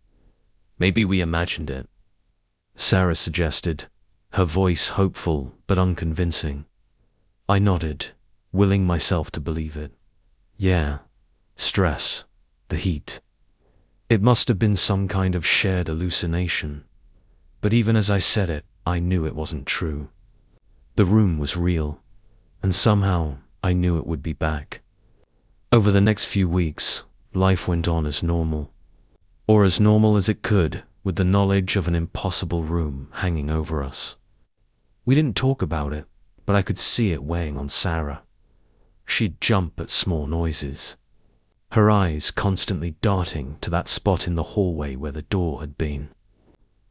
we imagined it, Sarah suggested, her voice hopeful but unconvincing. I nodded, willing myself to believe it. Yeah, stress, the heat. It must have been some kind of shared hallucination. But even as I said it, I knew it wasn't true. The room was real, and somehow I knew it would be back. Over the next few weeks, life went on as normal. Or as normal as it could, with the knowledge of an impossible room hanging over us. We didn't talk about it, but I could see it weighing on Sarah. She'd jump at small noises, her eyes constantly darting to that spot in the hallway where the door had been.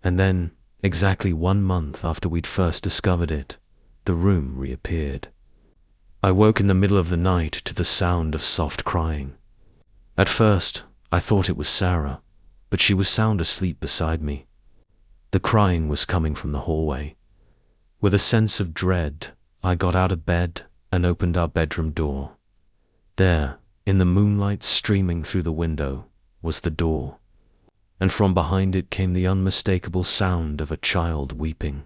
And then, exactly 1 month after we'd first discovered it, the room reappeared. I woke in the middle of the night to the sound of soft crying. At first, I thought it was Sarah, but she was sound asleep beside me. The crying was coming from the hallway. With a sense of dread, I got out of bed and opened our bedroom door. There, in the moonlight streaming through the window, was the door, and from behind it came the unmistakable sound of a child weeping.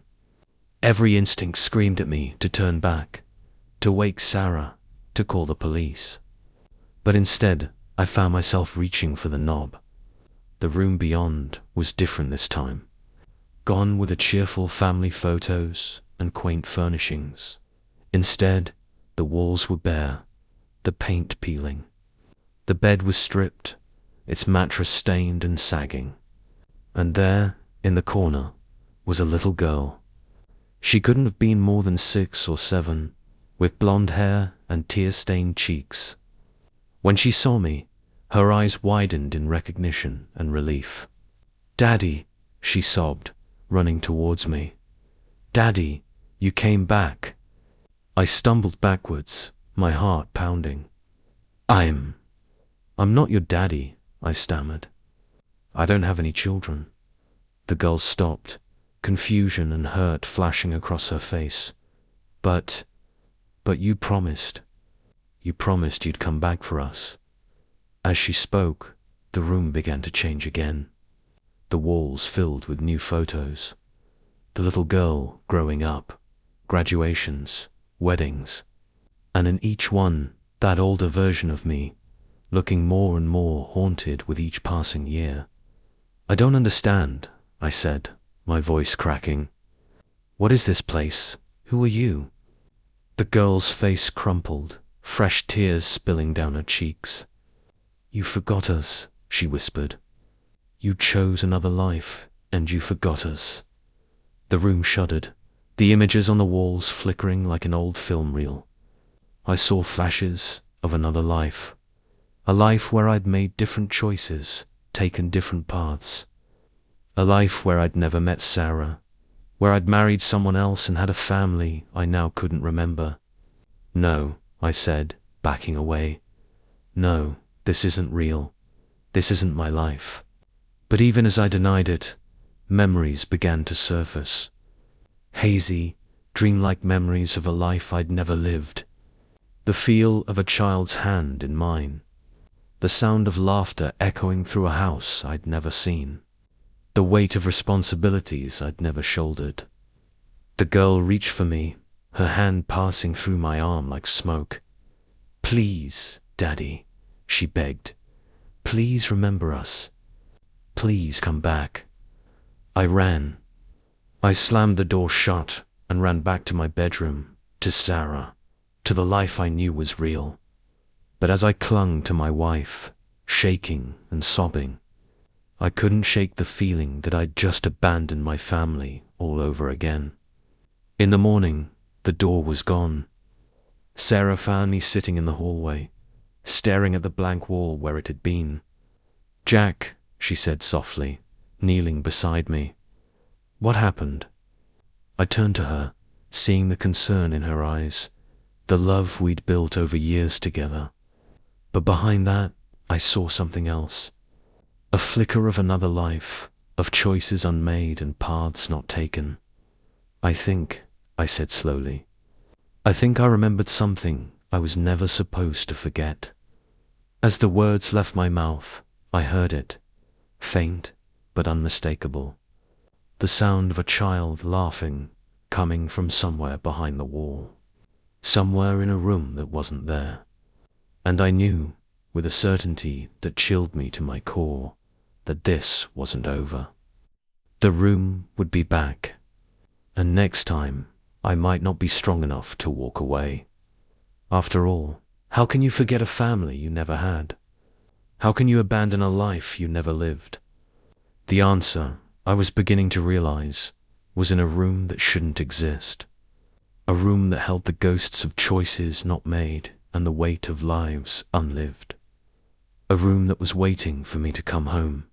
Every instinct screamed at me to turn back, to wake Sarah, to call the police. But instead, I found myself reaching for the knob. The room beyond was different this time, gone with the cheerful family photos and quaint furnishings. Instead, the walls were bare, the paint peeling. The bed was stripped, its mattress stained and sagging. And there, in the corner, was a little girl. She couldn't have been more than 6 or 7, with blonde hair and tear-stained cheeks. When she saw me, her eyes widened in recognition and relief. "Daddy," she sobbed, running towards me. "Daddy, you came back." I stumbled backwards, my heart pounding. I'm not your daddy," I stammered. "I don't have any children." The girl stopped, confusion and hurt flashing across her face. But you promised. You promised you'd come back for us." As she spoke, the room began to change again. The walls filled with new photos. The little girl growing up, graduations, weddings, and in each one, that older version of me, looking more and more haunted with each passing year. "I don't understand," I said, my voice cracking. "What is this place? Who are you?" The girl's face crumpled, fresh tears spilling down her cheeks. "You forgot us," she whispered. "You chose another life, and you forgot us." The room shuddered, the images on the walls flickering like an old film reel. I saw flashes of another life, a life where I'd made different choices, taken different paths, a life where I'd never met Sarah, where I'd married someone else and had a family I now couldn't remember. "No," I said, backing away. "No, this isn't real. This isn't my life." But even as I denied it, memories began to surface. Hazy, dreamlike memories of a life I'd never lived. The feel of a child's hand in mine. The sound of laughter echoing through a house I'd never seen. The weight of responsibilities I'd never shouldered. The girl reached for me, her hand passing through my arm like smoke. "Please, Daddy," she begged. "Please remember us. Please come back." I ran. I slammed the door shut and ran back to my bedroom, to Sarah, to the life I knew was real. But as I clung to my wife, shaking and sobbing, I couldn't shake the feeling that I'd just abandoned my family all over again. In the morning, the door was gone. Sarah found me sitting in the hallway, staring at the blank wall where it had been. "Jack," she said softly, kneeling beside me. "What happened?" I turned to her, seeing the concern in her eyes, the love we'd built over years together. But behind that, I saw something else. A flicker of another life, of choices unmade and paths not taken. I said slowly, I think I remembered something I was never supposed to forget." As the words left my mouth, I heard it, faint but unmistakable. The sound of a child laughing, coming from somewhere behind the wall. Somewhere in a room that wasn't there. And I knew, with a certainty that chilled me to my core, that this wasn't over. The room would be back, and next time I might not be strong enough to walk away. After all, how can you forget a family you never had? How can you abandon a life you never lived? The answer, I was beginning to realize, was in a room that shouldn't exist. A room that held the ghosts of choices not made and the weight of lives unlived. A room that was waiting for me to come home.